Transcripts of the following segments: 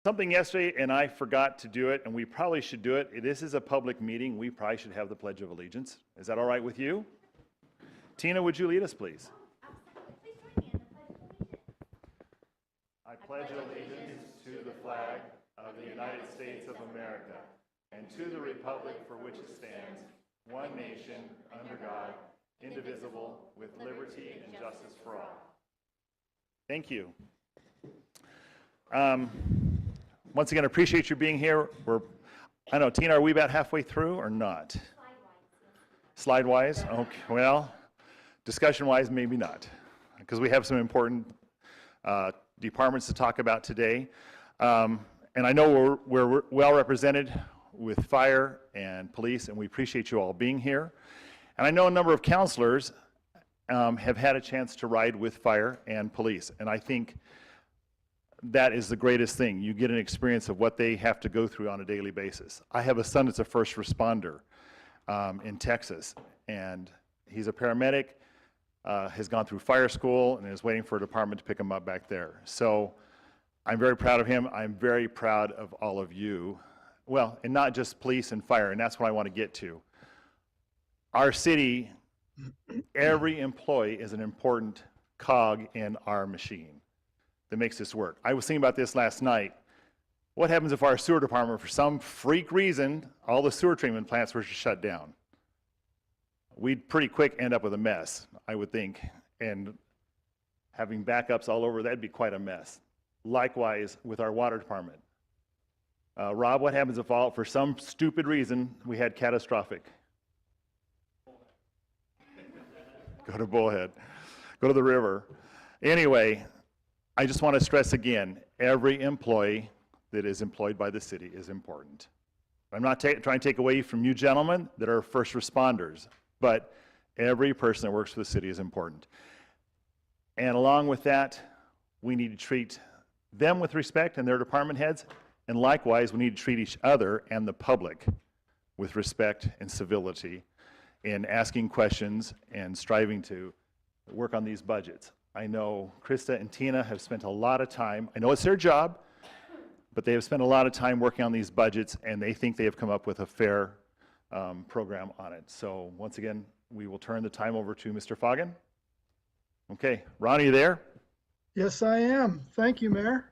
something yesterday and I forgot to do it, and we probably should do it. This is a public meeting. We probably should have the Pledge of Allegiance. Is that all right with you? Tina, would you lead us, please? I pledge allegiance to the flag of the United States of America and to the republic for which it stands, one nation, under God, indivisible, with liberty and justice for all. Thank you. Once again, appreciate you being here. I know, Tina, are we about halfway through or not? Slide-wise? Okay, well, discussion-wise, maybe not, because we have some important departments to talk about today. And I know we're well represented with fire and police, and we appreciate you all being here. And I know a number of counselors have had a chance to ride with fire and police, and I think that is the greatest thing. You get an experience of what they have to go through on a daily basis. I have a son that's a first responder in Texas, and he's a paramedic, has gone through fire school, and is waiting for a department to pick him up back there. So I'm very proud of him. I'm very proud of all of you. Well, and not just police and fire, and that's what I want to get to. Our city, every employee is an important cog in our machine that makes this work. I was thinking about this last night. What happens if our sewer department, for some freak reason, all the sewer treatment plants were shut down? We'd pretty quick end up with a mess, I would think. And having backups all over, that'd be quite a mess. Likewise with our water department. Rob, what happens if all, for some stupid reason, we had catastrophic? Go to Bullhead. Go to the river. Anyway, I just want to stress again, every employee that is employed by the city is important. I'm not trying to take away from you gentlemen that are first responders, but every person that works for the city is important. And along with that, we need to treat them with respect and their department heads, and likewise, we need to treat each other and the public with respect and civility in asking questions and striving to work on these budgets. I know Krista and Tina have spent a lot of time, I know it's their job, but they have spent a lot of time working on these budgets, and they think they have come up with a fair program on it. So once again, we will turn the time over to Mr. Foggin. Okay, Ron, are you there? Yes, I am. Thank you, Mayor.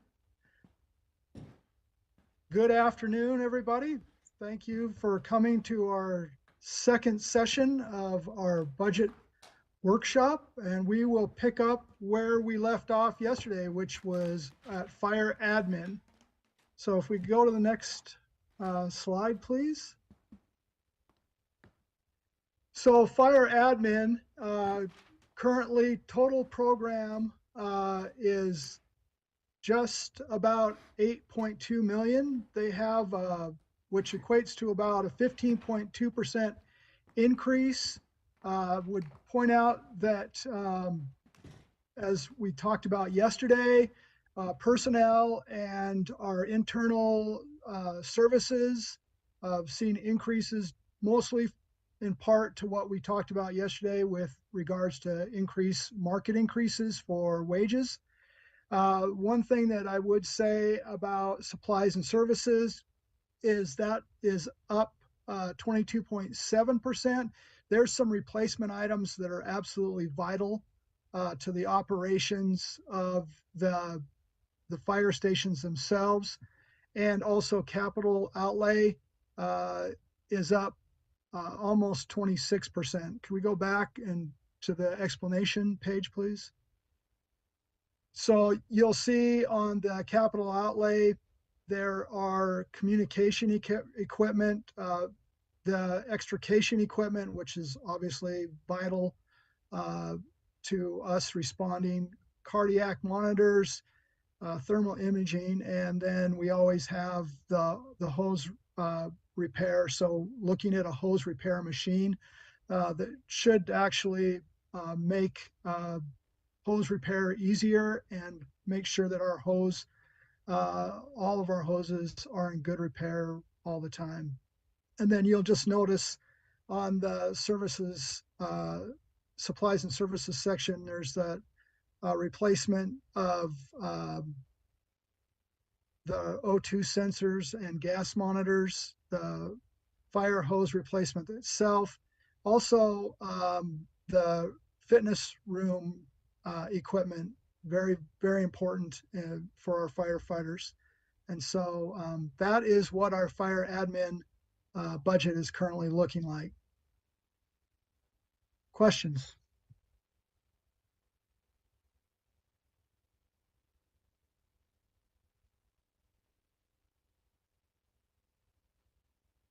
Good afternoon, everybody. Thank you for coming to our second session of our budget workshop, and we will pick up where we left off yesterday, which was at fire admin. So if we go to the next slide, please. So fire admin, currently total program is just about 8.2 million. They have, which equates to about a 15.2% increase. Would point out that as we talked about yesterday, personnel and our internal services have seen increases, mostly in part to what we talked about yesterday with regards to market increases for wages. One thing that I would say about supplies and services is that is up 22.7%. There's some replacement items that are absolutely vital to the operations of the fire stations themselves, and also capital outlay is up almost 26%. Can we go back and to the explanation page, please? So you'll see on the capital outlay, there are communication equipment, the extrication equipment, which is obviously vital to us responding, cardiac monitors, thermal imaging, and then we always have the hose repair. So looking at a hose repair machine that should actually make hose repair easier and make sure that our hose, all of our hoses are in good repair all the time. And then you'll just notice on the services, supplies and services section, there's that replacement of the O2 sensors and gas monitors, the fire hose replacement itself, also the fitness room equipment, very, very important for our firefighters. And so that is what our fire admin budget is currently looking like. Questions?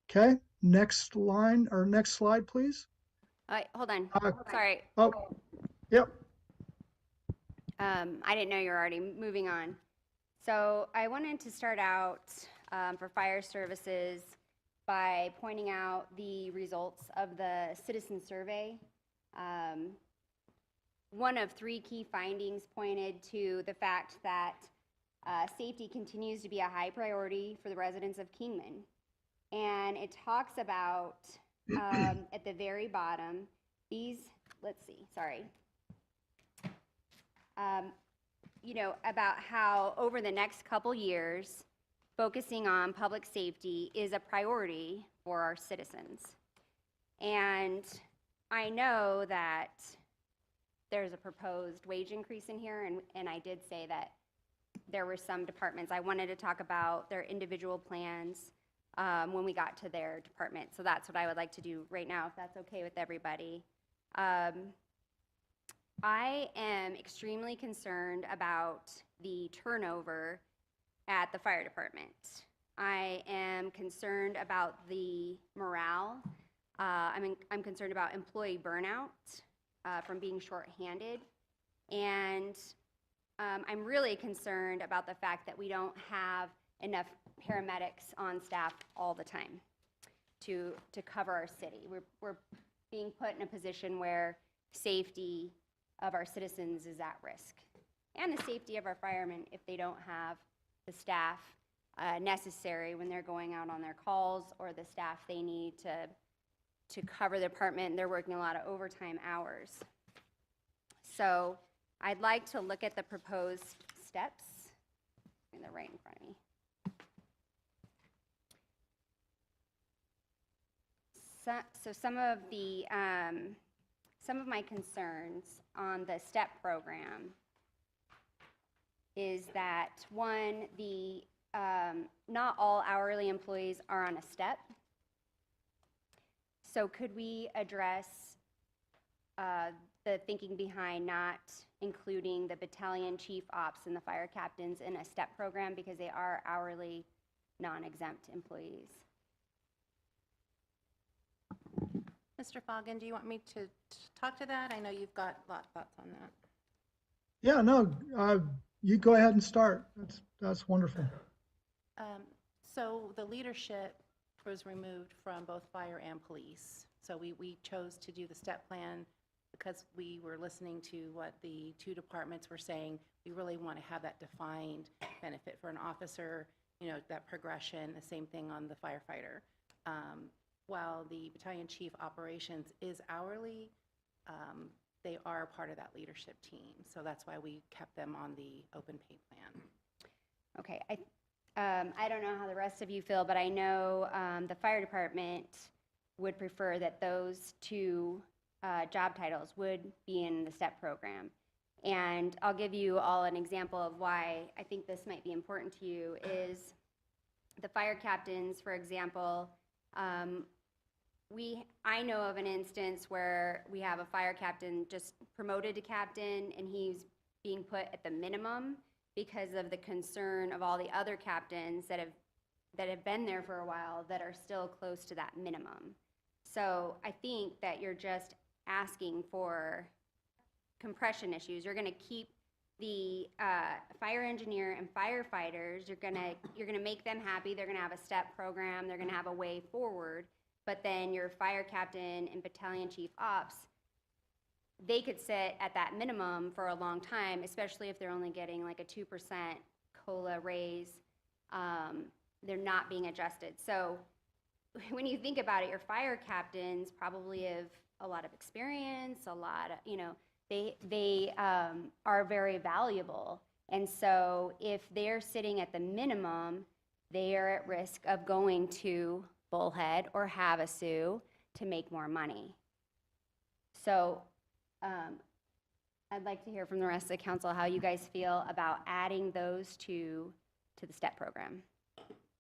Okay, next line or next slide, please. Hold on. Uh, Sorry. Oh, yep. I didn't know you were already moving on. So I wanted to start out for fire services by pointing out the results of the citizen survey. One of 3 key findings pointed to the fact that safety continues to be a high priority for the residents of Kingman. And it talks about, at the very bottom, about how over the next couple years, focusing on public safety is a priority for our citizens. And I know that there's a proposed wage increase in here, and I did say that there were some departments. I wanted to talk about their individual plans when we got to their department. So that's what I would like to do right now, if that's okay with everybody. I am extremely concerned about the turnover at the fire department. I am concerned about the morale. I'm concerned about employee burnout from being shorthanded. And I'm really concerned about the fact that we don't have enough paramedics on staff all the time to cover our city. We're being put in a position where safety of our citizens is at risk, and the safety of our firemen if they don't have the staff necessary when they're going out on their calls, or the staff they need to cover the department. They're working a lot of overtime hours. So I'd like to look at the proposed steps. They're right in front of me. So some of my concerns on the STEP program is that, one, not all hourly employees are on a STEP. So could we address the thinking behind not including the battalion chief ops and the fire captains in a STEP program, because they are hourly non-exempt employees? Mr. Foggin, do you want me to talk to that? I know you've got a lot of thoughts on that. Yeah, no, you go ahead and start. That's wonderful. So the leadership was removed from both fire and police. So we chose to do the STEP plan because we were listening to what the 2 departments were saying. We really want to have that defined benefit for an officer, that progression, the same thing on the firefighter. While the battalion chief operations is hourly, they are part of that leadership team. So that's why we kept them on the open pay plan. Okay, I don't know how the rest of you feel, but I know the fire department would prefer that those 2 job titles would be in the STEP program. And I'll give you all an example of why I think this might be important to you. Is the fire captains, for example, I know of an instance where we have a fire captain just promoted to captain, and he's being put at the minimum because of the concern of all the other captains that have been there for a while that are still close to that minimum. So I think that you're just asking for compression issues. You're going to keep the fire engineer and firefighters. You're going to make them happy. They're going to have a STEP program. They're going to have a way forward. But then your fire captain and battalion chief ops, they could sit at that minimum for a long time, especially if they're only getting like a 2% COLA raise. They're not being adjusted. So when you think about it, your fire captains probably have a lot of experience, they are very valuable. And so if they're sitting at the minimum, they are at risk of going to Bullhead or Havasu to make more money. So I'd like to hear from the rest of the council how you guys feel about adding those to the STEP program.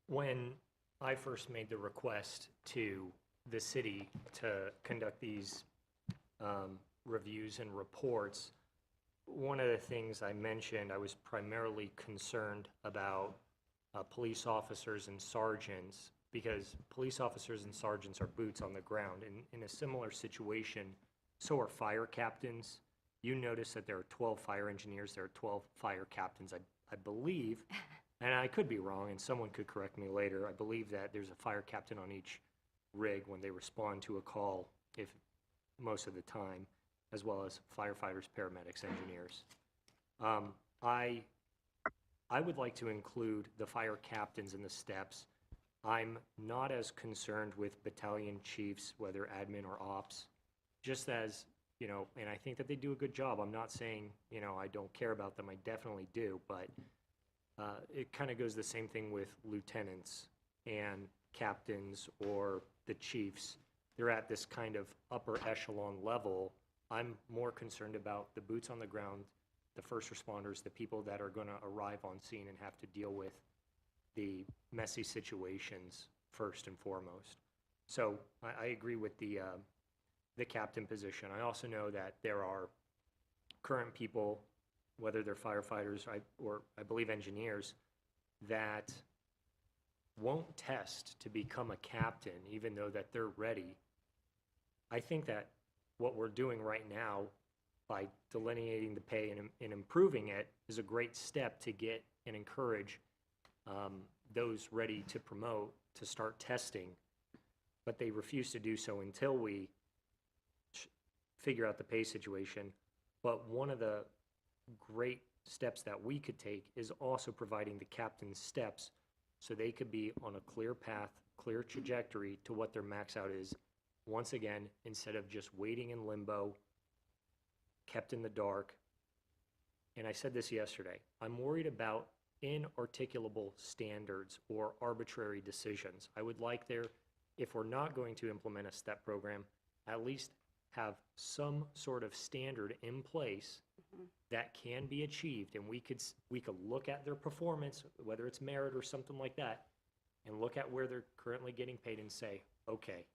When I first made the request to the city to conduct these reviews and reports, one of the things I mentioned, I was primarily concerned about police officers and sergeants, because police officers and sergeants are boots on the ground. In a similar situation, so are fire captains. You notice that there are 12 fire engineers, there are 12 fire captains. I believe, and I could be wrong, and someone could correct me later, I believe that there's a fire captain on each rig when they respond to a call, if most of the time, as well as firefighters, paramedics, engineers. I would like to include the fire captains in the steps. I'm not as concerned with battalion chiefs, whether admin or ops, just as, you know, and I think that they do a good job. I'm not saying, you know, I don't care about them. I definitely do, but it kind of goes the same thing with lieutenants and captains or the chiefs. They're at this kind of upper echelon level. I'm more concerned about the boots on the ground, the first responders, the people that are going to arrive on scene and have to deal with the messy situations first and foremost. So I agree with the captain position. I also know that there are current people, whether they're firefighters or I believe engineers, that won't test to become a captain even though that they're ready. I think that what we're doing right now by delineating the pay and improving it is a great step to get and encourage those ready to promote to start testing, but they refuse to do so until we figure out the pay situation. But one of the great steps that we could take is also providing the captain's steps so they could be on a clear path, clear trajectory to what their max out is. Once again, instead of just waiting in limbo, kept in the dark. And I said this yesterday, I'm worried about inarticulable standards or arbitrary decisions. I would like there, if we're not going to implement a STEP program, at least have some sort of standard in place that can be achieved, and we could look at their performance, whether it's merit or something like that, and look at where they're currently getting paid and say, okay,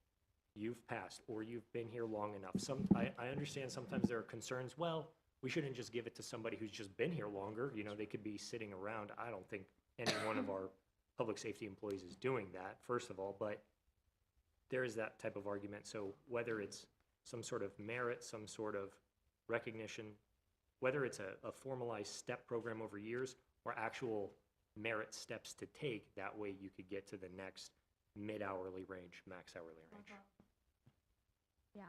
you've passed, or you've been here long enough. I understand sometimes there are concerns, well, we shouldn't just give it to somebody who's just been here longer. You know, they could be sitting around. I don't think any one of our public safety employees is doing that, first of all, but there is that type of argument. So whether it's some sort of merit, some sort of recognition, whether it's a formalized STEP program over years or actual merit steps to take, that way you could get to the next mid-hourly range, max hourly range. Yeah.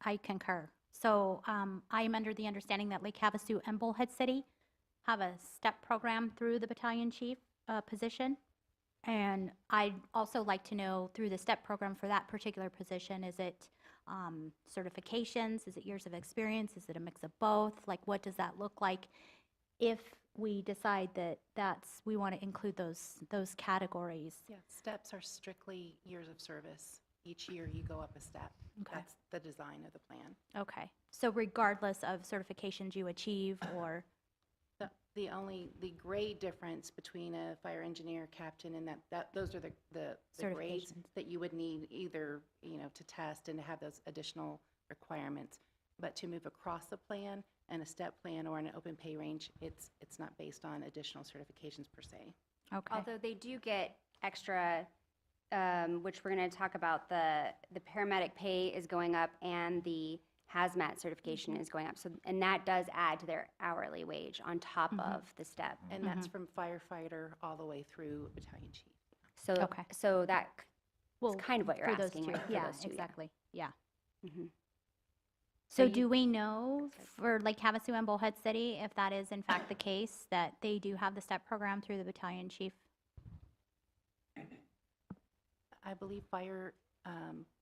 I concur. So I am under the understanding that Lake Havasu and Bullhead City have a STEP program through the battalion chief position. And I'd also like to know, through the STEP program for that particular position, is it certifications? Is it years of experience? Is it a mix of both? Like, what does that look like if we decide that we want to include those categories? Yeah, steps are strictly years of service. Each year you go up a step. Okay. That's the design of the plan. Okay. So regardless of certifications you achieve, or The grade difference between a fire engineer, captain, and those are the grades Certifications. that you would need either, you know, to test and to have those additional requirements. But to move across the plan and a step plan or an open pay range, it's not based on additional certifications per se. okay. Although they do get extra, which we're going to talk about, the paramedic pay is going up and the hazmat certification is going up. So, and that does add to their hourly wage on top of the step. And that's from firefighter all the way through battalion chief. So, Okay. so that's Well, kind of what you're for those asking, two. right? For Yeah, those two, exactly. Yeah. Mhm. So you- do we know for Lake Havasu and Bullhead City if that is in fact the case, that they do have the STEP program through the battalion chief? I believe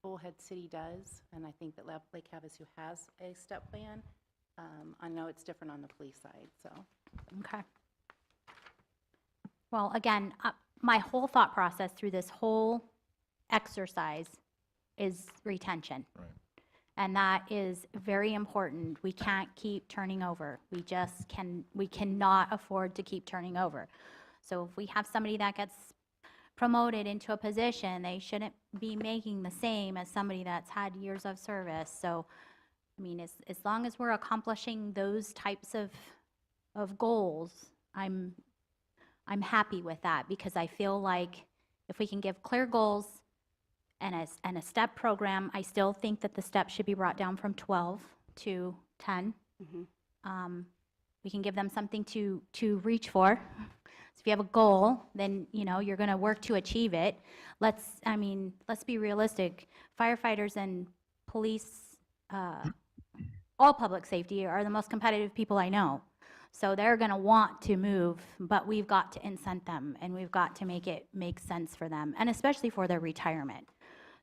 Bullhead City does, and I think that Lake Havasu has a step plan. I know it's different on the police side, so. Okay. Well, again, my whole thought process through this whole exercise is retention. Right. And that is very important. We can't keep turning over. We cannot afford to keep turning over. So if we have somebody that gets promoted into a position, they shouldn't be making the same as somebody that's had years of service. So, I mean, as long as we're accomplishing those types of goals, I'm happy with that, because I feel like if we can give clear goals and a step program, I still think that the steps should be brought down from 12 to 10. We can give them something to reach for. So if you have a goal, then, you know, you're going to work to achieve it. Let's be realistic. Firefighters and police, all public safety are the most competitive people I know. So they're going to want to move, but we've got to incent them, and we've got to make it make sense for them, and especially for their retirement.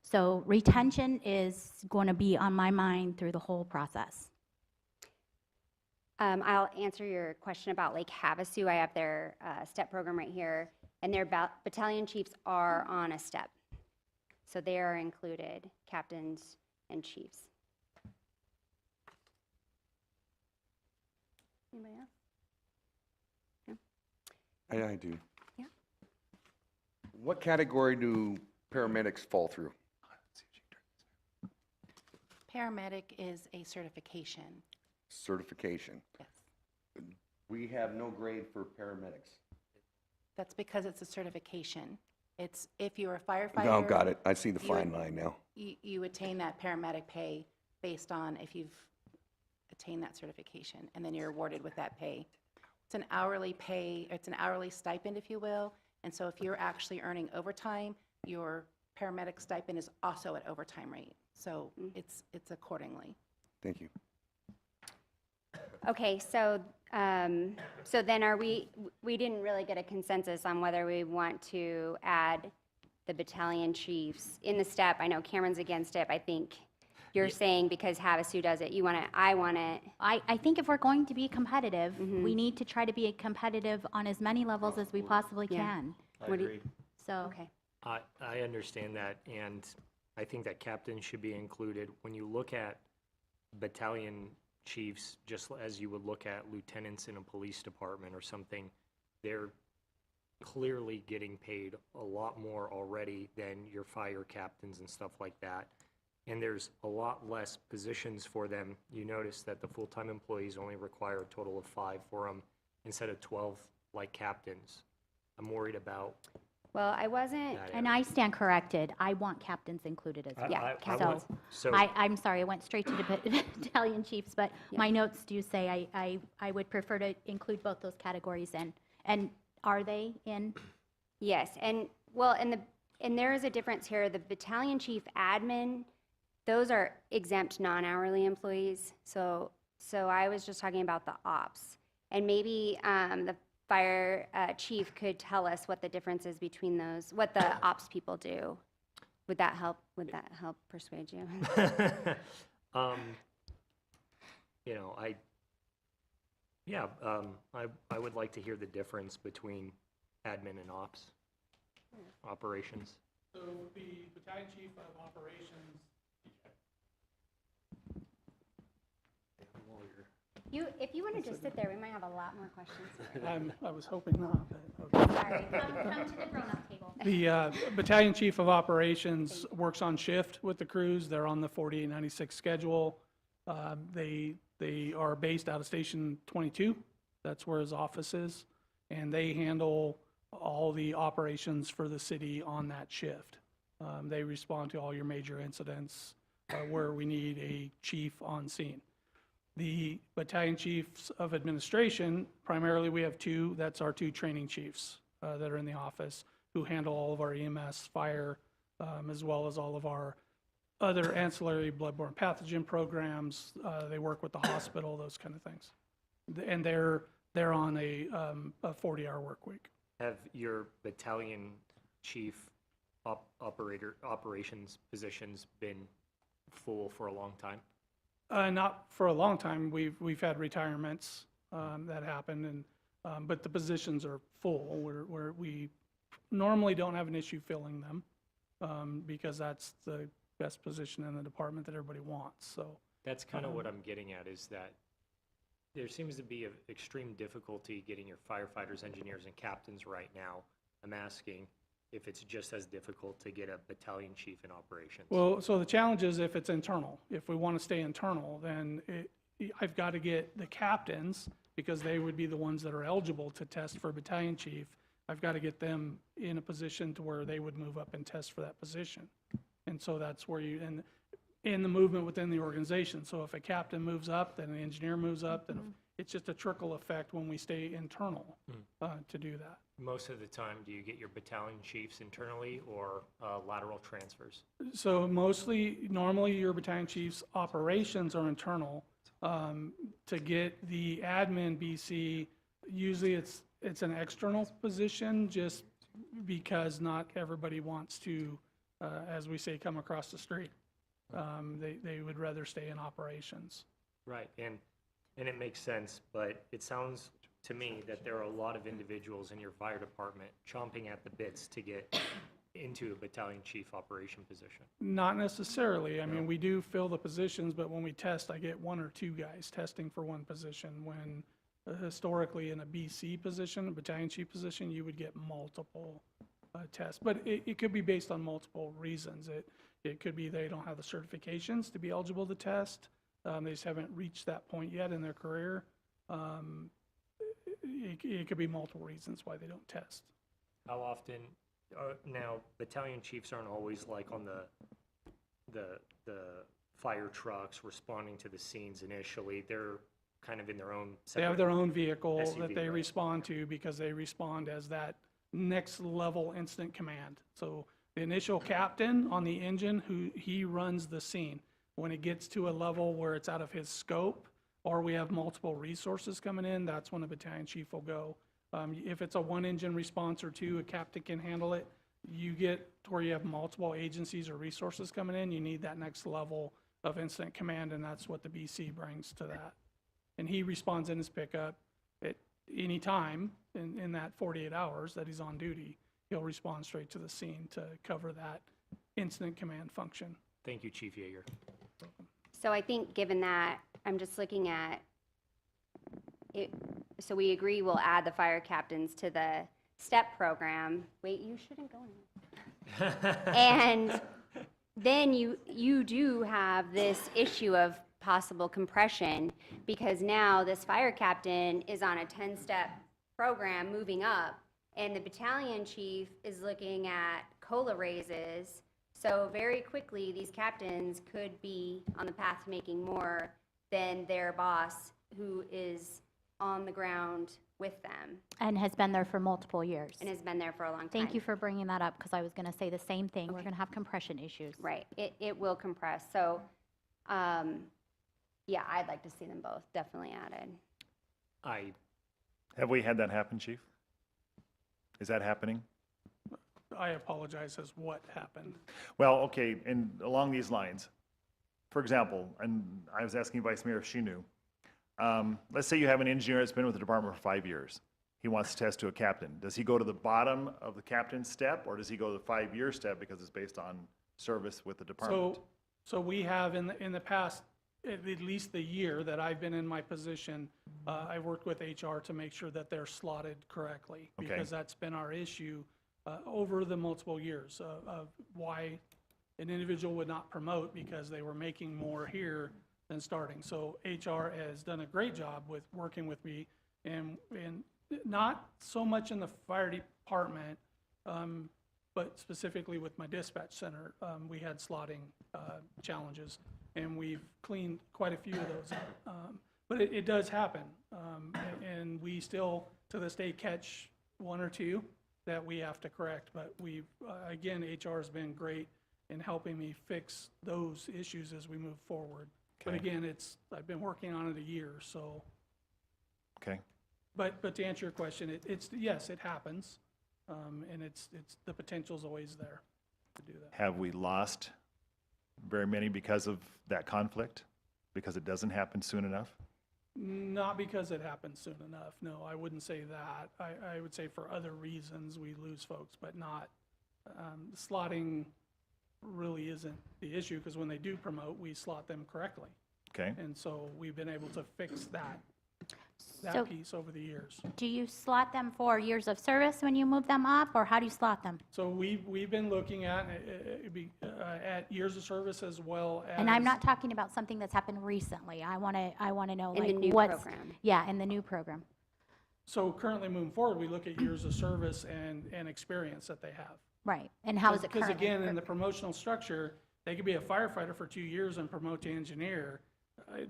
So retention is going to be on my mind through the whole process. I'll answer your question about Lake Havasu. I have their STEP program right here, and their battalion chiefs are on a STEP. So they are included, captains and chiefs. Anybody else? No? I do. Yeah. What category do paramedics fall through? Paramedic is a certification, Certification. yes. We have no grade for paramedics. That's because it's a certification. It's, if you're a firefighter. Oh, got it. I see the you would- fine line now. You attain that paramedic pay based on if you've attained that certification, and then you're awarded with that pay. It's an hourly pay, it's an hourly stipend, if you will, and so if you're actually earning overtime, your paramedic stipend is also at overtime rate. So it's accordingly. Thank you. Okay, so then we didn't really get a consensus on whether we want to add the battalion chiefs in the STEP. I know Cameron's against it. I think you're saying because Havasu does it, you want it, I want it. I think if we're going to be competitive, we need to try to be competitive on as many levels as we possibly Yeah. can. What do you- So, Okay. I understand that, and I think that captains should be included. When you look at battalion chiefs, just as you would look at lieutenants in a police department or something, they're clearly getting paid a lot more already than your fire captains and stuff like that. And there's a lot less positions for them. You notice that the full-time employees only require a total of 5 for them instead of 12 like captains. I'm worried about Well, I wasn't, that and area. I stand corrected. I want captains included as well. Yeah, I So, want- so I'm sorry, I went straight to the battalion chiefs, but my notes do say I would prefer to include both those categories in. And are they in? yes, and well, and there is a difference here. The battalion chief admin, those are exempt non-hourly employees. So I was just talking about the ops. And maybe the fire chief could tell us what the difference is between those, what the ops people do. Would that help? Would that help persuade you? You know, I would like to hear the difference between admin and ops operations. So the battalion chief of operations, If you want to just sit there, we might have a lot more questions. I was hoping not, but okay. Sorry, come to the grown-up table. The battalion chief of operations works on shift with the crews. They're on the 4896 schedule. They are based out of Station 22. That's where his office is. And they handle all the operations for the city on that shift. They respond to all your major incidents where we need a chief on scene. The battalion chiefs of administration, primarily we have 2, that's our 2 training chiefs that are in the office who handle all of our EMS, fire, as well as all of our other ancillary bloodborne pathogen programs. They work with the hospital, those kind of things. And they're on a 40-hour work week. Have your battalion chief operations positions been full for a long time? Not for a long time. We've had retirements that happen, and but the positions are full. Where we normally don't have an issue filling them because that's the best position in the department that everybody wants. So That's kind of what I'm getting at, is that there seems to be an extreme difficulty getting your firefighters, engineers, and captains right now. I'm asking if it's just as difficult to get a battalion chief in operations. well, so the challenge is if it's internal. If we want to stay internal, then I've got to get the captains, because they would be the ones that are eligible to test for battalion chief. I've got to get them in a position to where they would move up and test for that position. And so that's where you, and in the movement within the organization. So if a captain moves up, then an engineer moves up, then it's just a trickle effect when we stay internal to do that. Most of the time, do you get your battalion chiefs internally or lateral transfers? So normally your battalion chief's operations are internal. To get the admin BC, usually it's an external position, just because not everybody wants to, as we say, come across the street. They would rather stay in operations. Right, and it makes sense, but it sounds to me that there are a lot of individuals in your fire department chomping at the bits to get into a battalion chief operation position. Not necessarily. I mean, we do fill the positions, but when we test, I get 1 or 2 guys testing for one position, when historically in a BC position, a battalion chief position, you would get multiple tests. But it could be based on multiple reasons. It could be they don't have the certifications to be eligible to test. They just haven't reached that point yet in their career. It could be multiple reasons why they don't test. How often, now, battalion chiefs aren't always like on the fire trucks responding to the scenes initially. They're kind of in their own They have their own vehicle SUV, that they right? respond to, because they respond as that next level incident command. So the initial captain on the engine, he runs the scene. When it gets to a level where it's out of his scope, or we have multiple resources coming in, that's when the battalion chief will go. If it's a 1 engine response or 2, a captain can handle it. You get to where you have multiple agencies or resources coming in, you need that next level of incident command, and that's what the BC brings to that. And he responds in his pickup at any time in that 48 hours that he's on duty. He'll respond straight to the scene to cover that incident command function. Thank you, Chief Yeager. So I think given that, I'm just looking at it, so we agree we'll add the fire captains to the STEP program. Wait, you shouldn't go anywhere. And then you do have this issue of possible compression, because now this fire captain is on a 10-step program moving up, and the battalion chief is looking at COLA raises. So very quickly, these captains could be on the path to making more than their boss, who is on the ground with them And has been there for multiple years. and has been there for a long time. Thank you for bringing that up, because I was going to say the same thing. We're going to have compression issues. Right, it will compress. So, yeah, I'd like to see them both definitely added. Have we had that happen, Chief? Is that happening? I apologize as what happened. Well, okay, and along these lines, for example, and I was asking Vice Mayor if she knew, let's say you have an engineer that's been with the department for 5 years. He wants to test to a captain. Does he go to the bottom of the captain's step, or does he go to the 5-year step because it's based on service with the department? So we have in the past, at least the year that I've been in my position, I've worked with HR to make sure that they're slotted correctly. Okay. Because that's been our issue over the multiple years of why an individual would not promote, because they were making more here than starting. So HR has done a great job with working with me, and not so much in the fire department, but specifically with my dispatch center. We had slotting challenges, and we've cleaned quite a few of those up. But it does happen, and we still, to this day, catch 1 or 2 that we have to correct. But we've, again, HR has been great in helping me fix those issues as we move forward. But Okay. again, I've been working on it a year, so. Okay, But to answer your question, yes, it happens, and the potential's always there to do that. have we lost very many because of that conflict because it doesn't happen soon enough? Not because it happens soon enough. No, I wouldn't say that. I would say for other reasons we lose folks, but not, slotting really isn't the issue, because when they do promote, we slot them correctly. Okay, And so we've been able to fix that So- piece over the years. Do you slot them for years of service when you move them up, or how do you slot them? So we've been looking at years of service as well as. And I'm not talking about something that's happened recently. I want to know In the like new what's. program. Yeah, in the new program. So currently moving forward, we look at years of service and experience that they have. Right. And how is it Because currently? again, in the promotional structure, they could be a firefighter for 2 years and promote to engineer.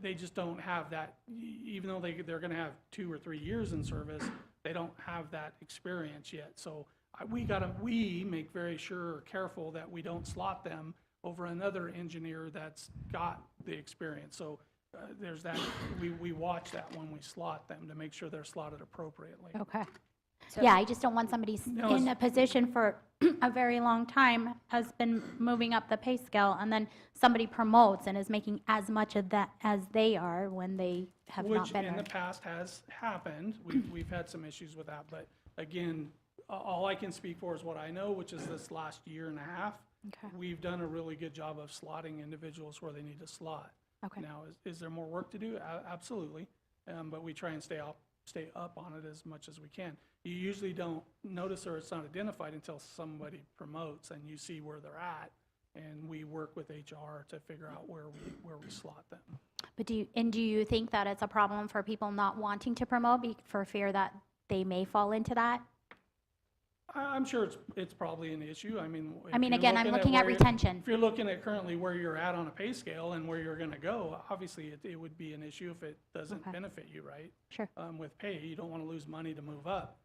They just don't have that, even though they're going to have 2 or 3 years in service, they don't have that experience yet. So we make very sure, careful that we don't slot them over another engineer that's got the experience. So there's that, we watch that when we slot them to make sure they're slotted appropriately. Okay. So- Yeah, I just don't want somebody No, in it's- a position for a very long time, has been moving up the pay scale, and then somebody promotes and is making as much of that as they are when they have not Which been in there. the past has happened. We've had some issues with that, but again, all I can speak for is what I know, which is this last year and a half. Okay. We've done a really good job of slotting individuals where they need to slot. Okay. Now, is there more work to do? Absolutely, but we try and stay up on it as much as we can. You usually don't notice or it's not identified until somebody promotes and you see where they're at, and we work with HR to figure out where we slot them. But do you think that it's a problem for people not wanting to promote for fear that they may fall into that? I'm sure it's probably an issue. I mean. if I mean, you're again, I'm looking at where you're- retention. If you're looking at currently where you're at on a pay scale and where you're gonna go, obviously it would be an issue if it doesn't Okay. benefit you, right? Sure. With pay, you don't wanna lose money to move up.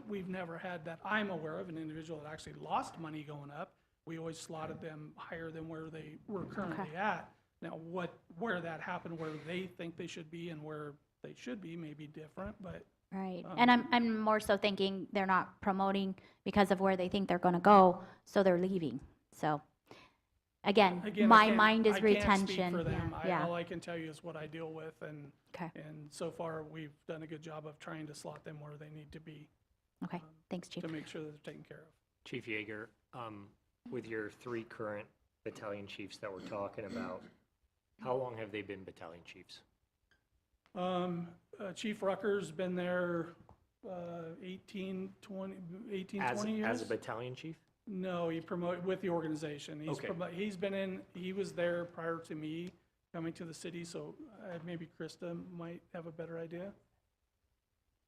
We've never had that, I'm aware of, an individual that actually lost money going up. We always slotted them higher than where they were currently at. Now, where that happened, where they think they should be and where they should be may be different, but Right. And I'm more so thinking they're not promoting because of where they think they're going to go, so they're leaving. So, again, again, my mind is I can't speak retention. for them. Yeah. All I can tell you is what I deal with, and Okay. so far, we've done a good job of trying to slot them where they need to be Okay. Thanks, Chief. to make sure that they're taken care of. Chief Yeager, with your 3 current battalion chiefs that we're talking about, how long have they been battalion chiefs? Chief Rucker's been there 18, 20 years. As a battalion chief? No, he promoted with the organization. Okay. He was there prior to me coming to the city, so maybe Krista might have a better idea.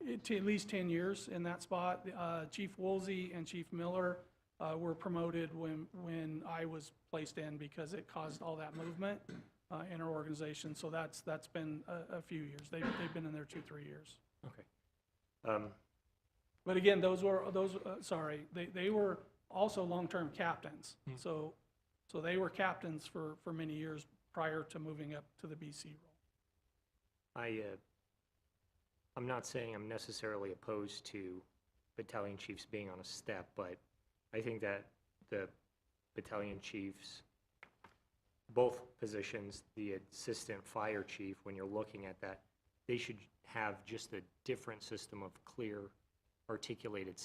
At least 10 years in that spot. Chief Woolsey and Chief Miller were promoted when I was placed in because it caused all that movement in our organization. So that's been a few years. They've been in there 2-3 years. Okay. But again, they were also long-term captains. So they were captains for many years prior to moving up to the BC role. I'm not saying I'm necessarily opposed to battalion chiefs being on a step, but I think that the battalion chiefs, both positions, the assistant fire chief, when you're looking at that, they should have just a different system of clear, articulated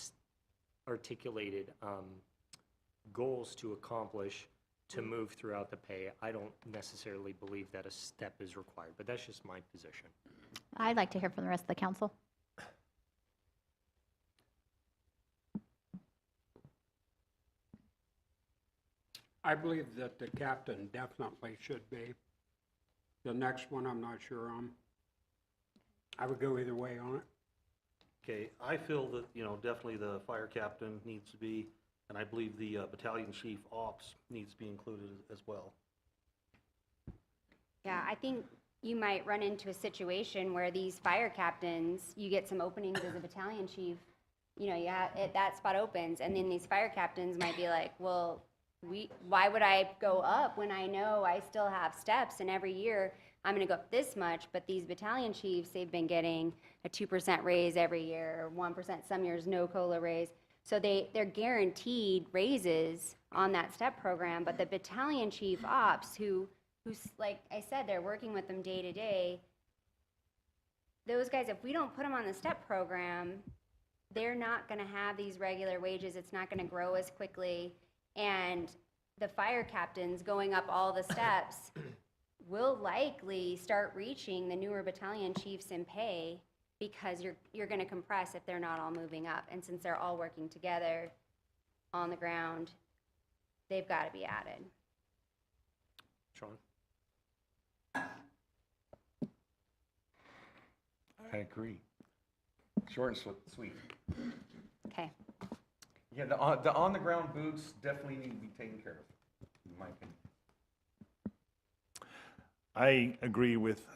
goals to accomplish to move throughout the pay. I don't necessarily believe that a step is required, but that's just my position. I'd like to hear from the rest of the council. I believe that the captain definitely should be. The next one, I'm not sure on. I would go either way on it. Okay, I feel that, definitely the fire captain needs to be, and I believe the battalion chief ops needs to be included as well. Yeah, I think you might run into a situation where these fire captains, you get some openings as a battalion chief, that spot opens, and then these fire captains might be like, well, why would I go up when I know I still have steps, and every year I'm gonna go up this much, but these battalion chiefs, they've been getting a 2% raise every year, or 1%, some years no COLA raise. So they're guaranteed raises on that step program, but the battalion chief ops who who's, like I said, they're working with them day to day. Those guys, if we don't put them on the STEP program, they're not gonna have these regular wages, it's not gonna grow as quickly, and the fire captains going up all the steps will likely start reaching the newer battalion chiefs in pay, because you're gonna compress if they're not all moving up, and since they're all working together on the ground, they've gotta be added. Sean? I agree. Short and sweet. Okay. Yeah, the on-the-ground boots definitely need to be taken care of, in my opinion. I agree with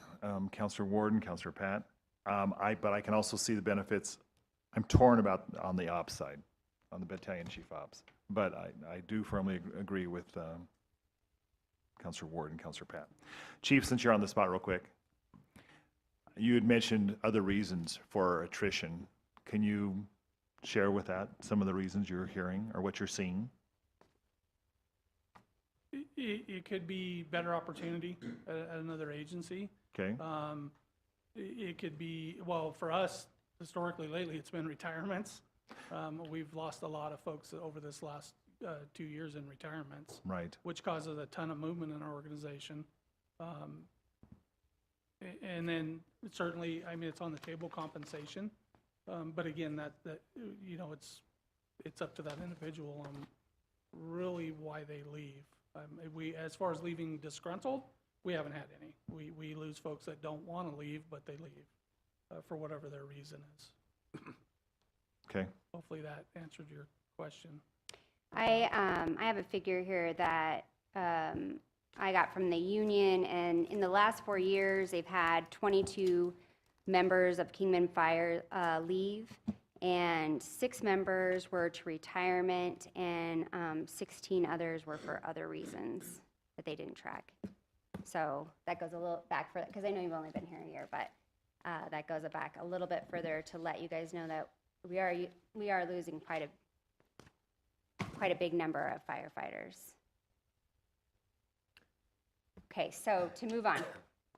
Counselor Ward and Counselor Pat. But I can also see the benefits. I'm torn about on the ops side, on the battalion chief ops. But I do firmly agree with Counselor Ward and Counselor Pat. Chief, since you're on the spot real quick, you had mentioned other reasons for attrition. Can you share with that some of the reasons you're hearing or what you're seeing? It could be better opportunity at another agency. Okay, It could be, well, for us, historically, lately, it's been retirements. We've lost a lot of folks over this last 2 years in retirements, right. which causes a ton of movement in our organization. And then certainly, I mean, it's on the table, compensation. But again, that you know, it's up to that individual on really why they leave. As far as leaving disgruntled, we haven't had any. We lose folks that don't want to leave, but they leave for whatever their reason is. Okay. Hopefully that answered your question. I have a figure here that I got from the union, and in the last 4 years, they've had 22 members of Kingman Fire leave, and 6 members were to retirement, and 16 others were for other reasons that they didn't track. So that goes a little back further, because I know you've only been here a year, but that goes back a little bit further to let you guys know that we are losing quite a big number of firefighters. Okay, so to move on,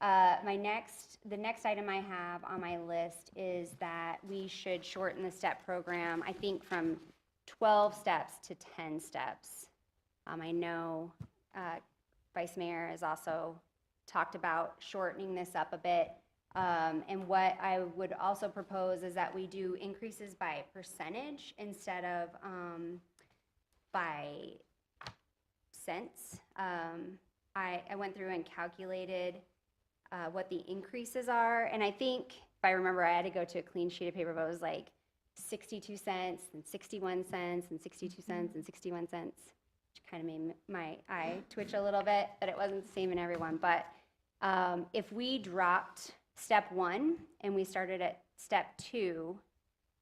the next item I have on my list is that we should shorten the STEP program, I think from 12 steps to 10 steps. I know Vice Mayor has also talked about shortening this up a bit. And what I would also propose is that we do increases by percentage instead of by cents. I went through and calculated what the increases are, and I think, if I remember, I had to go to a clean sheet of paper, but it was like 62 cents and 61 cents and 62 cents and 61 cents, which kind of made my eye twitch a little bit, that it wasn't the same in everyone. But if we dropped step 1 and we started at step 2,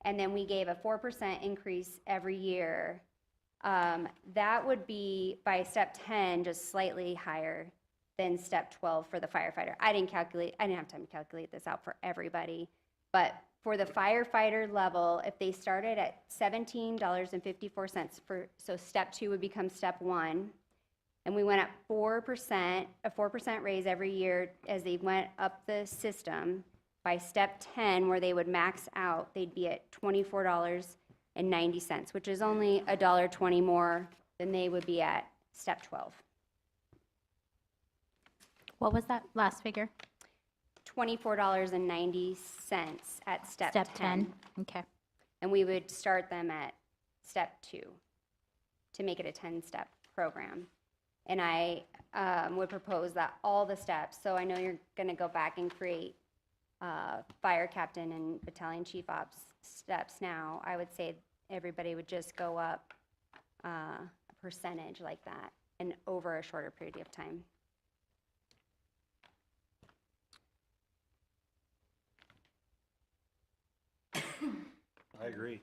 and then we gave a 4% increase every year, that would be by step 10 just slightly higher than step 12 for the firefighter. I didn't have time to calculate this out for everybody, but for the firefighter level, if they started at $17.54 so step 2 would become step 1, and we went up 4%, a 4% raise every year as they went up the system. By step 10, where they would max out, they'd be at $24.90, which is only $1.20 more than they would be at step 12. What was that last figure? $24.90 at step 10. Okay. And we would start them at step 2 to make it a 10-step program. And I would propose that all the steps, so I know you're going to go back and create fire captain and battalion chief ops steps now. I would say everybody would just go up a percentage like that and over a shorter period of time. I agree.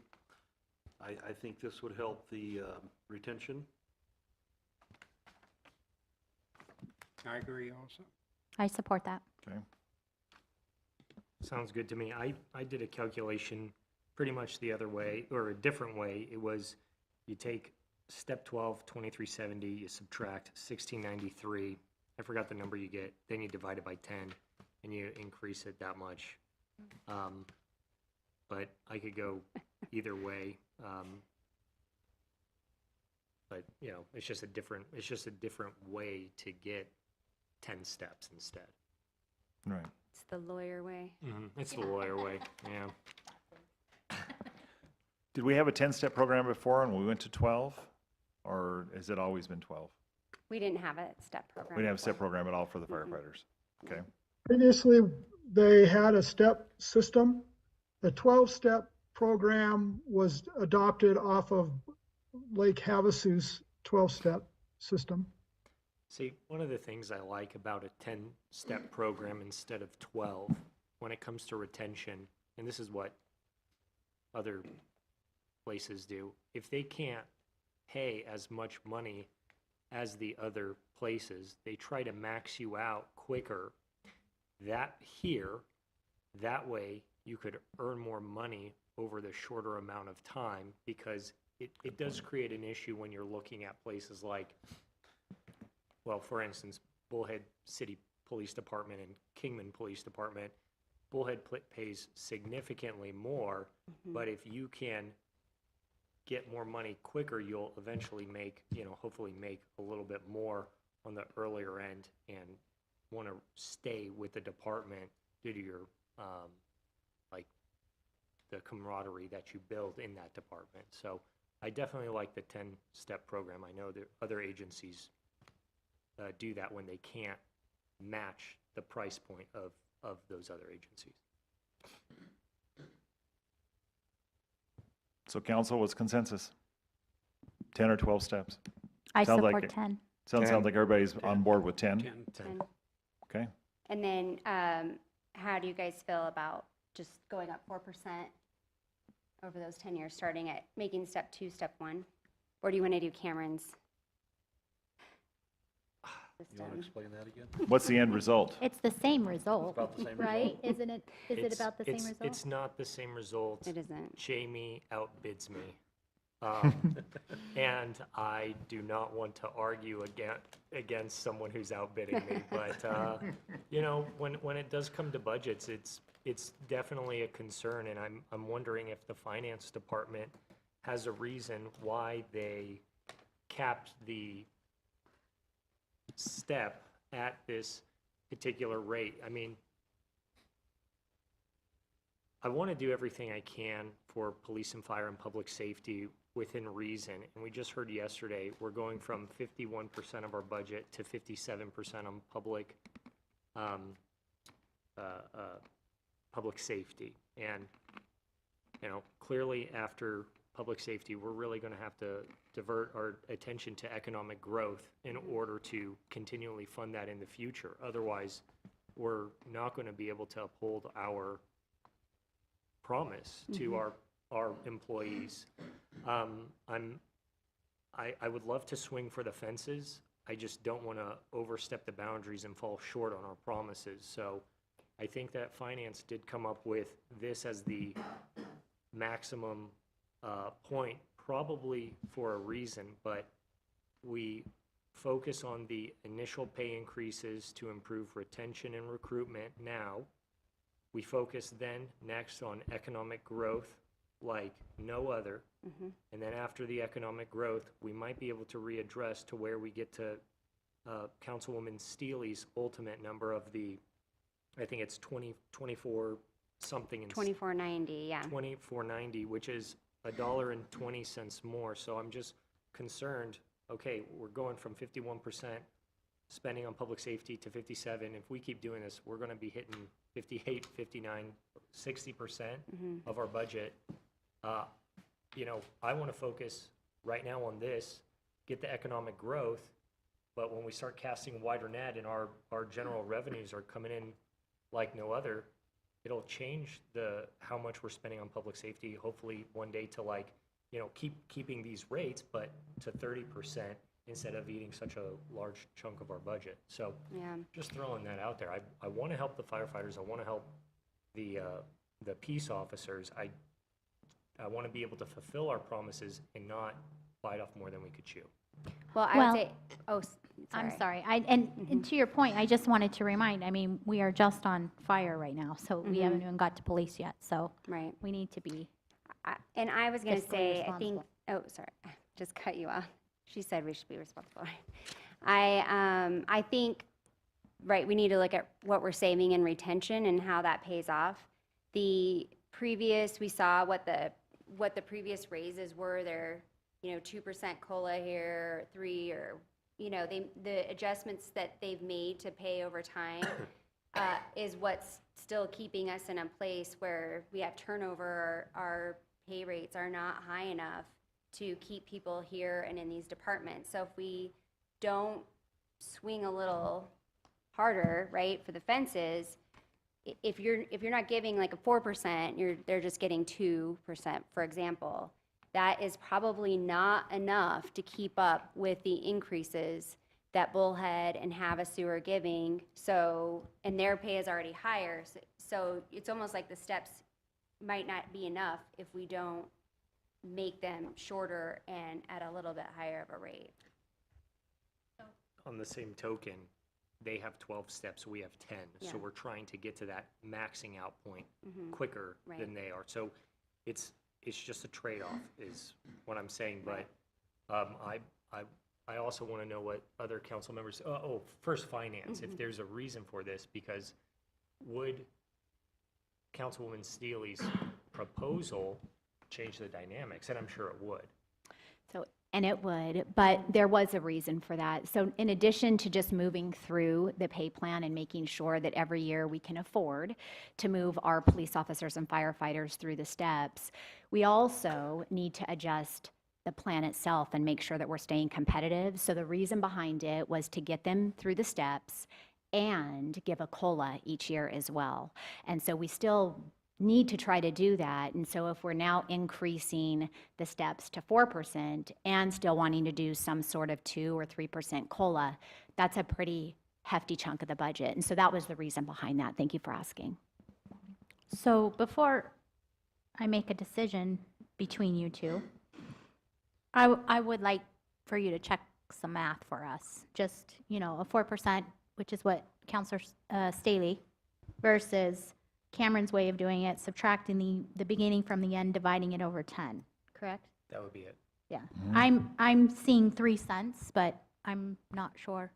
I think this would help the retention. I agree also. I support that. Okay. Sounds good to me. I did a calculation pretty much the other way, or a different way. It was, you take step 12, 2370, you subtract 1693, I forgot the number you get, then you divide it by 10, and you increase it that much. But I could go either way. But, you know, it's just a different way to get 10 steps instead. Right. It's the lawyer way. It's the lawyer way, yeah. Did we have a 10-step program before and we went to 12? Or has it always been 12? We didn't have a step program. We didn't have a step before. program at all for the firefighters. Okay. Previously, they had a step system. The 12-step program was adopted off of Lake Havasu's 12-step system. See, one of the things I like about a 10-step program instead of 12, when it comes to retention, and this is what other places do, if they can't pay as much money as the other places, they try to max you out quicker. That way you could earn more money over the shorter amount of time, because it does create an issue when you're looking at places like, well, for instance, Bullhead City Police Department and Kingman Police Department. Bullhead pays significantly more, but if you can get more money quicker, you'll eventually make, hopefully make a little bit more on the earlier end and want to stay with the department due to your, like, the camaraderie that you build in that department. So I definitely like the 10-step program. I know that other agencies do that when they can't match the price point of those other agencies. So council, what's consensus? 10 or 12 steps? I Sounds like support it. 10. Sounds like everybody's on board with 10. 10. Okay. And then how do you guys feel about just going up 4% over those 10 years, starting at making step 2, step 1? Or do you want to do Cameron's You want to system? explain that again? What's the end result? It's the same result, About the same right? result. Isn't it? Is it about the same result? It's not the same result. It isn't. Jamie outbids me. And I do not want to argue against someone who's outbidding me, but, when it does come to budgets, it's definitely a concern, and I'm wondering if the finance department has a reason why they capped the step at this particular rate. I mean, I want to do everything I can for police and fire and public safety within reason. And we just heard yesterday, we're going from 51% of our budget to 57% on public safety. And, clearly after public safety, we're really going to have to divert our attention to economic growth in order to continually fund that in the future. Otherwise, we're not going to be able to uphold our promise to our employees. I would love to swing for the fences. I just don't want to overstep the boundaries and fall short on our promises. So I think that finance did come up with this as the maximum point, probably for a reason, but we focus on the initial pay increases to improve retention and recruitment now. We focus then next on economic growth like no other. And then after the economic growth, we might be able to readdress to where we get to Councilwoman Steely's ultimate number of the, I think it's 24 something. 2490, yeah. 2490, which is $1.20 more. So I'm just concerned, okay, we're going from 51% spending on public safety to 57. If we keep doing this, we're going to be hitting 58, 59, 60% of our budget. I want to focus right now on this, get the economic growth, but when we start casting a wider net and our general revenues are coming in like no other, it'll change how much we're spending on public safety, hopefully one day to keeping these rates, but to 30% instead of eating such a large chunk of our budget. So Yeah. just throwing that out there. I want to help the firefighters. I want to help the peace officers. I want to be able to fulfill our promises and not bite off more than we could chew. Well, I Well- would say, I'm sorry. And to your point, I just wanted to remind, I mean, we are just on fire right now, so we haven't even got to police yet, so Right. we need to be, And I was going to Fiscally say, I think, oh, sorry, just cut you off. She said we should be responsible. I think, right, we need to look at what we're saving in retention and how that pays off. We saw what the previous raises were. They're, 2% COLA here, 3, or, the adjustments that they've made to pay over time is what's still keeping us in a place where we have turnover. Our pay rates are not high enough to keep people here and in these departments. So if we don't swing a little harder, right, for the fences, if you're not giving like a 4%, they're just getting 2%, for example. That is probably not enough to keep up with the increases that Bullhead and Havasu are giving. So, and their pay is already higher. So it's almost like the steps might not be enough if we don't make them shorter and at a little bit higher of a rate. On the same token, they have 12 steps, we have 10. Yeah. So we're trying to get to that maxing out point quicker Right. than they are. So it's just a trade-off is what I'm saying. But I also want to know what other council members, first finance, if there's a reason for this, because would Councilwoman Steely's proposal change the dynamics? And I'm sure it would. And it would, but there was a reason for that. So in addition to just moving through the pay plan and making sure that every year we can afford to move our police officers and firefighters through the steps, we also need to adjust the plan itself and make sure that we're staying competitive. So the reason behind it was to get them through the steps and give a COLA each year as well. And so we still need to try to do that. And so if we're now increasing the steps to 4% and still wanting to do some sort of 2 or 3% COLA, that's a pretty hefty chunk of the budget. And so that was the reason behind that. Thank you for asking. so before I make a decision between you two, I would like for you to check some math for us. Just, a 4%, which is what Counselor Staley, versus Cameron's way of doing it, subtracting the beginning from the end, dividing it over 10, correct? That would be it. Yeah. I'm seeing 3 cents, but I'm not sure.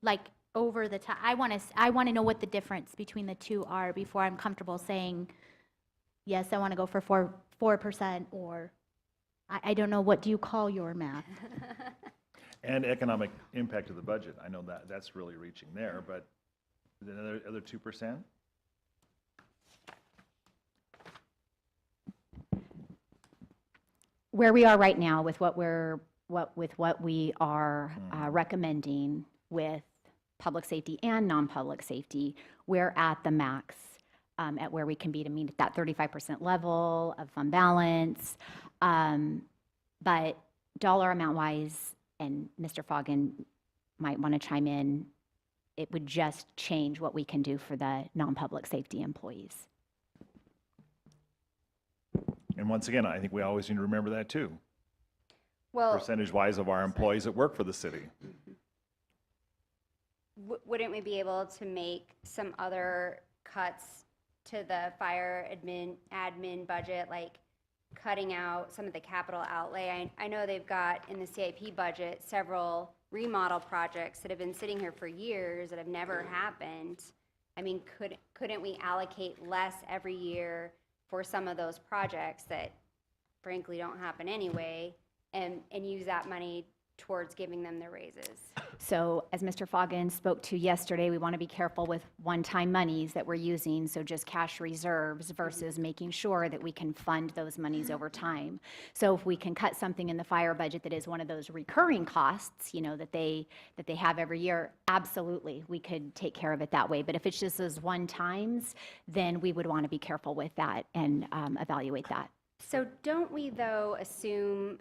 Like over the time, I want to know what the difference between the two are before I'm comfortable saying, yes, I want to go for 4%, or I don't know, what do you call your math? And economic impact of the budget. I know that's really reaching there, but the other 2%? Where we are right now with what we are recommending with public safety and non-public safety, we're at the max at where we can be to meet that 35% level of fund balance. But dollar amount wise, and Mr. Foggin might want to chime in, it would just change what we can do for the non-public safety employees. And once again, I think we always need to remember that too. Well, Percentage-wise of our employees that work for the city. wouldn't we be able to make some other cuts to the fire admin budget, like cutting out some of the capital outlay? I know they've got in the CIP budget several remodel projects that have been sitting here for years that have never happened. I mean, couldn't we allocate less every year for some of those projects that frankly don't happen anyway, and use that money towards giving them their raises? So as Mr. Foggin spoke to yesterday, we want to be careful with one-time monies that we're using, so just cash reserves versus making sure that we can fund those monies over time. So if we can cut something in the fire budget that is one of those recurring costs, that they have every year, absolutely, we could take care of it that way. But if it's just those one-times, then we would want to be careful with that and evaluate that. So don't we though assume,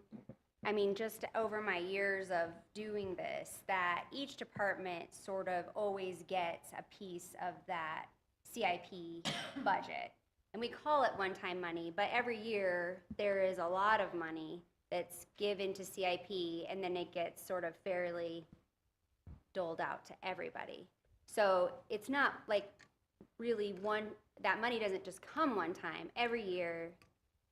I mean, just over my years of doing this, that each department sort of always gets a piece of that CIP budget? And we call it one-time money, but every year there is a lot of money that's given to CIP, and then it gets sort of fairly doled out to everybody. So it's not like really that money doesn't just come one time. Every year,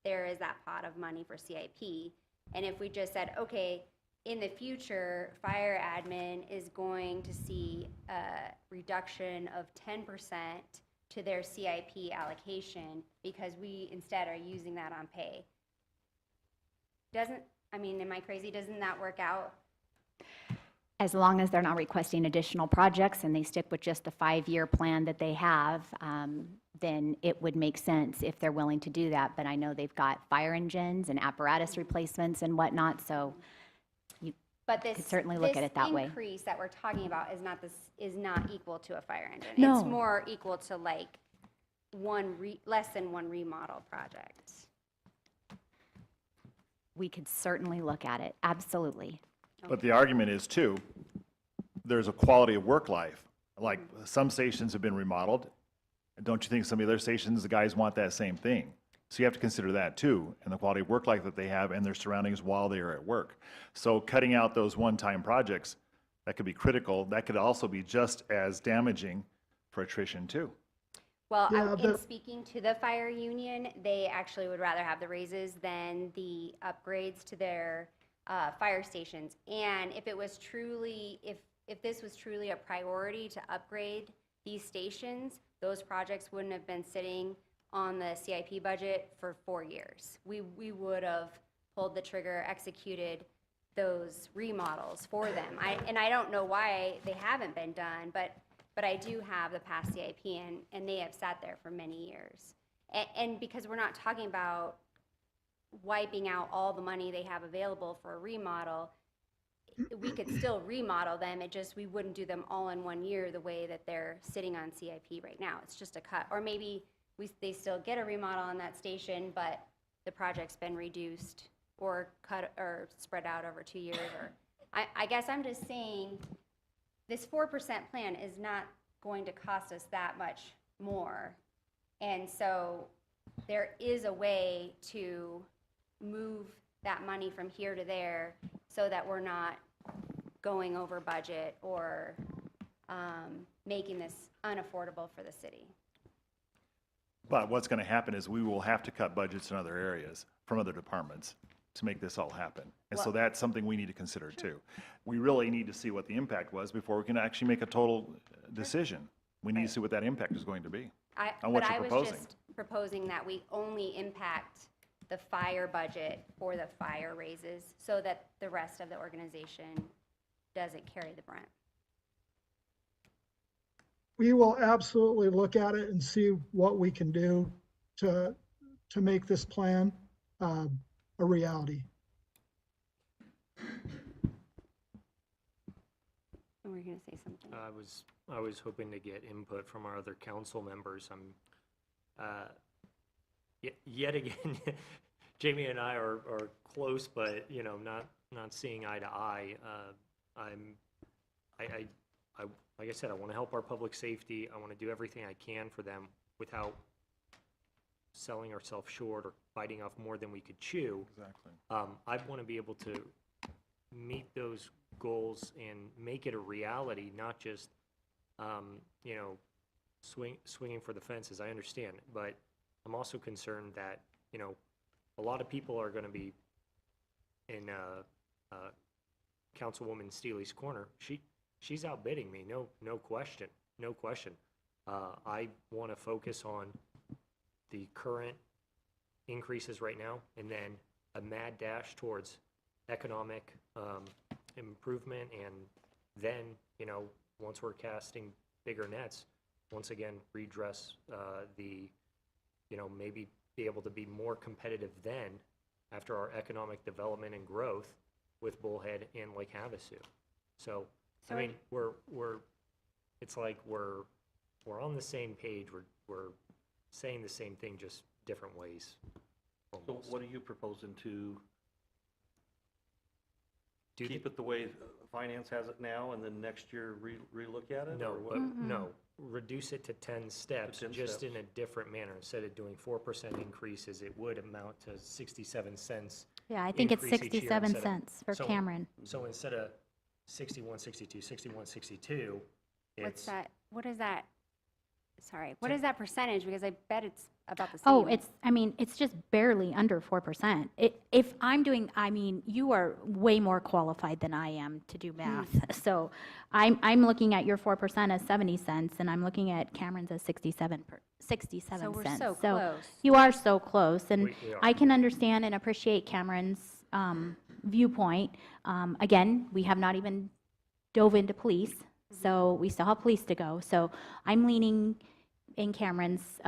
there is that pot of money for CIP. And if we just said, okay, in the future, fire admin is going to see a reduction of 10% to their CIP allocation because we instead are using that on pay. Am I crazy? Doesn't that work out? As long as they're not requesting additional projects and they stick with just the 5-year plan that they have, then it would make sense if they're willing to do that. But I know they've got fire engines and apparatus replacements and whatnot, so you But could certainly look at it that way. This increase that we're talking about is not equal to a fire engine. No. It's more equal to like less than one remodel project. We could certainly look at it, absolutely. But the argument is too, there's a quality of work life. Like some stations have been remodeled. Don't you think some of the other stations, the guys want that same thing? So you have to consider that too, and the quality of work life that they have and their surroundings while they are at work. So cutting out those one-time projects, that could be critical. That could also be just as damaging for attrition too. Well, Yeah, in speaking to the fire union, they actually would rather have the raises than the upgrades to their fire stations. And if it was truly, if this was truly a priority to upgrade these stations, those projects wouldn't have been sitting on the CIP budget for 4 years. We would have pulled the trigger, executed those remodels for them. I don't know why they haven't been done, but I do have the past CIP, and they have sat there for many years. And because we're not talking about wiping out all the money they have available for a remodel, we could still remodel them. We wouldn't do them all in 1 year the way that they're sitting on CIP right now. It's just a cut. Or maybe they still get a remodel on that station, but the project's been reduced or cut or spread out over 2 years. Or I guess I'm just saying this 4% plan is not going to cost us that much more. And so there is a way to move that money from here to there so that we're not going over budget or making this unaffordable for the city. But what's going to happen is we will have to cut budgets in other areas from other departments to make this all happen. And so that's something we need to consider too. We really need to see what the impact was before we can actually make a total decision. We need to see what that impact is going to be on what you're But I was proposing. just proposing that we only impact the fire budget for the fire raises so that the rest of the organization doesn't carry the brunt. We will absolutely look at it and see what we can do to make this plan a reality. And we're going to say something. I was hoping to get input from our other council members. Yet again, Jamie and I are close, but not seeing eye to eye. Like I said, I want to help our public safety. I want to do everything I can for them without selling ourselves short or biting off more than we could chew. Exactly. I want to be able to meet those goals and make it a reality, not just, swinging for the fences. I understand, but I'm also concerned that, a lot of people are going to be in Councilwoman Steely's corner. She's outbidding me, no question. I want to focus on the current increases right now, and then a mad dash towards economic improvement, and then, once we're casting bigger nets, once again, redress maybe be able to be more competitive then after our economic development and growth with Bullhead and Lake Havasu. So I mean, it's like we're on the same page. We're saying the same thing, just different ways. So almost. what are you proposing to Do keep it the way finance has it now and then next year relook at it? No, or what? but no, reduce it to 10 steps, 10 just steps. in a different manner. Instead of doing 4% increases, it would amount to 67 cents. Yeah, I think it's Increase each year 67 instead of- cents for so- Cameron. So instead of 61, 62, 61, 62, What's it's, that, what is that? Sorry, what is that percentage? Because I bet it's about the same. Oh, I mean, it's just barely under 4%. If I'm doing, I mean, you are way more qualified than I am to do math. So I'm looking at your 4% as 70 cents, and I'm looking at Cameron's as 67 cents. So we're so close. You are so close, and We are. I can understand and appreciate Cameron's viewpoint. Again, we have not even dove into police, so we still have police to go. So I'm leaning in Cameron's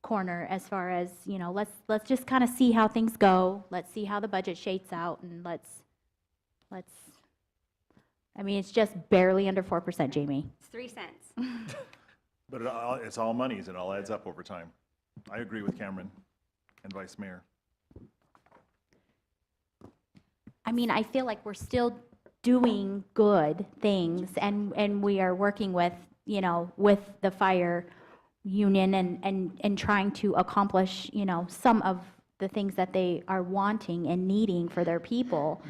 corner as far as, you know, let's just kind of see how things go. Let's see how the budget shakes out, and let's, I mean, it's just barely under 4%, Jamie. It's 3 cents. But it's all monies, it all adds up over time. I agree with Cameron and Vice Mayor. I mean, I feel like we're still doing good things, and we are working with, you know, with the fire union and trying to accomplish, you know, some of the things that they are wanting and needing for their people.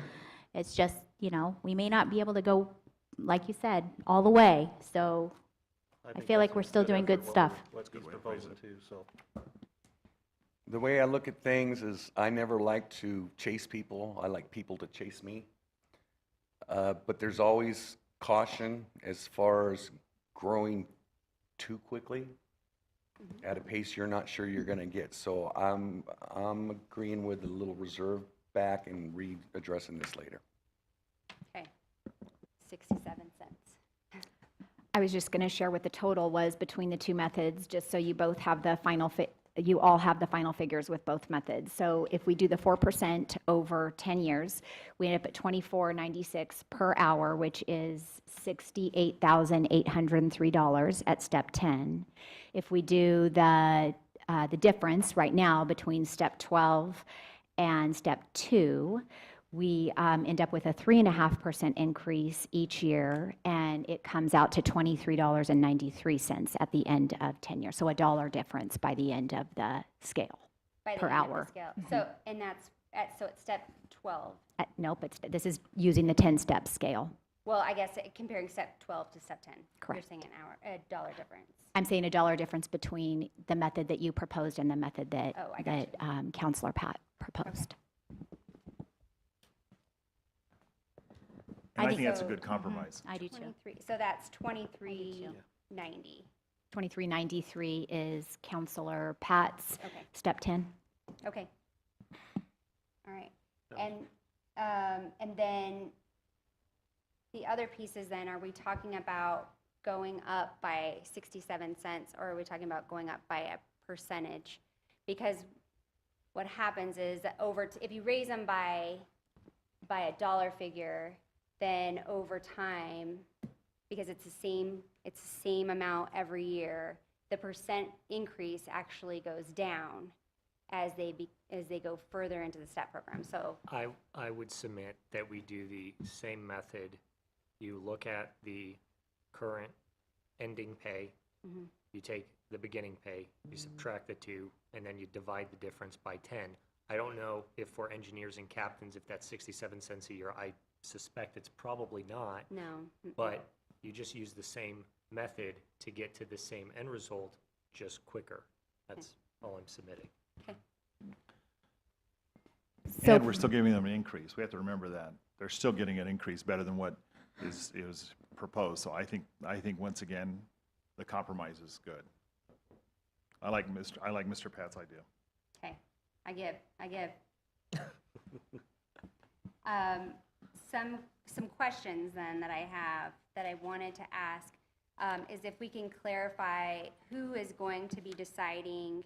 It's just, you know, we may not be able to go, like you said, all the way. So I think feel like that's we're a still good doing good effort, stuff. what he's proposing too, so. The way I look at things is I never like to chase people. I like people to chase me. But there's always caution as far as growing too quickly at a pace you're not sure you're going to get. So I'm agreeing with a little reserve back and readdressing this later. Okay, 67 cents. I was just going to share what the total was between the two methods, just so you both have the final you all have the final figures with both methods. So if we do the 4% over 10 years, we end up at $24.96 per hour, which is $68,803 at step 10. If we do the difference right now between step 12 and step 2, we end up with a 3.5% increase each year, and it comes out to $23.93 at the end of 10 years. So $1 difference by the end of the scale By the per end of the hour. scale. So, and that's, so it's step 12. Nope, this is using the 10-step scale. Well, I guess comparing step 12 to step 10. Correct. You're saying a dollar difference. I'm saying $1 difference between the method that you proposed and the method that, Oh, I got Counselor Pat proposed. And I think think that's a so. good compromise. I do too. 23, so that's 23.90. 2393 is Counselor Pat's Okay. step 10. Okay. All right. And then the other pieces then, are we talking about going up by 67 cents, or are we talking about going up by a percentage? Because what happens is that if you raise them by a dollar figure, then over time, because it's the same amount every year, the percent increase actually goes down as they go further into the STEP program. So I would submit that we do the same method. You look at the current ending pay, you take the beginning pay, you subtract the two, and then you divide the difference by 10. I don't know if for engineers and captains, if that's 67 cents a year. I suspect it's probably not, no. but you just use the same method to get to the same end result, just quicker. That's all I'm submitting. Okay. So- And we're still giving them an increase. We have to remember that. They're still getting an increase better than what is proposed. So I think once again, the compromise is good. I like Mr. Pat's idea. Okay. I give. Some questions then that I have that I wanted to ask is if we can clarify who is going to be deciding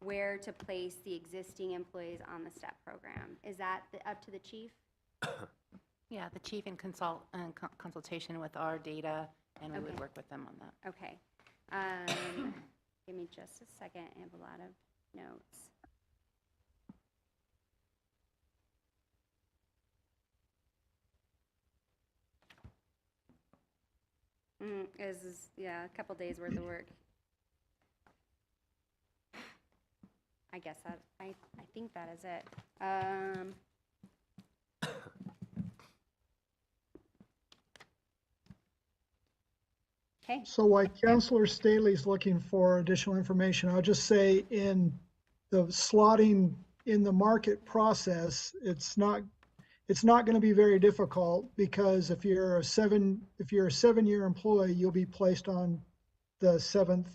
where to place the existing employees on the STEP program. Is that up to the chief? Yeah, the chief in consultation with our data, and we would work with them on that. Okay. Give me just a second. I have a lot of notes. This is, yeah, a couple days worth of work. I guess I think that is it. Okay, So while Counselor Staley's looking for additional information, I'll just say in the slotting in the market process, it's not going to be very difficult because if you're a 7-year employee, you'll be placed on the 7th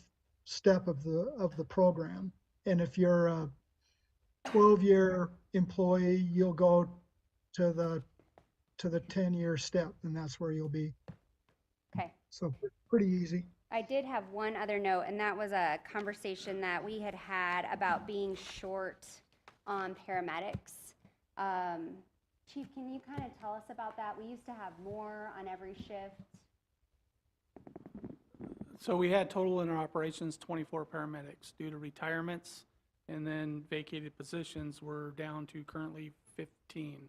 step of the program. And if you're a 12-year employee, you'll go to the 10-year step, and that's where you'll be. okay. So pretty easy. I did have one other note, and that was a conversation that we had about being short on paramedics. Chief, can you kind of tell us about that? We used to have more on every shift. So we had total in our operations 24 paramedics. Due to retirements and then vacated positions, we're down to currently 15.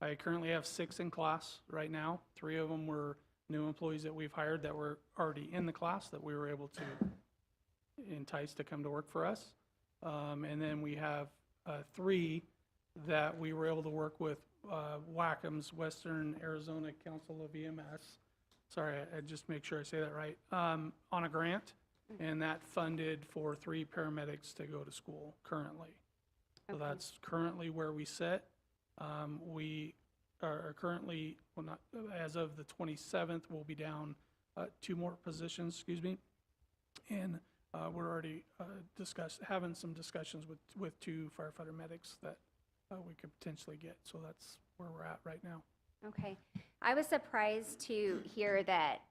I currently have 6 in class right now. 3 of them were new employees that we've hired that were already in the class that we were able to entice to come to work for us. And then we have 3 that we were able to work with WACM's Western Arizona Council of EMS. Sorry, I just make sure I say that right, on a grant, and that funded for 3 paramedics to go to school currently. So that's currently where we sit. We are currently, well, not, as of the 27th, we'll be down 2 more positions, and we're already having some discussions with 2 firefighter medics that we could potentially get. So that's where we're at right now. Okay. I was surprised to hear that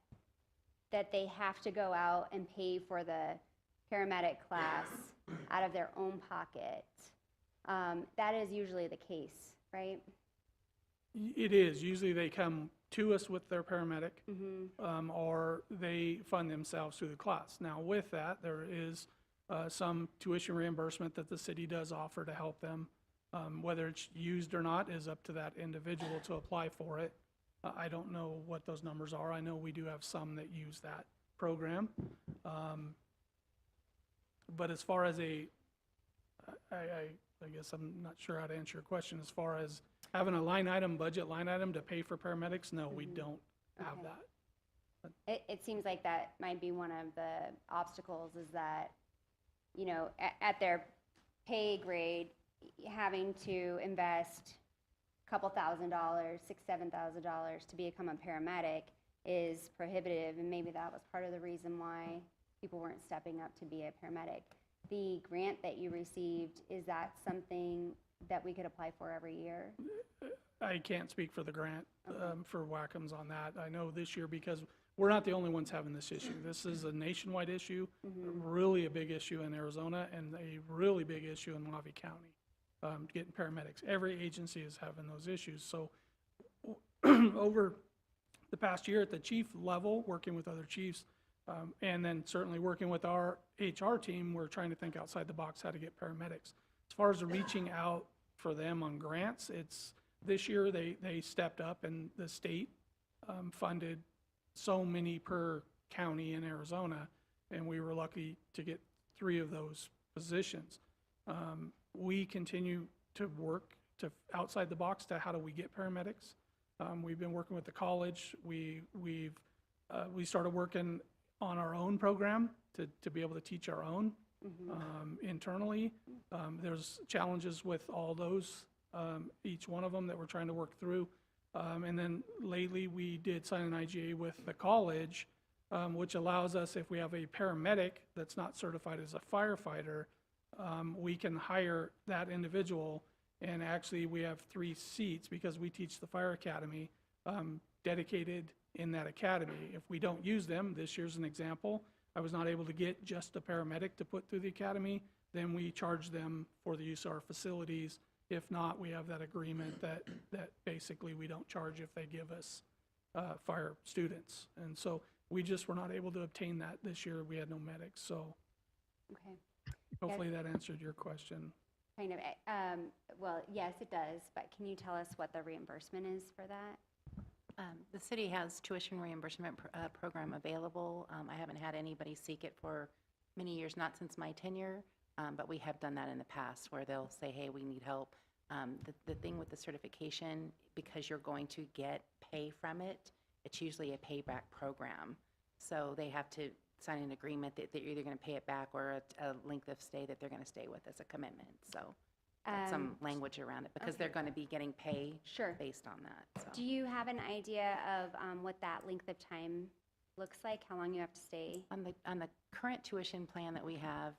they have to go out and pay for the paramedic class out of their own pocket. That is usually the case, right? It is. Usually they come to us with their paramedic, Mm-hmm. or they fund themselves through the class. Now, with that, there is some tuition reimbursement that the city does offer to help them. Whether it's used or not is up to that individual to apply for it. I don't know what those numbers are. I know we do have some that use that program. But as far as I guess I'm not sure how to answer your question. As far as having a budget line item to pay for paramedics, no, we don't have Okay. that. It seems like that might be one of the obstacles is that, you know, at their pay grade, having to invest a couple $1,000, $6,000, $7,000 to become a paramedic is prohibitive, and maybe that was part of the reason why people weren't stepping up to be a paramedic. The grant that you received, is that something that we could apply for every year? I can't speak for the grant for WACM's on that. I know this year because we're not the only ones having this issue. This is a nationwide issue, really a big issue in Arizona, and a really big issue in Levy County, getting paramedics. Every agency is having those issues. So over the past year at the chief level, working with other chiefs, and then certainly working with our HR team, we're trying to think outside the box how to get paramedics. As far as reaching out for them on grants, this year they stepped up, and the state funded so many per county in Arizona, and we were lucky to get 3 of those positions. We continue to work to outside the box to how do we get paramedics. We've been working with the college. We started working on our own program to be able to teach our own internally. There's challenges with all those, each one of them that we're trying to work through. And then lately we did sign an IGA with the college, which allows us, if we have a paramedic that's not certified as a firefighter, we can hire that individual. And actually we have 3 seats because we teach the fire academy dedicated in that academy. If we don't use them, this year's an example, I was not able to get just a paramedic to put through the academy, then we charge them for the use of our facilities. If not, we have that agreement that basically we don't charge if they give us fire students. And so we just were not able to obtain that this year. We had no medics. So Okay. hopefully that answered your question. Kind of, well, yes, it does, but can you tell us what the reimbursement is for that? The city has tuition reimbursement program available. I haven't had anybody seek it for many years, not since my tenure, but we have done that in the past where they'll say, hey, we need help. The thing with the certification, because you're going to get pay from it, it's usually a payback program. So they have to sign an agreement that they're either going to pay it back or a length of stay that they're going to stay with as a commitment. So some language around it because they're going to be getting pay Sure. based on that. So. Do you have an idea of what that length of time looks like? How long you have to stay? On the current tuition plan that we have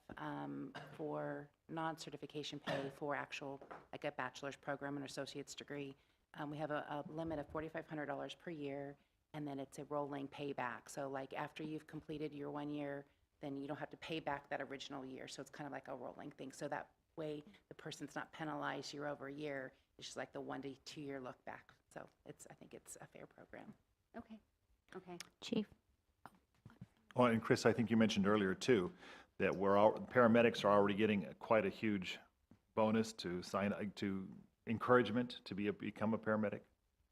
for non-certification pay for actual, like a bachelor's program and associate's degree, we have a limit of $4,500 per year, and then it's a rolling payback. So like after you've completed your 1 year, then you don't have to pay back that original year. So it's kind of like a rolling thing. So that way the person's not penalized year over year. It's just like the 1 to 2 year look back. So I think it's a fair program. Okay. Okay. Chief? Well, and Chris, I think you mentioned earlier too, that paramedics are already getting quite a huge bonus to encouragement to become a paramedic,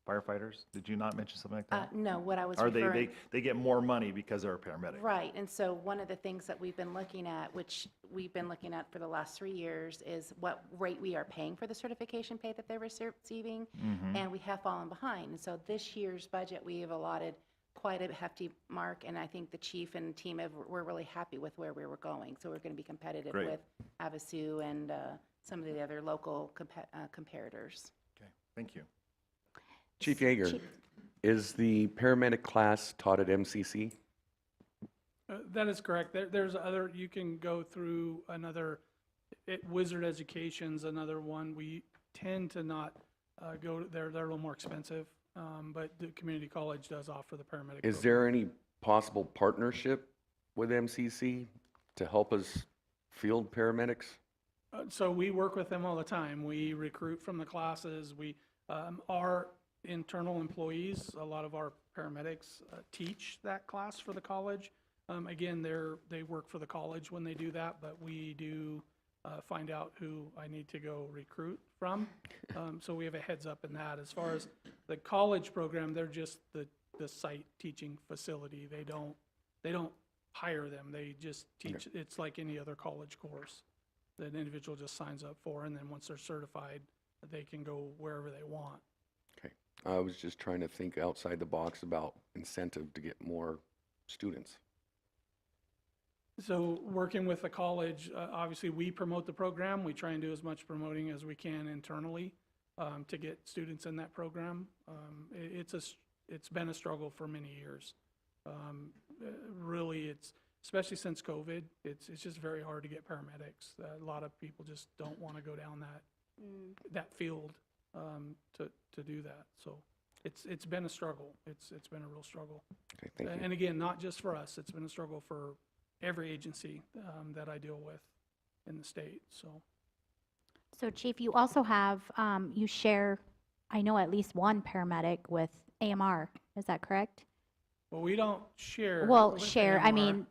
firefighters. Did you not mention something like that? No, what I was Are referring. they get more money because they're a paramedic? Right, and so one of the things that we've been looking at, which we've been looking at for the last 3 years, is what rate we are paying for the certification pay that they're receiving, and we have fallen behind. And so this year's budget, we have allotted quite a hefty mark, and I think the chief and team were really happy with where we were going. So we're going to be competitive Great. with Havasu and some of the other local comparators. Okay, thank you. Chief Yeager, is the paramedic class taught at MCC? That is correct. There's other, you can go through another, Wizard Education's another one. We tend to not go, they're a little more expensive, but the community college does offer the paramedic Is program. there any possible partnership with MCC to help us field paramedics? So we work with them all the time. We recruit from the classes. Our internal employees, a lot of our paramedics teach that class for the college. Again, they work for the college when they do that, but we do find out who I need to go recruit from. So we have a heads up in that. As far as the college program, they're just the site teaching facility. They don't hire them. They just teach. Okay. It's like any other college course that an individual just signs up for, and then once they're certified, they can go wherever they want. Okay. I was just trying to think outside the box about incentive to get more students. So working with the college, obviously we promote the program. We try and do as much promoting as we can internally to get students in that program. It's been a struggle for many years. Really, especially since COVID, it's just very hard to get paramedics. A lot of people just don't want to go down that field to do that. So it's been a struggle. It's been a real struggle. Okay, thank you. And again, not just for us. It's been a struggle for every agency that I deal with in the state. So Chief, you also have, you share, I know at least one paramedic with AMR. Is that correct? Well, we don't share. Well, with share, I AMR. mean,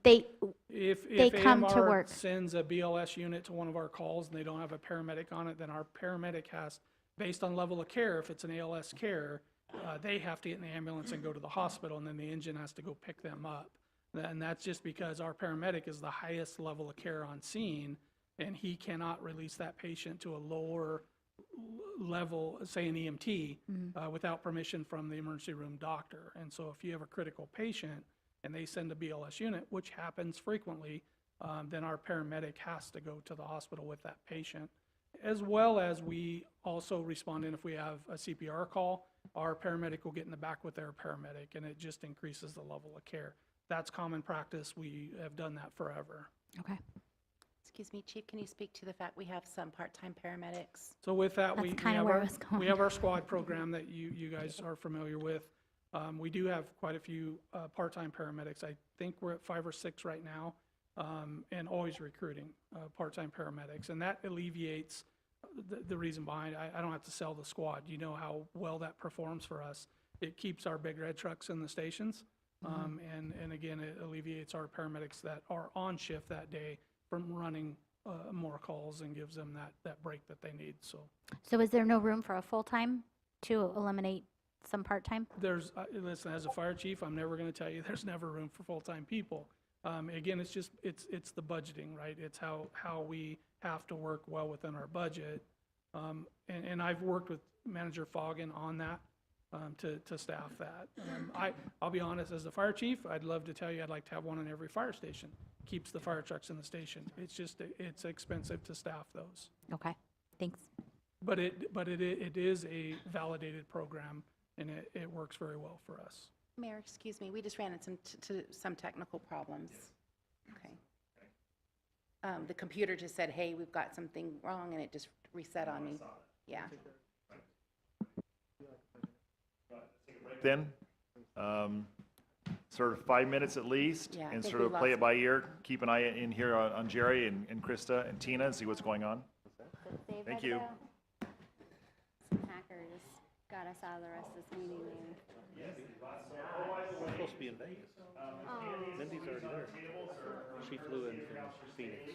If they come to AMR work. sends a BLS unit to one of our calls and they don't have a paramedic on it, then our paramedic has, based on level of care, if it's an ALS care, they have to get in the ambulance and go to the hospital, and then the engine has to go pick them up. And that's just because our paramedic is the highest level of care on scene, and he cannot release that patient to a lower level, say an EMT, without permission from the emergency room doctor. And so if you have a critical patient and they send a BLS unit, which happens frequently, then our paramedic has to go to the hospital with that patient. As well as we also respond in if we have a CPR call, our paramedic will get in the back with their paramedic, and it just increases the level of care. That's common practice. We have done that forever. Okay. Excuse me, Chief, can you speak to the fact we have some part-time paramedics? So with that, That's kinda where I was going. we have our squad program that you guys are familiar with. We do have quite a few part-time paramedics. I think we're at 5 or 6 right now, and always recruiting part-time paramedics. And that alleviates the reason behind, I don't have to sell the squad. You know how well that performs for us. It keeps our big red trucks in the stations. And again, it alleviates our paramedics that are on shift that day from running more calls and gives them that break that they need. So is there no room for a full-time to eliminate some part-time? There's, listen, as a fire chief, I'm never going to tell you there's never room for full-time people. Again, it's just, it's the budgeting, right? It's how we have to work well within our budget. And I've worked with Manager Foggin on that. to staff that. I'll be honest, as the fire chief, I'd love to tell you I'd like to have one in every fire station. Keeps the fire trucks in the station. It's just, it's expensive to staff those. Okay, thanks. But it is a validated program, and it works very well for us. Mayor, excuse me, we just ran into some technical problems. Okay. The computer just said, hey, we've got something wrong, and it just reset on me. Yeah. Then, sort of 5 minutes at least, Yeah, I and think sort we of play lost it by ear. Keep an eye in here on Jerry and Krista and Tina and see what's going on. Saved Thank by the you. bell. Some hackers got us out of the rest of this meeting room. We're supposed to be in Vegas. Mindy's already there. She flew in from Phoenix.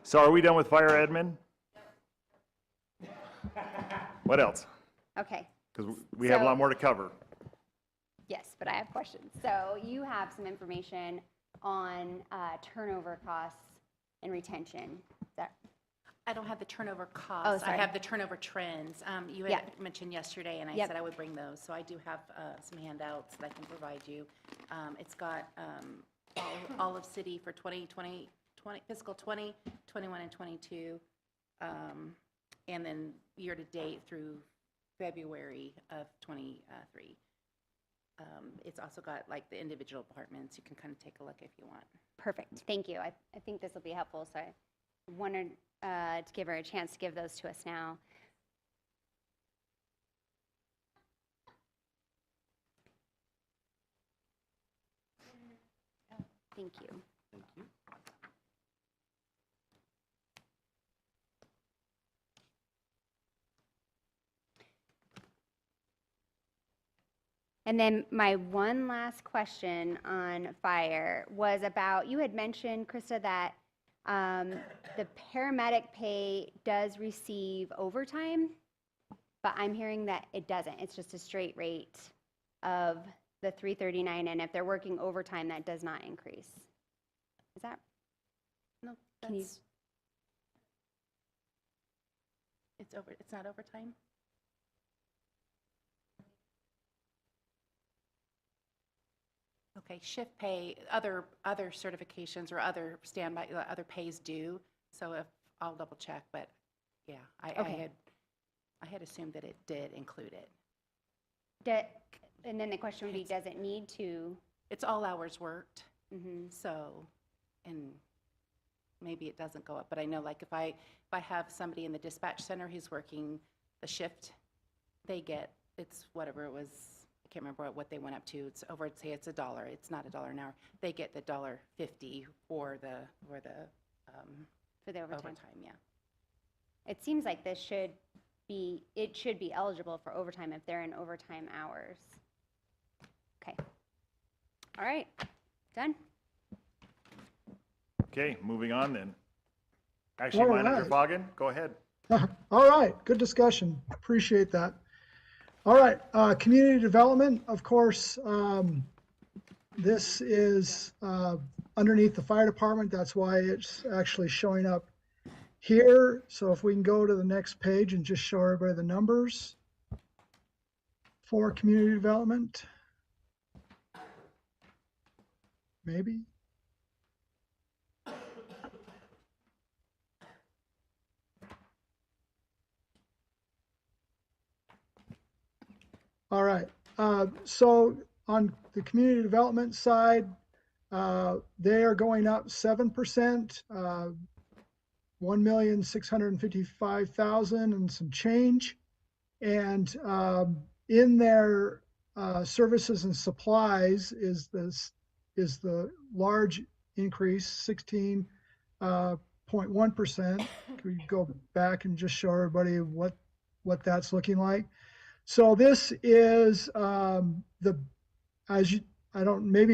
So are we done with fire admin? What else? Okay, Because we have a lot So- more to cover. yes, but I have questions. So you have some information on turnover costs and retention. Is that I don't have the turnover costs. I sorry. have the turnover trends. You Yeah. had mentioned yesterday, and I Yep. said I would bring those. So I do have some handouts that I can provide you. It's got all of city for 2020, fiscal 20, 21, and 22, and then year-to-date through February of 23. It's also got like the individual departments. You can kind of take a look if you want. perfect? Thank you. I think this will be helpful. So I wanted to give her a chance to give those to us now. Thank you. Thank you. And then my one last question on fire was about, you had mentioned, Krista, that the paramedic pay does receive overtime, but I'm hearing that it doesn't. It's just a straight rate of the $339, and if they're working overtime, that does not increase. Is that, No, Can you- that's, it's not overtime? Okay, shift pay, other certifications or other standby, other pays do. So if, I'll double check, but yeah, Okay. I had assumed that it did include it. and then the question would be, does it need to? It's all hours worked. Mhm. So, and maybe it doesn't go up, but I know like if I have somebody in the dispatch center who's working the shift, they get, it's whatever it was, I can't remember what they went up to. It's over, say it's $1. It's not $1 an hour. They get the $1.50 for the For the overtime. overtime, yeah. It seems like it should be eligible for overtime if they're in overtime hours. Okay. All right, done? Okay, moving on then. Actually, All Manager right. Foggin, go ahead. All right, good discussion. Appreciate that. All right, community development, of course, this is underneath the fire department. That's why it's actually showing up here. So if we can go to the next page and just show everybody the numbers for community development. Maybe. All right, so on the community development side, they are going up 7%, 1,655,000 and some change. And in their services and supplies is the large increase, 16.1%. Can we go back and just show everybody what that's looking like? So this is maybe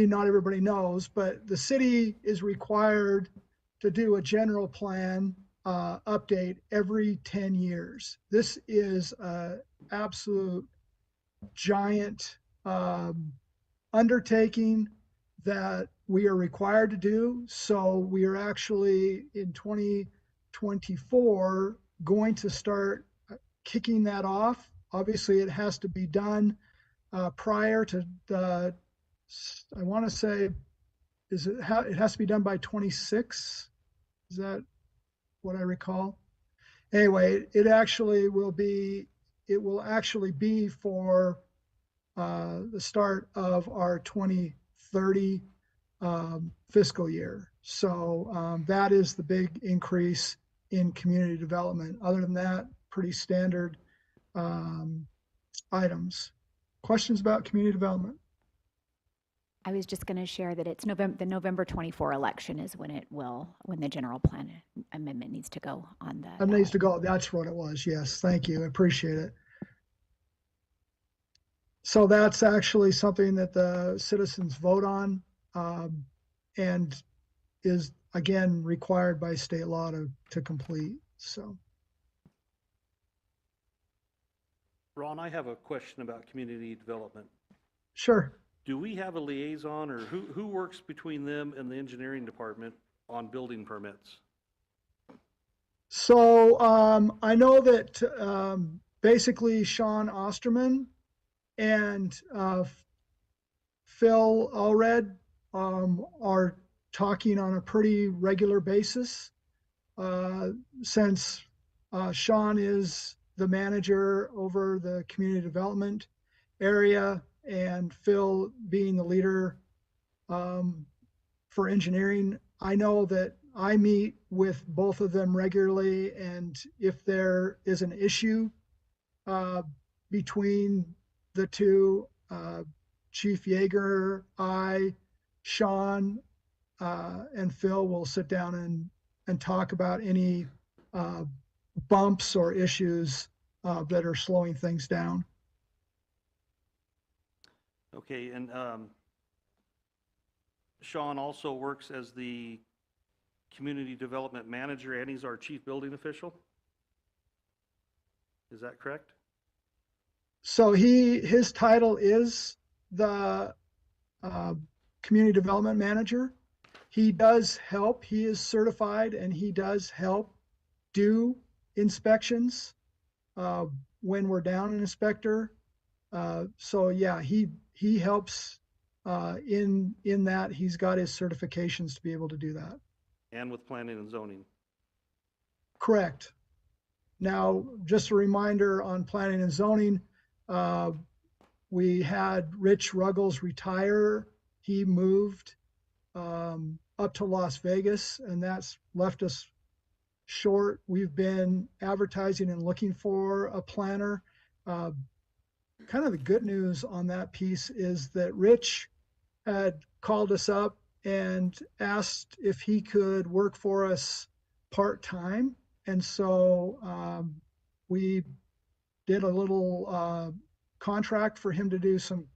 not everybody knows, but the city is required to do a general plan update every 10 years. This is an absolute giant undertaking that we are required to do. So we are actually in 2024 going to start kicking that off. Obviously, it has to be done prior to the, I want to say, it has to be done by 26? Is that what I recall? Anyway, it will actually be for the start of our 2030 fiscal year. So that is the big increase in community development. Other than that, pretty standard items. Questions about community development? I was just going to share that it's the November 24 election is when the general plan amendment needs to go on the It needs to ballot. go. That's what it was. Yes, thank you. I appreciate it. So that's actually something that the citizens vote on and is again, required by state law to complete, so. Ron, I have a question about community development. Sure. Do we have a liaison, or who works between them and the engineering department on building permits? So I know that basically Sean Osterman and Phil Allred are talking on a pretty regular basis since Sean is the manager over the community development area and Phil being the leader for engineering. I know that I meet with both of them regularly, and if there is an issue between the two, Chief Yeager, I, Sean, and Phil will sit down and talk about any bumps or issues that are slowing things down. Okay, and Sean also works as the community development manager, and he's our chief building official? Is that correct? So his title is the community development manager. He does help. He is certified, and he does help do inspections when we're down an inspector. So yeah, he helps in that. He's got his certifications to be able to do that. And with planning and zoning? Correct. Now, just a reminder on planning and zoning, we had Rich Ruggles retire. He moved up to Las Vegas, and that's left us short. We've been advertising and looking for a planner. Kind of the good news on that piece is that Rich had called us up and asked if he could work for us part-time. And so we did a little contract for him to do some,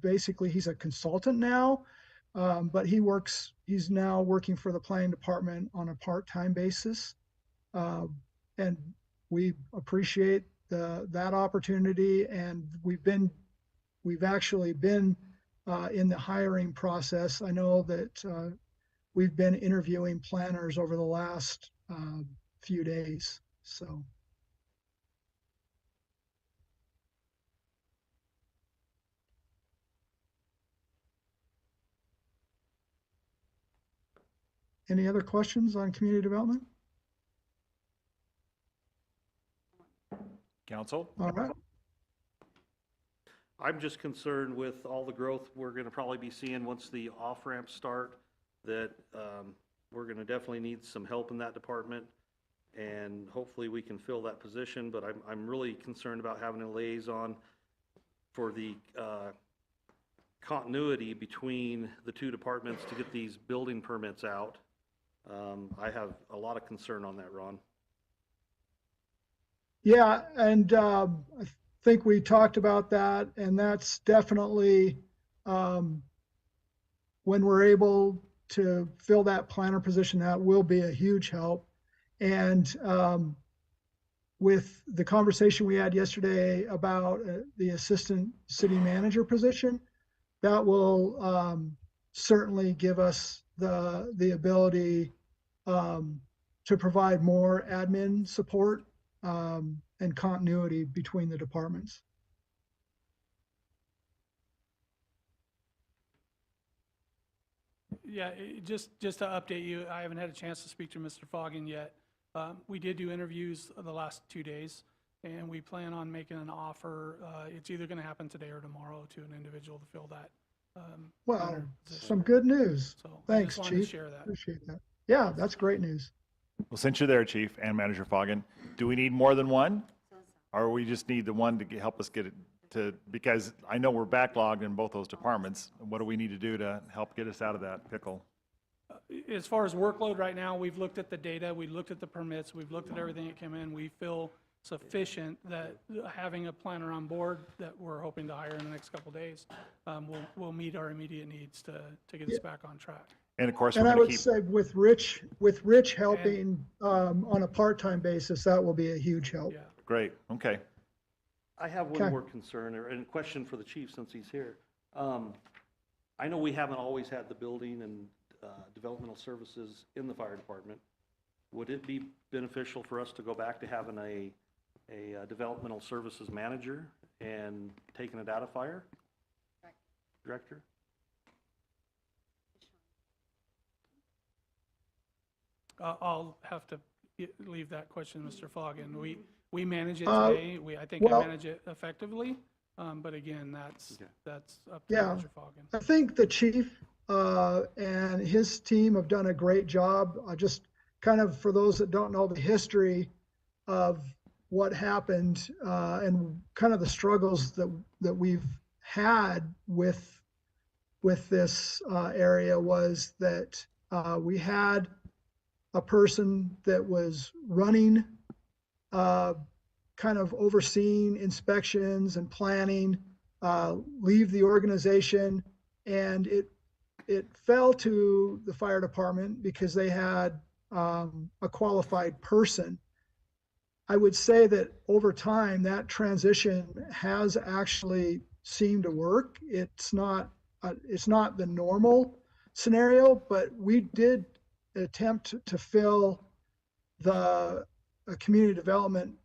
basically he's a consultant now, but he's now working for the planning department on a part-time basis. And we appreciate that opportunity. And we've actually been in the hiring process. I know that we've been interviewing planners over the last few days, so. Any other questions on community development? Council? All right. I'm just concerned with all the growth we're gonna probably be seeing once the off-ramps start, that we're gonna definitely need some help in that department, and hopefully we can fill that position, but I'm really concerned about having a liaison for the continuity between the two departments to get these building permits out. I have a lot of concern on that, Ron. Yeah, and I think we talked about that, and that's definitely when we're able to fill that planner position, that will be a huge help. And with the conversation we had yesterday about the assistant city manager position, that will certainly give us the ability to provide more admin support and continuity between the departments. Yeah, just to update you, I haven't had a chance to speak to Mr. Foggin yet. We did do interviews the last 2 days, and we plan on making an offer. It's either going to happen today or tomorrow to an individual to fill that. Well, planner position. some good news. So I Thanks, just wanted to Chief. share that. Appreciate that. Yeah, that's great news. Well, since you're there, Chief and Manager Foggin, do we need more than one? Or we just need the one to help us get it to, because I know we're backlogged in both those departments. What do we need to do to help get us out of that pickle? As far as workload right now, we've looked at the data, we looked at the permits, we've looked at everything that came in. We feel sufficient that having a planner on board that we're hoping to hire in the next couple of days will meet our immediate needs to get us back on track. And of course, we're And I going to would keep, say with Rich helping on a part-time basis, that will be a huge help. Yeah. great, okay. I have Okay. one more concern, and a question for the chief since he's here. I know we haven't always had the building and developmental services in the fire department. Would it be beneficial for us to go back to having a developmental services manager and taking it out of fire? Director? I'll have to leave that question to Mr. Foggen. We manage it Uh, today. I think I well- manage it effectively. But again, Okay. that's up to Yeah. Mr. Foggen. I think the chief and his team have done a great job. Just kind of for those that don't know the history of what happened and kind of the struggles that we've had with this area was that we had a person that was running, kind of overseeing inspections and planning, leave the organization, and it fell to the fire department because they had a qualified person. I would say that over time, that transition has actually seemed to work. It's not the normal scenario, but we did attempt to fill the community development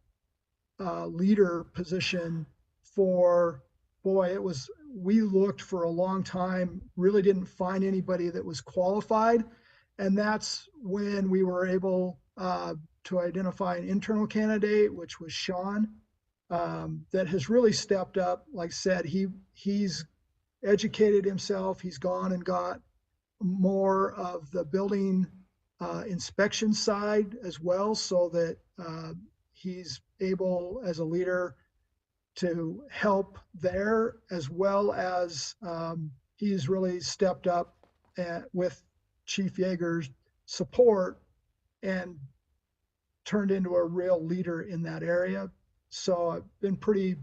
leader position for, boy, we looked for a long time, really didn't find anybody that was qualified. And that's when we were able to identify an internal candidate, which was Sean, that has really stepped up. Like I said, he's educated himself. He's gone and got more of the building inspection side as well, so that he's able as a leader to help there, as well as he's really stepped up with Chief Yeager's support and turned into a real leader in that area. So I've been pretty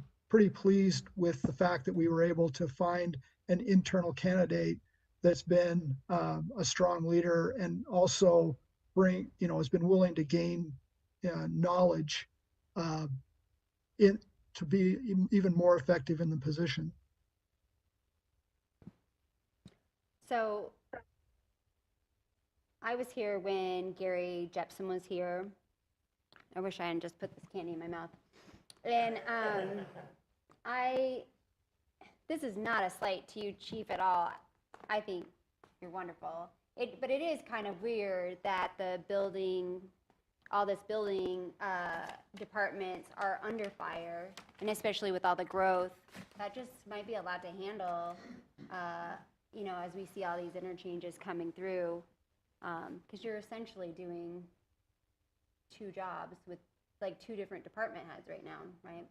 pleased with the fact that we were able to find an internal candidate that's been a strong leader and also has been willing to gain knowledge to be even more effective in the position. So I was here when Gary Jepson was here. I wish I hadn't just put this candy in my mouth. And this is not a slight to you, Chief, at all. I think you're wonderful. But it is kind of weird that all this building departments are under fire, and especially with all the growth, that just might be a lot to handle, as we see all these interchanges coming through, because you're essentially doing two jobs with like two different department heads right now, right?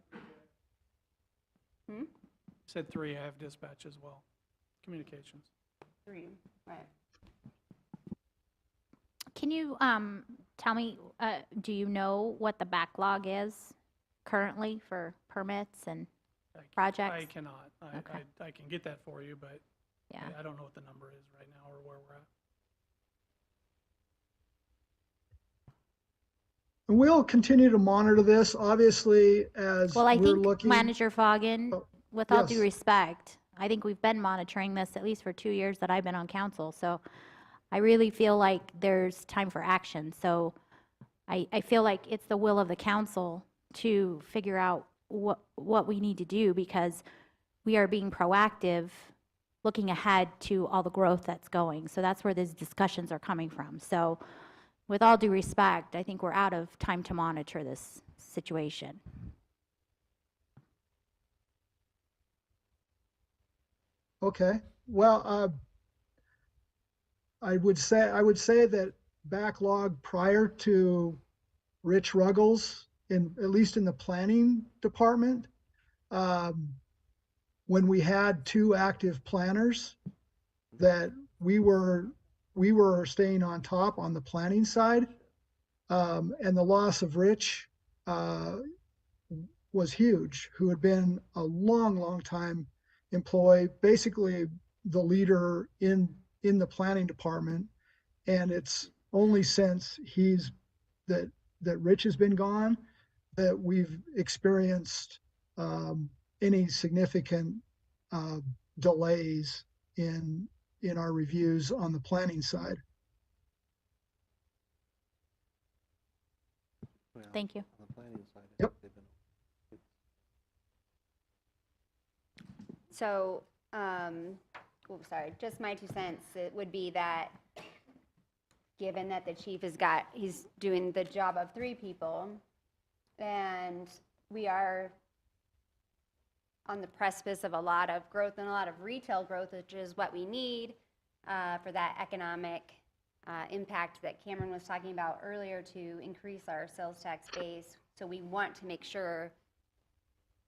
Said 3, I have dispatch as well, communications. 3, right. Can you tell me, do you know what the backlog is currently for permits and projects? I cannot. Okay. I can get that for you, but Yeah. I don't know what the number is right now or where we're at. And we'll continue to monitor this, obviously, as Well, I we're think looking. Manager Foggen, Oh, with all due yes. respect, I think we've been monitoring this at least for 2 years that I've been on council. So I really feel like there's time for action. So I feel like it's the will of the council to figure out what we need to do, because we are being proactive, looking ahead to all the growth that's going. So that's where these discussions are coming from. So with all due respect, I think we're out of time to monitor this situation. Okay, well, I would say that backlog prior to Rich Ruggles, at least in the planning department, when we had 2 active planners, that we were staying on top on the planning side, and the loss of Rich was huge, who had been a long time employee, basically the leader in the planning department. And it's only since that Rich has been gone that we've experienced any significant delays in our reviews on the planning side. Well, Thank you. on the planning side, I Yep. think they've been- So, sorry, just my 2 cents, it would be that, given that the chief he's doing the job of 3 people, and we are on the precipice of a lot of growth and a lot of retail growth, which is what we need for that economic impact that Cameron was talking about earlier to increase our sales tax base. So we want to make sure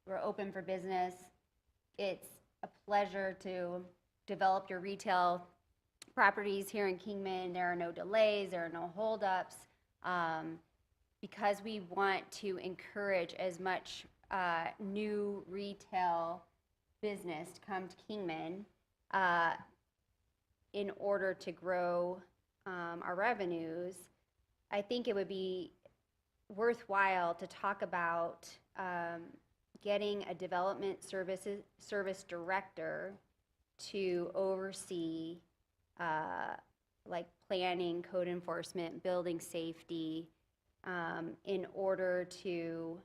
we're open for business. It's a pleasure to develop your retail properties here in Kingman. There are no delays, there are no holdups, because we want to encourage as much new retail business to come to Kingman in order to grow our revenues. I think it would be worthwhile to talk about getting a development service director to oversee like planning, code enforcement, building safety, in order to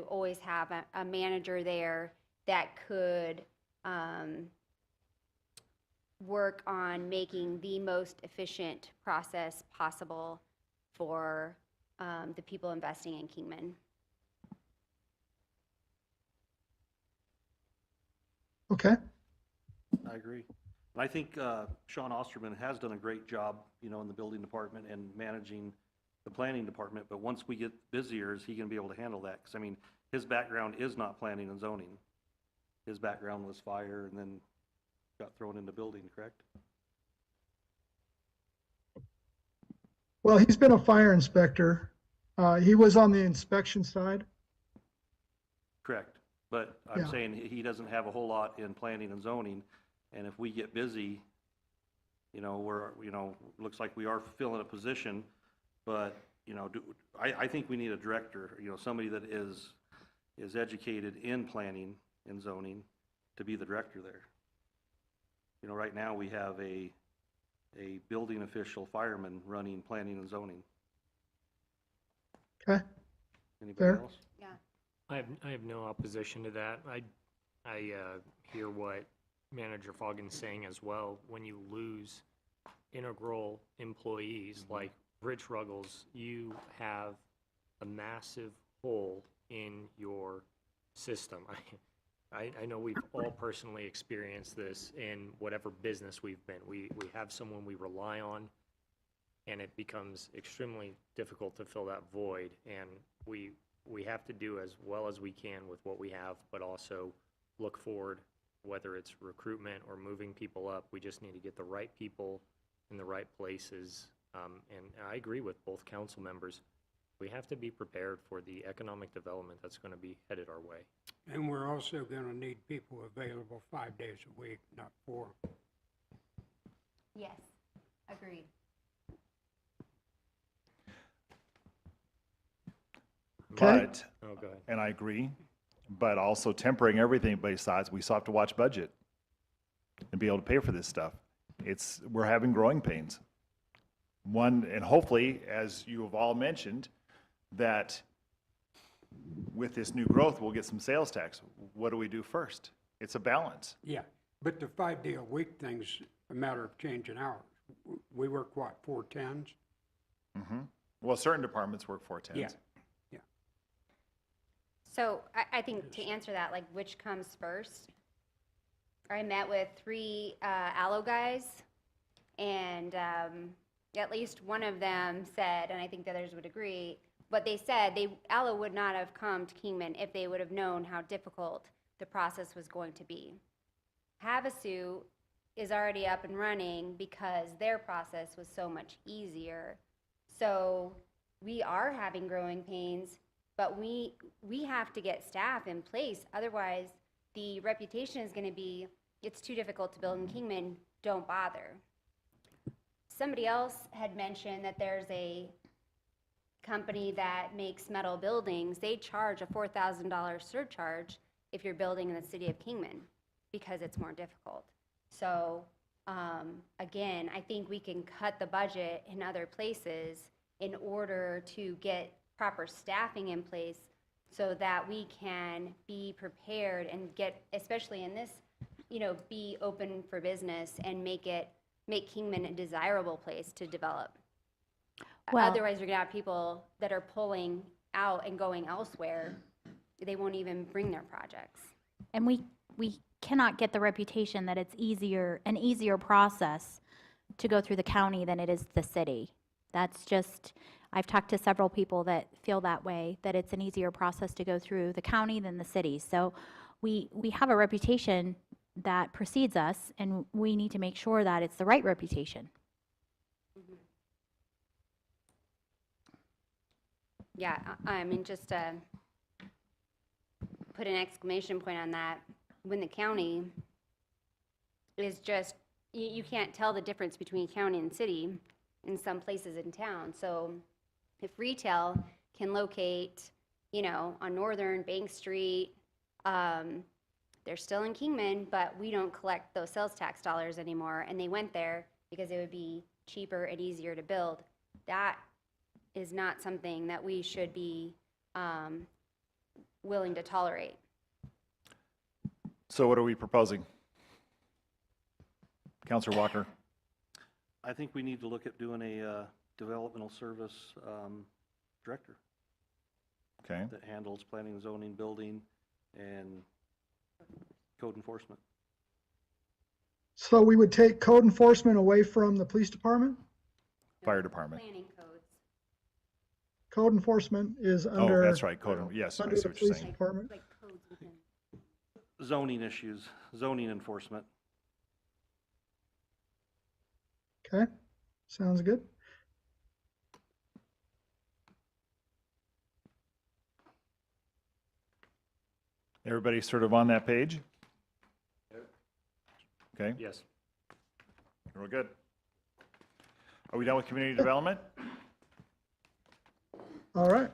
always have a manager there that could work on making the most efficient process possible for the people investing in Kingman. Okay. I agree. And I think Sean Osterman has done a great job, in the building department and managing the planning department, but once we get busier, is he gonna be able to handle that? Because, his background is not planning and zoning. His background was fire and then got thrown into building, correct? Well, he's been a fire inspector. He was on the inspection side. Correct. But I'm Yeah. saying he doesn't have a whole lot in planning and zoning, and if we get busy, looks like we are filling a position, but, I think we need a director, somebody that is educated in planning and zoning to be the director there. Right now, we have a building official fireman running planning and zoning. Okay. Anybody Fair. else? Yeah. I have no opposition to that. I hear what Manager Foggin's saying as well. When you lose integral employees like Rich Ruggles, you have a massive hole in your system. I know we've all personally experienced this in whatever business we've been. We have someone we rely on, and it becomes extremely difficult to fill that void. And we have to do as well as we can with what we have, but also look forward, whether it's recruitment or moving people up. We just need to get the right people in the right places. And I agree with both council members. We have to be prepared for the economic development that's going to be headed our way. And we're also gonna need people available 5 days a week, not 4. Yes, agreed. Okay. But, Oh, go ahead. and I agree, but also tempering everything besides, we still have to watch budget and be able to pay for this stuff. We're having growing pains. And hopefully, as you have all mentioned, that with this new growth, we'll get some sales tax. What do we do first? It's a balance. Yeah, but the 5-day-a-week thing's a matter of changing hours. We work, 4 10s? Well, certain departments work 4 10s. Yeah. So I think to answer that, like, which comes first? I met with 3 Allo guys, and at least one of them said, and I think the others would agree, but they said Allo would not have come to Kingman if they would have known how difficult the process was going to be. Havasu is already up and running because their process was so much easier. So we are having growing pains, but we have to get staff in place. Otherwise, the reputation is going to be, it's too difficult to build in Kingman, don't bother. somebody else had mentioned that there's a company that makes metal buildings. They charge a $4,000 surcharge if you're building in the city of Kingman because it's more difficult. So again, I think we can cut the budget in other places in order to get proper staffing in place so that we can be prepared and get, especially in this, be open for business and make Kingman a desirable place to develop. Well- Otherwise, you're gonna have people that are pulling out and going elsewhere. They won't even bring their projects. And we cannot get the reputation that it's an easier process to go through the county than it is the city. That's just, I've talked to several people that feel that way, that it's an easier process to go through the county than the city. So we have a reputation that precedes us, and we need to make sure that it's the right reputation. Yeah, I mean, just to put an exclamation point on that, when the county is just, you can't tell the difference between county and city in some places in town. So if retail can locate, on Northern Bank Street, they're still in Kingman, but we don't collect those sales tax dollars anymore. And they went there because it would be cheaper and easier to build. That is not something that we should be willing to tolerate. So what are we proposing? Counselor Walker? I think we need to look at doing a developmental service director Okay. that handles planning, zoning, building, and code enforcement. So we would take code enforcement away from the police department? Fire department. Planning codes. Code enforcement is Oh, under. that's right, code, yes, I Under see the what you're police saying. department. Like codes within. Zoning issues, zoning enforcement. Okay, sounds good. Everybody sort of on that page? Okay, Yes. we're good. Are we done with community development? All right.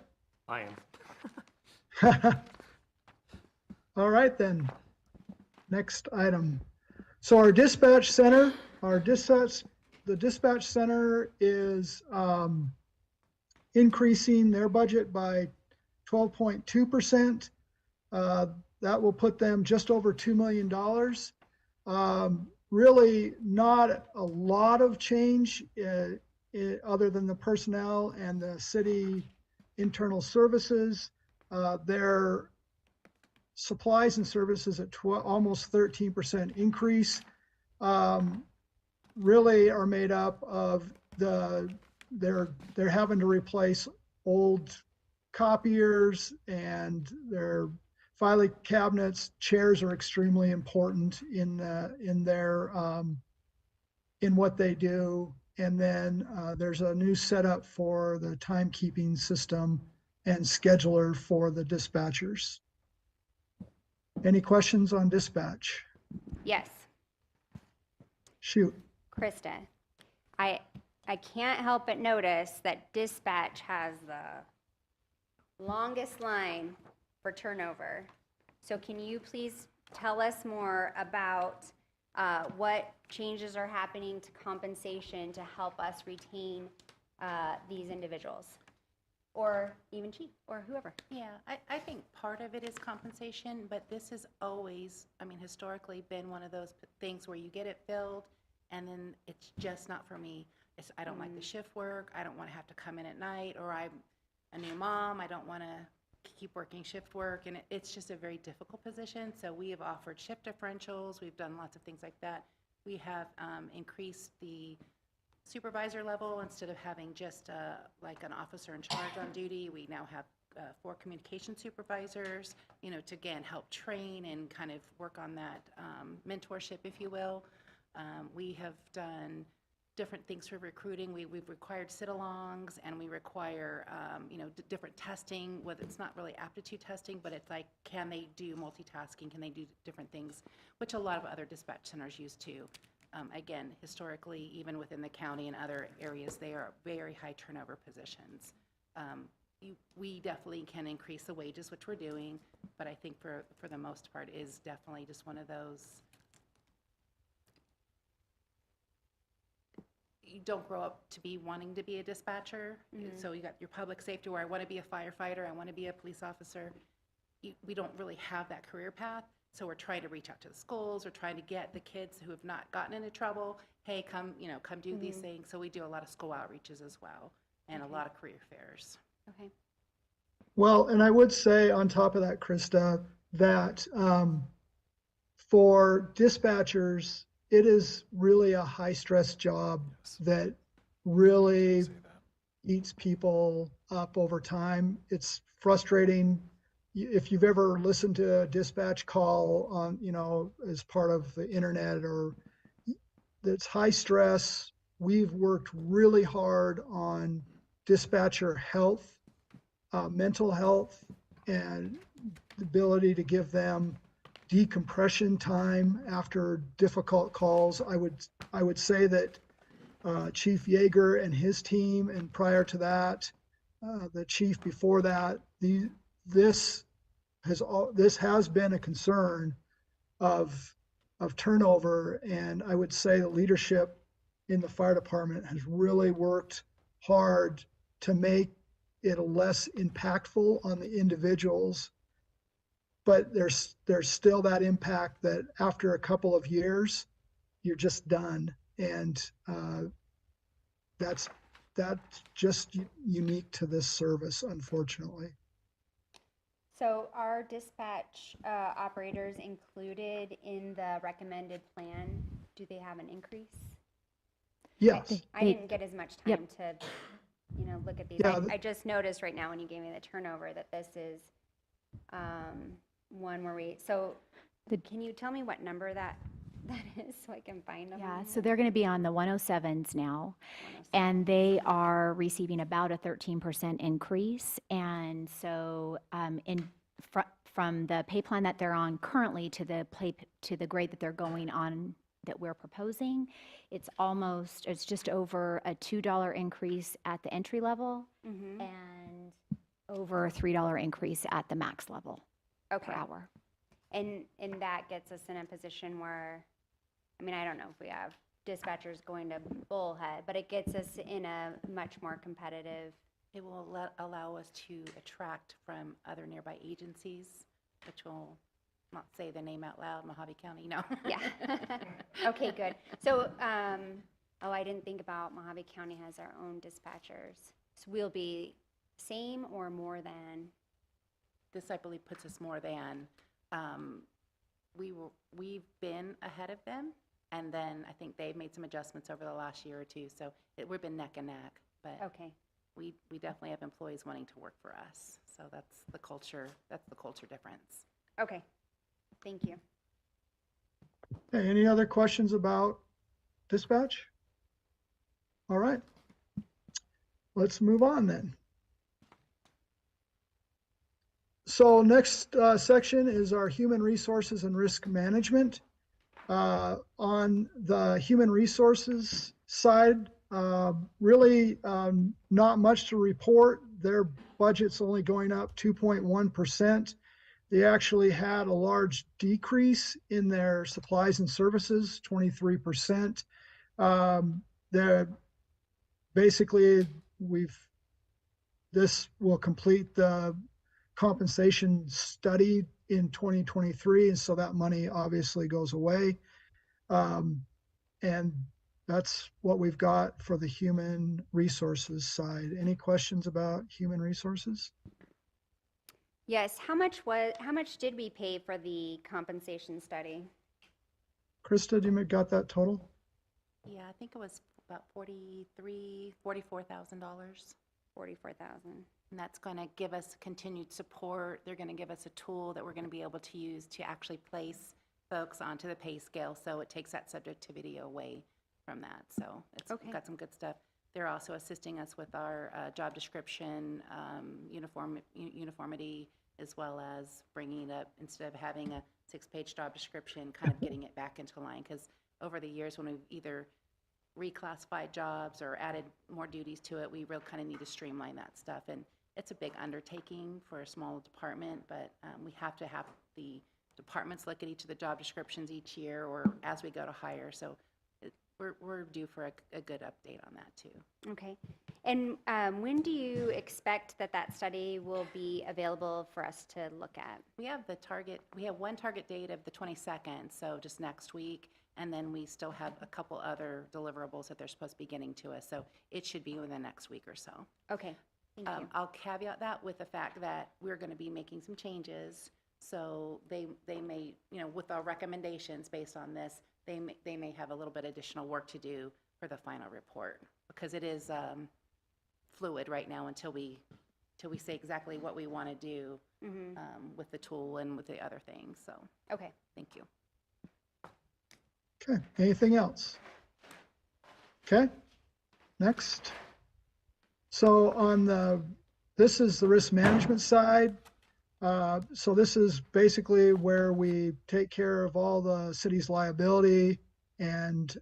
I am. All right, then. Next item. So our dispatch center, the dispatch center is increasing their budget by 12.2%. That will put them just over $2 million. Really not a lot of change other than the personnel and the city internal services. Their supplies and services at almost 13% increase really are made up of they're having to replace old copiers and their filing cabinets. Chairs are extremely important in what they do. And then there's a new setup for the timekeeping system and scheduler for the dispatchers. Any questions on dispatch? Yes, Shoot. Krista. I can't help but notice that dispatch has the longest line for turnover. So can you please tell us more about what changes are happening to compensation to help us retain these individuals? Or even chief, or whoever. Yeah, I think part of it is compensation, but this has always, historically been one of those things where you get it filled and then it's just not for me. I don't like the shift work, I don't want to have to come in at night, or I'm a new mom, I don't want to keep working shift work, and it's just a very difficult position. So we have offered shift differentials, we've done lots of things like that. We have increased the supervisor level. Instead of having just like an officer in charge on duty, we now have 4 communication supervisors, to again help train and kind of work on that mentorship, if you will. We have done different things for recruiting. We've required sit-alongs, and we require different testing. Whether it's not really aptitude testing, but it's like, can they do multitasking? Can they do different things, which a lot of other dispatch centers use too. Again, historically, even within the county and other areas, they are very high turnover positions. We definitely can increase the wages, which we're doing, but I think for the most part is definitely just one of those, you don't grow up to be wanting to be a dispatcher. So you got your public safety where I want to be a firefighter, I want to be a police officer. We don't really have that career path. So we're trying to reach out to the schools, we're trying to get the kids who have not gotten into trouble, hey, come do these things. So we do a lot of school outreaches as well, and a lot of career fairs. Okay. Well, and I would say on top of that, Krista, that for dispatchers, it is really a high-stress job that really eats people up over time. It's frustrating. If you've ever listened to a dispatch call on, as part of the internet, or it's high stress. We've worked really hard on dispatcher health, mental health, and the ability to give them decompression time after difficult calls. I would say that Chief Yeager and his team, and prior to that, the chief before that, this has been a concern of turnover, and I would say the leadership in the fire department has really worked hard to make it less impactful on the individuals. But there's still that impact that after a couple of years, you're just done, and that's just unique to this service, unfortunately. So are dispatch operators included in the recommended plan? Do they have an increase? Yes. I didn't get as much time to, look at these. Yeah, I just noticed right now when you gave me the turnover that this is one where can you tell me what number that is so I can find them? Yeah, so they're going to be on the 107s now, and they are receiving about a 13% increase. And so from the pay plan that they're on currently to the grade that they're going on that we're proposing, it's just over a $2 increase at the entry level and over a $3 increase at the max level per hour. And that gets us in a position where, I don't know if we have dispatchers going to Bullhead, but it gets us in a much more competitive. It will allow us to attract from other nearby agencies, which will not say the name out loud, Mojave County, no. Yeah. Okay, good. So, I didn't think about Mojave County has our own dispatchers. So we'll be same or more than? This, I believe, puts us more than. We've been ahead of them, and then I think they've made some adjustments over the last year or two. So we've been neck and neck, but okay. We definitely have employees wanting to work for us. So that's the culture difference. Okay, thank you. Okay, any other questions about dispatch? All right, let's move on then. So next section is our human resources and risk management. On the human resources side, really not much to report. Their budget's only going up 2.1%. They actually had a large decrease in their supplies and services, 23%. Basically, this will complete the compensation study in 2023, and so that money obviously goes away. And that's what we've got for the human resources side. Any questions about human resources? Yes, how much did we pay for the compensation study? Krista, do you got that total? Yeah, I think it was about $44,000. 44,000. And that's going to give us continued support. They're going to give us a tool that we're going to be able to use to actually place folks onto the pay scale, so it takes that subjectivity away from that. So it's got some good stuff. They're also assisting us with our job description, uniformity, as well as bringing it up, instead of having a 6-page job description, kind of getting it back into line, because over the years when we've either reclassified jobs or added more duties to it, we really kind of need to streamline that stuff. And it's a big undertaking for a small department, but we have to have the departments look at each of the job descriptions each year or as we go to hire. So we're due for a good update on that too. Okay. And when do you expect that study will be available for us to look at? We have one target date of the 22nd, so just next week. And then we still have a couple other deliverables that they're supposed to be getting to us. So it should be within the next week or so. Okay. Thank you. I'll caveat that with the fact that we're going to be making some changes. So they may, with our recommendations based on this, they may have a little bit additional work to do for the final report because it is fluid right now until we say exactly what we want to do with the tool and with the other things. So, Okay. thank you. Okay, anything else? Okay, next. So this is the risk management side. So this is basically where we take care of all the city's liability and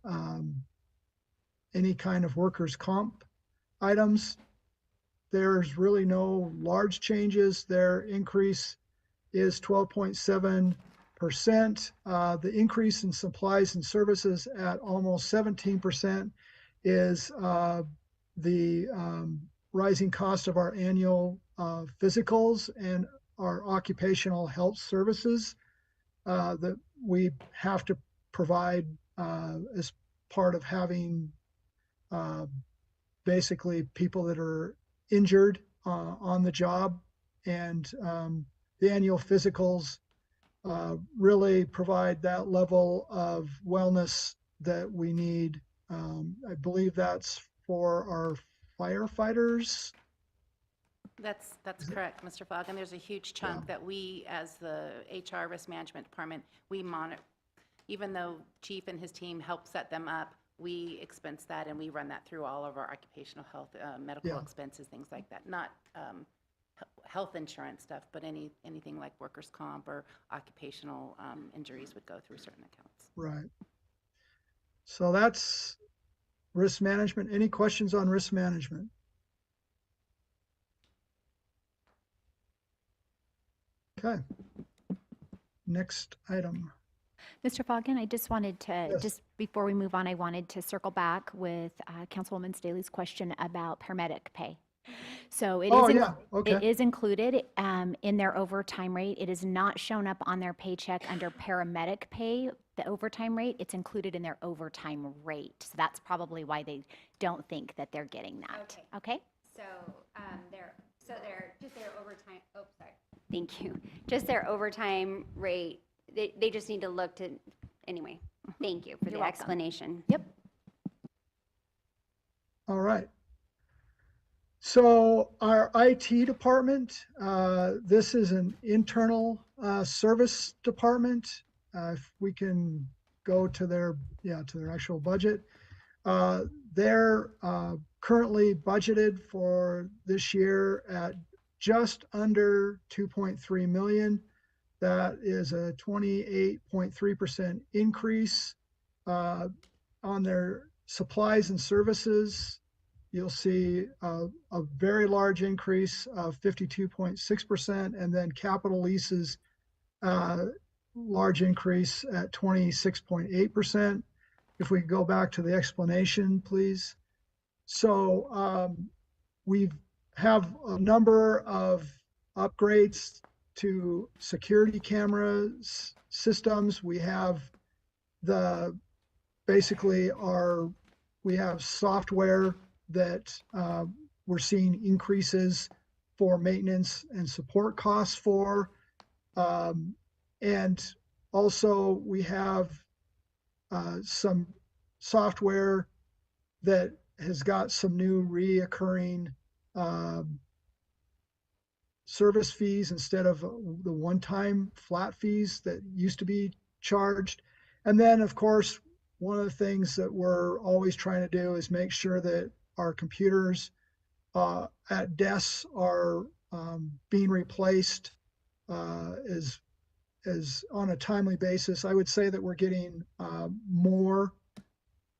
any kind of workers' comp items. There's really no large changes. Their increase is 12.7%. The increase in supplies and services at almost 17% is the rising cost of our annual physicals and our occupational health services that we have to provide as part of having basically people that are injured on the job. And the annual physicals really provide that level of wellness that we need. I believe that's for our firefighters. That's correct, Mr. Fogg. And there's a huge chunk that we, as the HR risk management department, we monitor. Even though Chief and his team help set them up, we expense that and we run that through all of our occupational health, medical expenses, things like that. Not health insurance stuff, but anything like workers' comp or occupational injuries would go through certain accounts. Right. So that's risk management. Any questions on risk management? Okay. Next item. Mr. Foggen, I just wanted to, Yes. just before we move on, I wanted to circle back with Councilwoman Staley's question about paramedic pay. So it is, okay. it is included in their overtime rate. It is not shown up on their paycheck under paramedic pay, the overtime rate. It's included in their overtime rate. So that's probably why they don't think that they're getting that. Okay? So they're just their overtime. Oh, sorry. Thank you. Just their overtime rate. They just need to look to. Anyway, thank you for You're the welcome. explanation. Yep. All right. So our IT department, this is an internal service department. If we can go to their actual budget. They're currently budgeted for this year at just under 2.3 million. That is a 28.3% increase. On their supplies and services, you'll see a very large increase of 52.6%, and then capital leases, large increase at 26.8%. If we go back to the explanation, please. So we have a number of upgrades to security cameras systems. We have we have software that we're seeing increases for maintenance and support costs for. And also we have some software that has got some new reoccurring service fees instead of the one-time flat fees that used to be charged. And then, of course, one of the things that we're always trying to do is make sure that our computers at desks are being replaced as as on a timely basis. I would say that we're getting more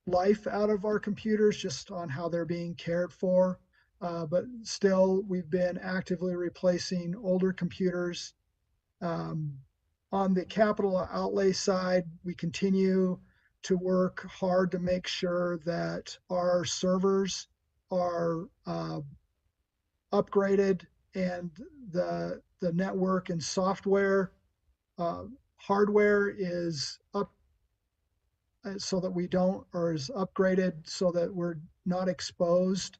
life out of our computers just on how they're being cared for. But still, we've been actively replacing older computers. On the capital outlay side, we continue to work hard to make sure that our servers are upgraded and the network and software hardware is up so that we don't, or is upgraded so that we're not exposed.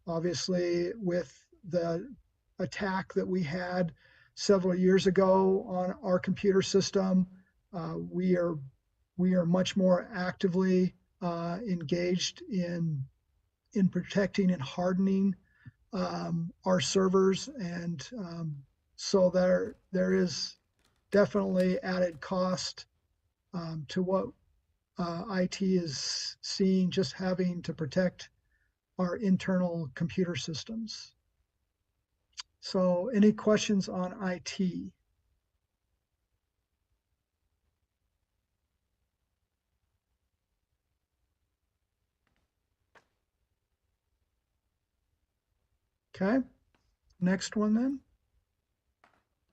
Obviously, with the attack that we had several years ago on our computer system, we are much more actively engaged in protecting and hardening our servers, and so there is definitely added cost to what IT is seeing, just having to protect our internal computer systems. So any questions on IT? Okay, next one then.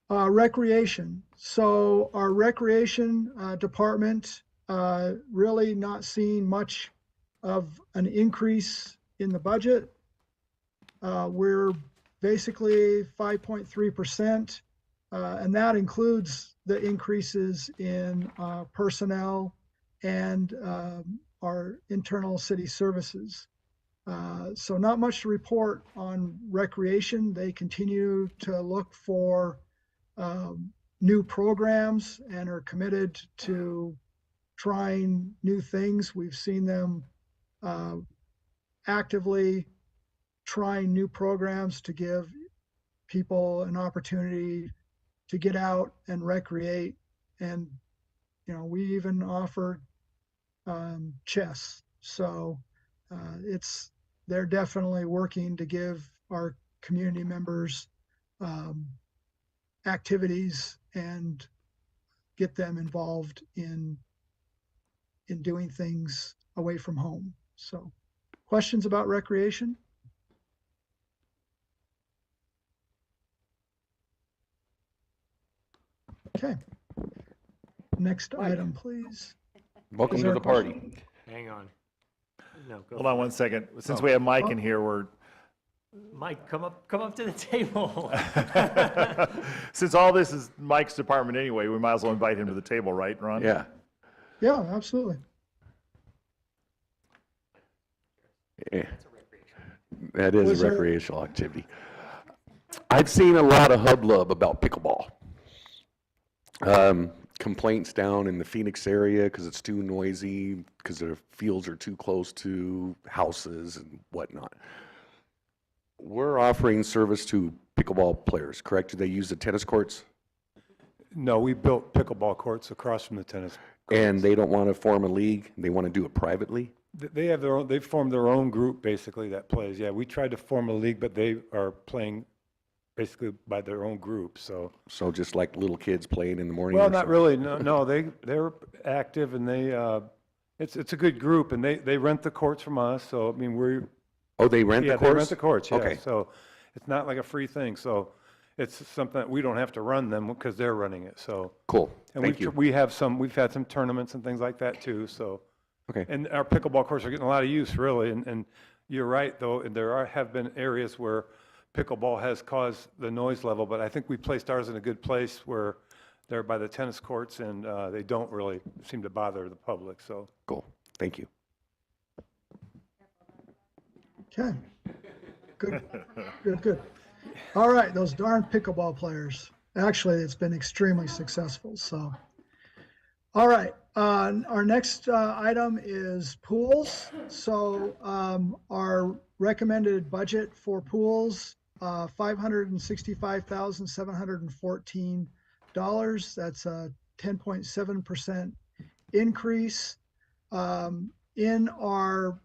Recreation. So our recreation department really not seeing much of an increase in the budget. We're basically 5.3%, and that includes the increases in personnel and our internal city services. So not much to report on recreation. They continue to look for new programs and are committed to trying new things. We've seen them actively trying new programs to give people an opportunity to get out and recreate. And, you know, we even offer chess. So they're definitely working to give our community members activities and get them involved in doing things away from home. So, questions about recreation? Okay. Next item, please. Welcome Is to there the a party. question? Hang on. No, go Hold on for one it. second. Since we have Mike in here, we're, Mike, come up to the table. since all this is Mike's department anyway, we might as well invite him to the table, right, Ron? Yeah. Yeah, absolutely. Yeah. That is Was a there- recreational activity. I've seen a lot of hubbub about pickleball. Complaints down in the Phoenix area because it's too noisy, because the fields are too close to houses and whatnot. We're offering service to pickleball players, correct? Do they use the tennis courts? No, we built pickleball courts across from the tennis. And they don't want to form a league? They want to do it privately? They have their own, they've formed their own group basically that plays. Yeah, we tried to form a league, but they are playing basically by their own group, so. So just like little kids playing in the morning? Well, or not something? really, no, they're active and it's a good group and they rent the courts from us, so, I mean, Oh, they rent the yeah, courts? they rent the courts, yeah. Okay. So it's not like a free thing, so it's something that we don't have to run them because they're running it, so. Cool, And thank you. we've had some tournaments and things like that too, so. Okay. And our pickleball courts are getting a lot of use, really, and you're right, though, and have been areas where pickleball has caused the noise level, but I think we placed ours in a good place where they're by the tennis courts and they don't really seem to bother the public, so. Cool, thank you. Okay. Good. All right, those darn pickleball players. Actually, it's been extremely successful, so. All right, our next item is pools. So our recommended budget for pools, $565,714. That's a 10.7% increase. In our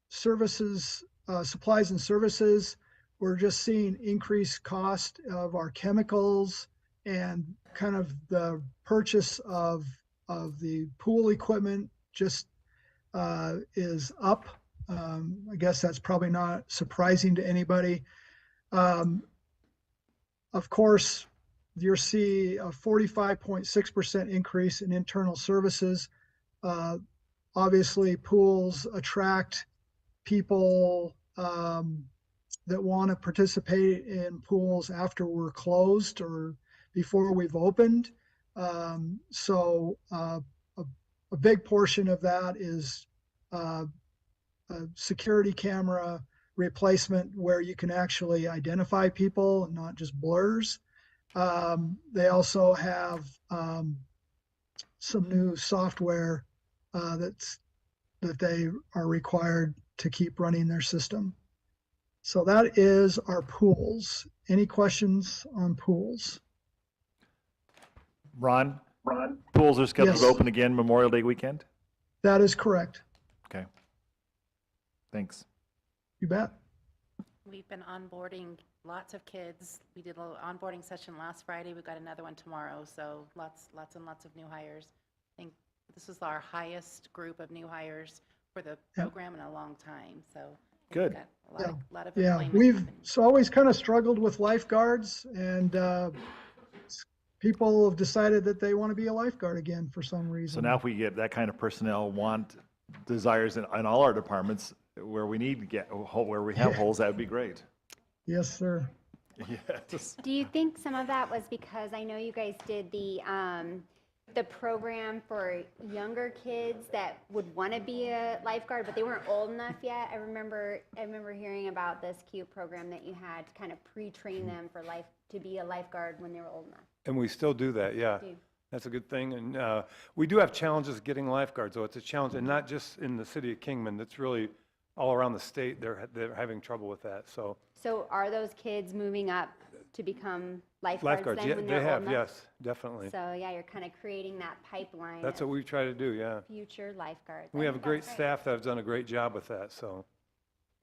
services, supplies and services, we're just seeing increased cost of our chemicals and kind of the purchase of the pool equipment just is up. I guess that's probably not surprising to anybody. Of course, you'll see a 45.6% increase in internal services. Obviously, pools attract people that want to participate in pools after we're closed or before we've opened. So a big portion of that is a security camera replacement where you can actually identify people and not just blurs. They also have some new software that they are required to keep running their system. So that is our pools. Any questions on pools? Ron, pools are scheduled to Yes. open again Memorial Day weekend? That is correct. Okay. Thanks. You bet. We've been onboarding lots of kids. We did a little onboarding session last Friday. We've got another one tomorrow, so lots and lots of new hires. I think this is our highest group of new hires for the program in a long time, so. I think Good. we've got a lot of Yeah, employment we've happening. always kind of struggled with lifeguards, and people have decided that they want to be a lifeguard again for some reason. So now if we get that kind of personnel desires in all our departments where we need to get, where we have holes, that would be great. Yes, sir. Yes. Do you think some of that was because I know you guys did the program for younger kids that would want to be a lifeguard, but they weren't old enough yet? I remember hearing about this cute program that you had to kind of pre-train them for life to be a lifeguard when they were old enough. And we still do that, yeah. Do you? That's a good thing. And we do have challenges getting lifeguards, though. It's a challenge, and not just in the city of Kingman. It's really all around the state. They're having trouble with that, so. So are those kids moving up to become lifeguards then Yeah, when they they're have, old enough? yes, definitely. So yeah, you're kind of creating that pipeline That's what of we try to do, yeah. future lifeguards. We have a great staff that have done a great job with that, so.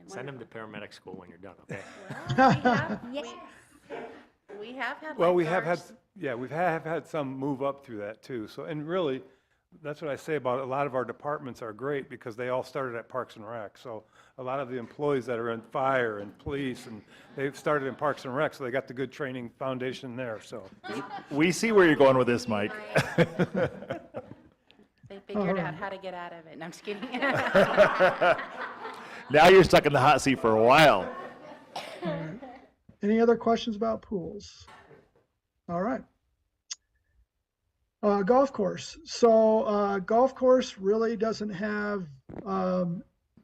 Send them to paramedic school when you're done, okay? Yes. We have had Well, we have had, lifeguards. yeah, we have had some move up through that too. So, and really, that's what I say about a lot of our departments are great because they all started at Parks and Rec. So a lot of the employees that are in fire and police, and they've started in Parks and Rec, so they got the good training foundation there, so. We see where you're going with this, Mike. They figured out how to get out of it. No, I'm just kidding. Now you're stuck in the hot seat for a while. Any other questions about pools? All right. Golf course. So golf course really doesn't have a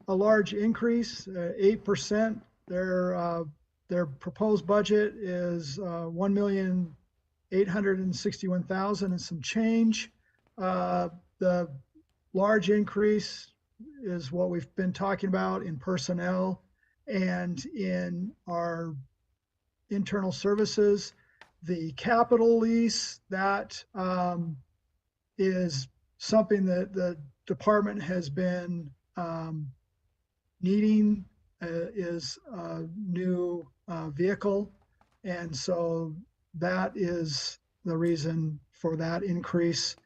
large increase, 8%. Their proposed budget is $1,861,000 and some change. The large increase is what we've been talking about in personnel and in our internal services. The capital lease, that is something that the department has been needing, is a new vehicle. And so that is the reason for that increase.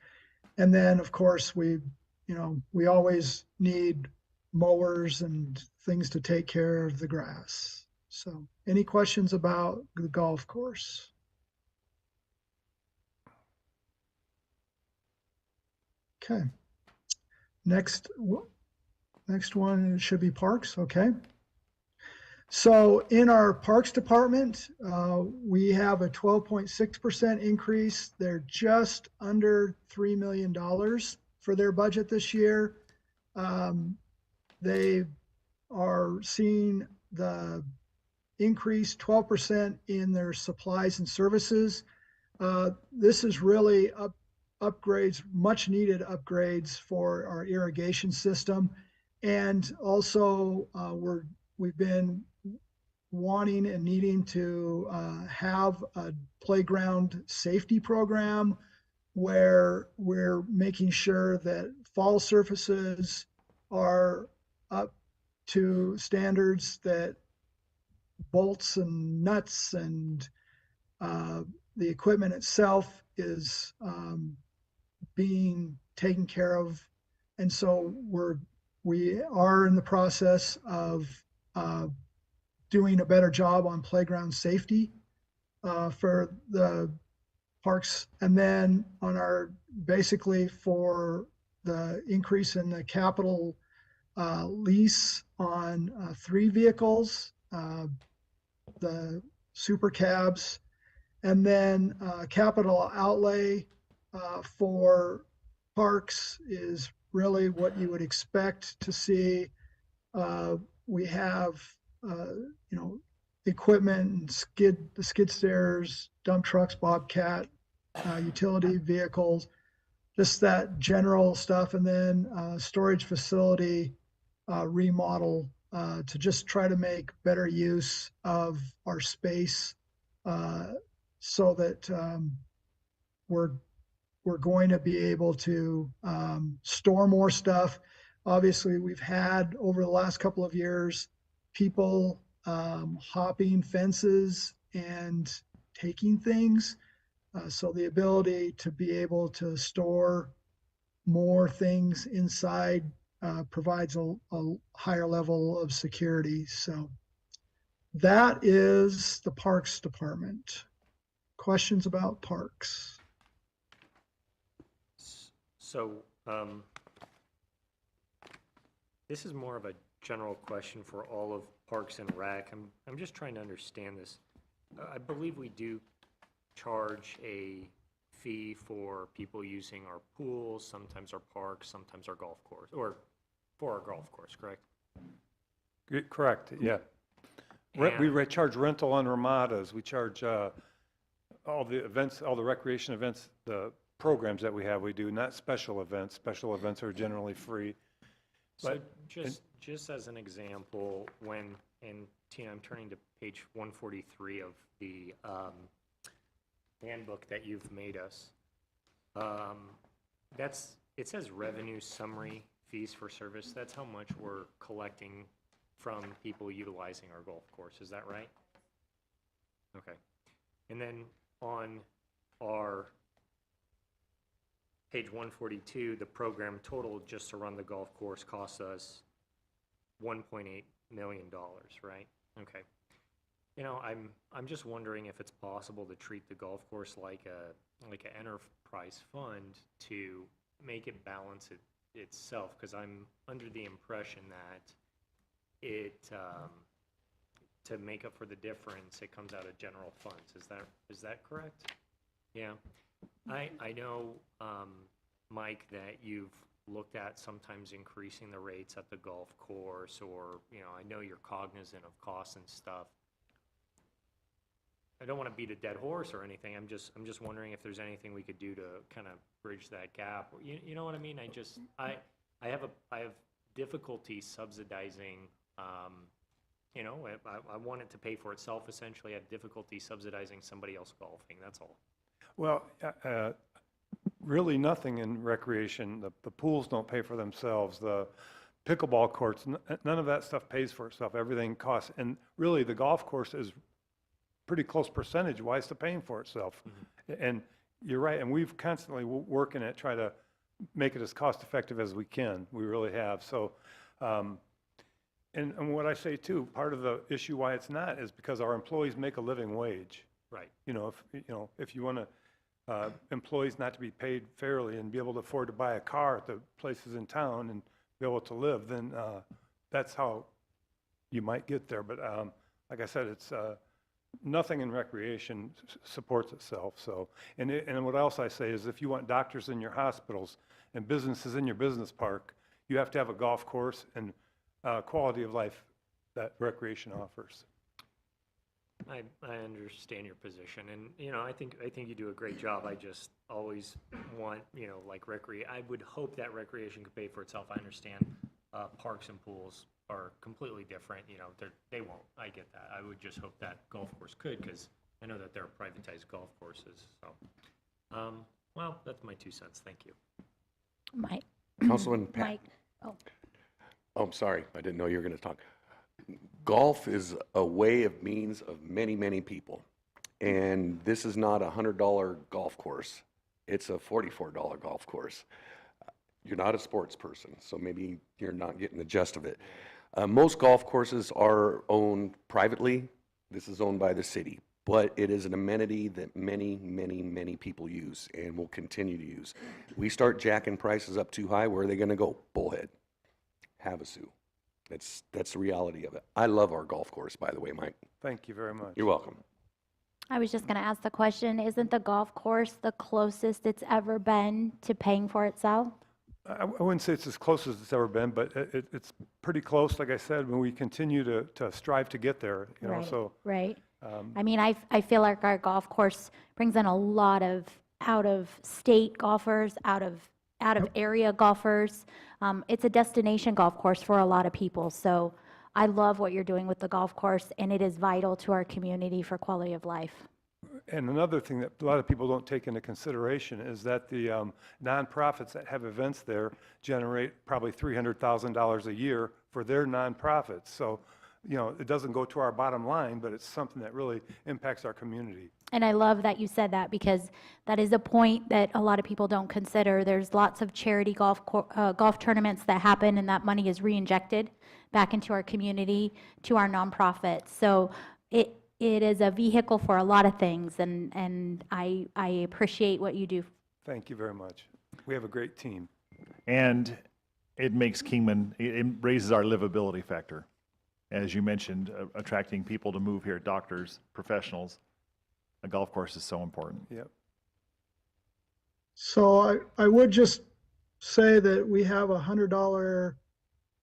And then, of course, we always need mowers and things to take care of the grass. So any questions about the golf course? Okay. Next one should be parks. Okay. So in our parks department, we have a 12.6% increase. They're just under $3 million for their budget this year. They are seeing the increase 12% in their supplies and services. This is really upgrades, much needed upgrades for our irrigation system. And also we've been wanting and needing to have a playground safety program where we're making sure that fall surfaces are up to standards, that bolts and nuts and the equipment itself is being taken care of. And so we are in the process of doing a better job on playground safety for the parks. And then on basically for the increase in the capital lease on 3 vehicles, the super cabs, and then capital outlay for parks is really what you would expect to see. We have, equipment and the skid steers, dump trucks, Bobcat, utility vehicles, just that general stuff. And then storage facility remodel to just try to make better use of our space so that we're going to be able to store more stuff. Obviously, we've had over the last couple of years people hopping fences and taking things. So the ability to be able to store more things inside provides a higher level of security. So that is the Parks Department. Questions about parks? So, this is more of a general question for all of Parks and Rec. I'm just trying to understand this. I believe we do charge a fee for people using our pools, sometimes our parks, sometimes our golf course, or for our golf course, correct? Correct, yeah. We charge rental on ramadas. We charge all the events, all the recreation events, the programs that we do, not special events. Special events are generally free. So just as an example, and Tina, I'm turning to page 143 of the handbook that you've made us. It says revenue summary fees for service. That's how much we're collecting from people utilizing our golf course. Is that right? Okay. And then on our page 142, the program total just to run the golf course costs us $1.8 million, right? Okay. I'm just wondering if it's possible to treat the golf course like an enterprise fund to make it balance itself, because I'm under the impression that to make up for the difference, it comes out of general funds. Is that correct? Yeah. I know, Mike, that you've looked at sometimes increasing the rates at the golf course, or, I know you're cognizant of costs and stuff. I don't want to beat a dead horse or anything. I'm just wondering if there's anything we could do to kind of bridge that gap. You know what I mean? I have difficulty subsidizing. I want it to pay for itself. Essentially, I have difficulty subsidizing somebody else golfing. That's all. Well, really nothing in recreation. The pools don't pay for themselves. The pickleball courts, none of that stuff pays for itself. Everything costs. And really, the golf course is pretty close percentage-wise to paying for itself. Mm-hmm. And you're right. And we've constantly working at try to make it as cost-effective as we can. We really have. So, and what I say too, part of the issue why it's not is because our employees make a living wage. Right. If you want to employees not to be paid fairly and be able to afford to buy a car at the places in town and be able to live, then that's how you might get there. But like I said, it's nothing in recreation supports itself. So, and what else I say is, if you want doctors in your hospitals and businesses in your business park, you have to have a golf course and quality of life that recreation offers. I understand your position, and I think you do a great job. I just always want I would hope that recreation could pay for itself. I understand parks and pools are completely different. They won't. I get that. I would just hope that golf course could, because I know that there are privatized golf courses. So, well, that's my 2 cents. Thank you. Mike. Councilman Pat. Mike. Oh. Oh, I'm sorry. I didn't know you were going to talk. Golf is a way of means of many, many people. And this is not a $100 golf course. It's a $44 golf course. You're not a sports person, so maybe you're not getting the gist of it. Most golf courses are owned privately. This is owned by the city, but it is an amenity that many, many, many people use and will continue to use. We start jacking prices up too high, where are they going to go? Bullhead. Havasu. That's the reality of it. I love our golf course, by the way, Mike. Thank you very much. You're welcome. I was just going to ask the question, isn't the golf course the closest it's ever been to paying for itself? I wouldn't say it's as close as it's ever been, but it's pretty close, like I said, when we continue to strive to get there, you know, Right, so. right. I mean, I feel like our golf course brings in a lot of out-of-state golfers, out of area golfers. It's a destination golf course for a lot of people. So I love what you're doing with the golf course, and it is vital to our community for quality of life. And another thing that a lot of people don't take into consideration is that the nonprofits that have events there generate probably $300,000 a year for their nonprofits. So, you know, it doesn't go to our bottom line, but it's something that really impacts our community. And I love that you said that, because that is a point that a lot of people don't consider. There's lots of charity golf tournaments that happen, and that money is re-injected back into our community, to our nonprofits. So it is a vehicle for a lot of things, and I appreciate what you do. Thank you very much. We have a great team. And it makes Kingman, it raises our livability factor. As you mentioned, attracting people to move here, doctors, professionals. A golf course is so important. Yep. So I would just say that we have a $100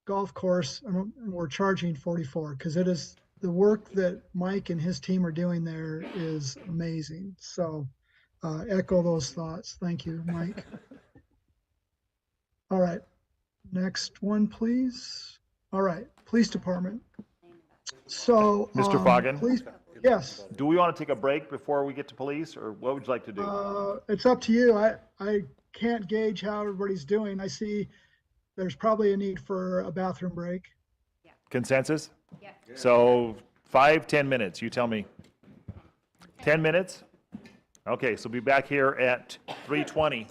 golf course and we're charging 44, because it is, the work that Mike and his team are doing there is amazing. So echo those thoughts. Thank you, Mike. All right, next one, please. All right, police department. So Mr. Foggin? Police, yes. Do we want to take a break before we get to police, or what would you like to do? It's up to you. I can't gauge how everybody's doing. I see there's probably a need for a bathroom break. Consensus? Yeah. So 5-10 minutes, you tell me. 10 minutes? Okay, so be back here at 3:20.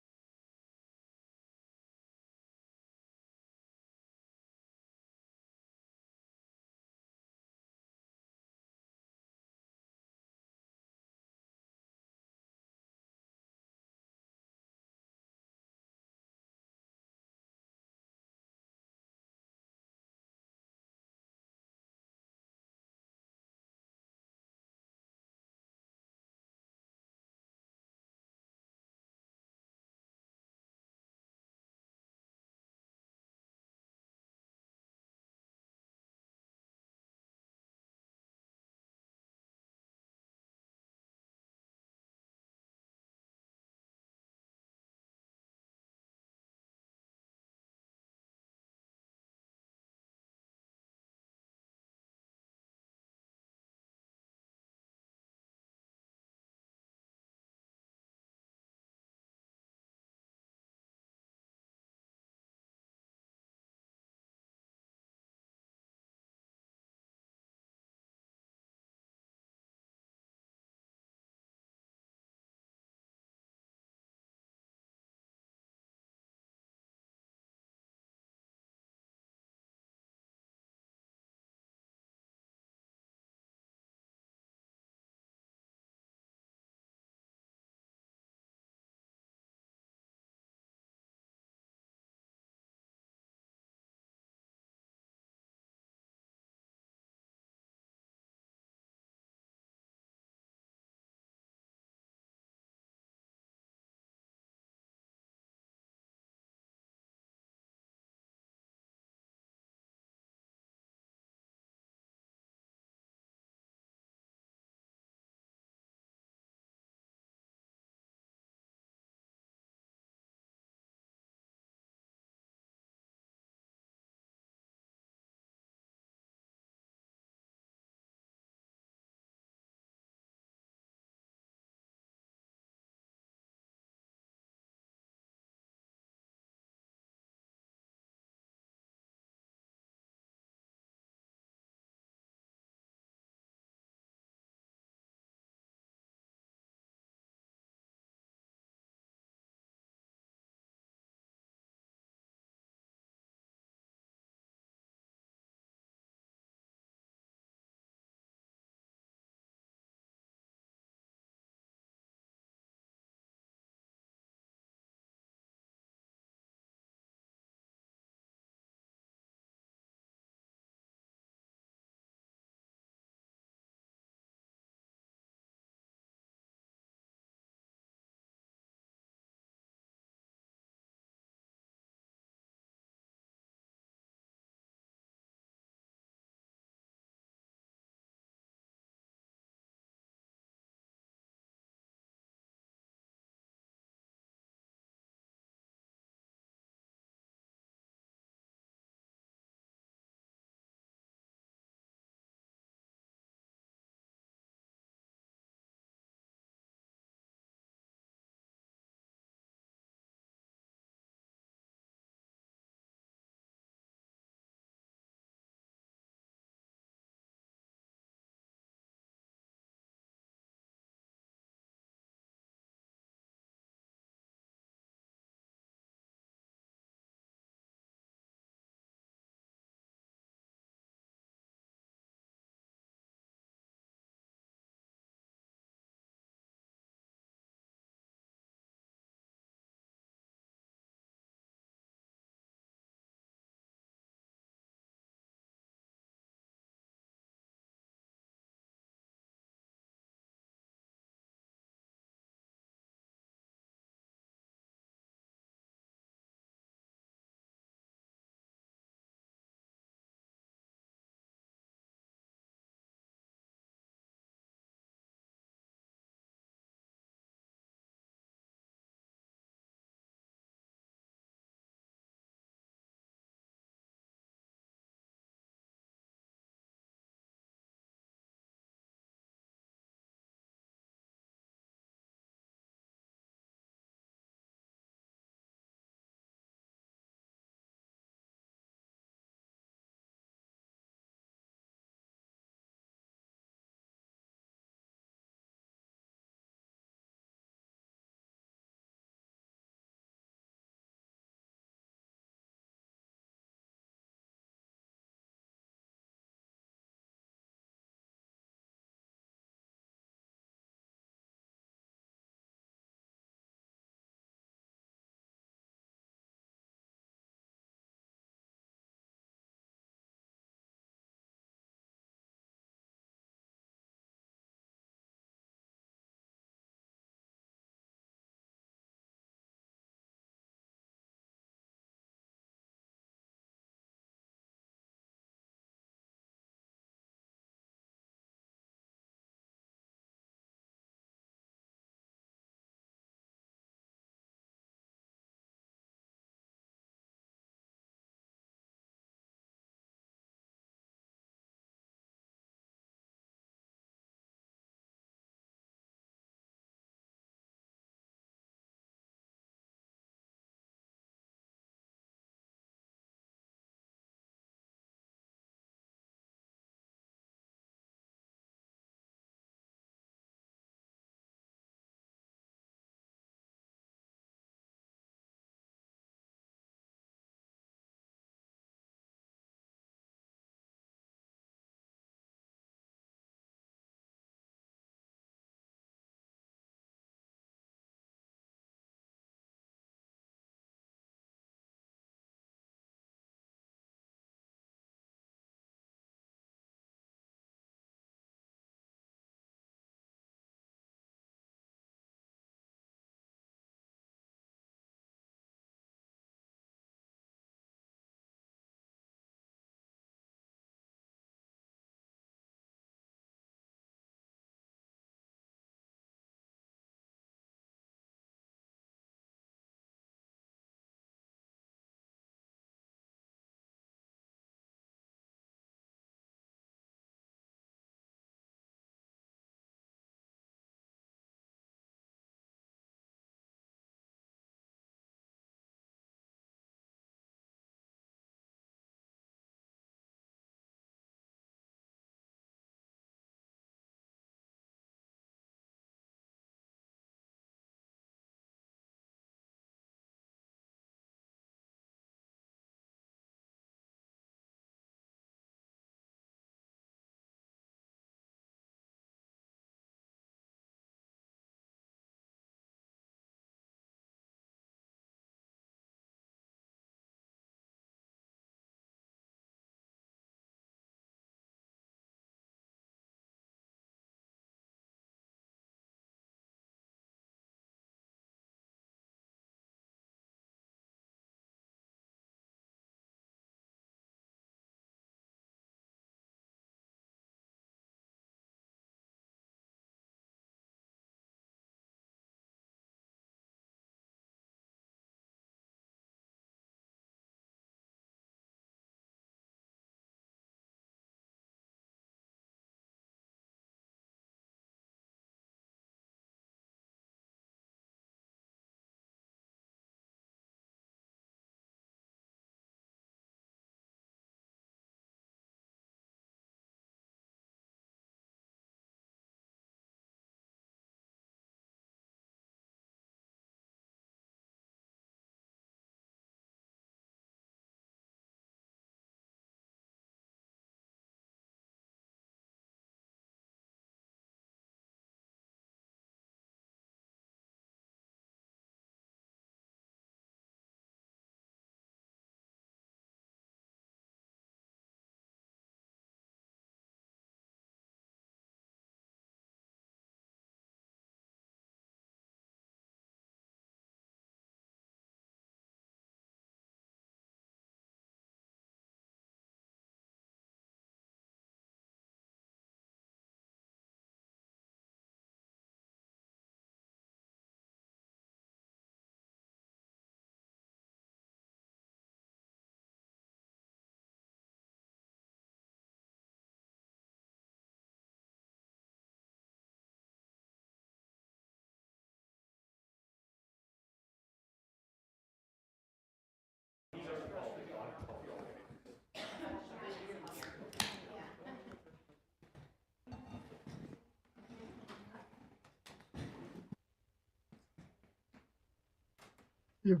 You,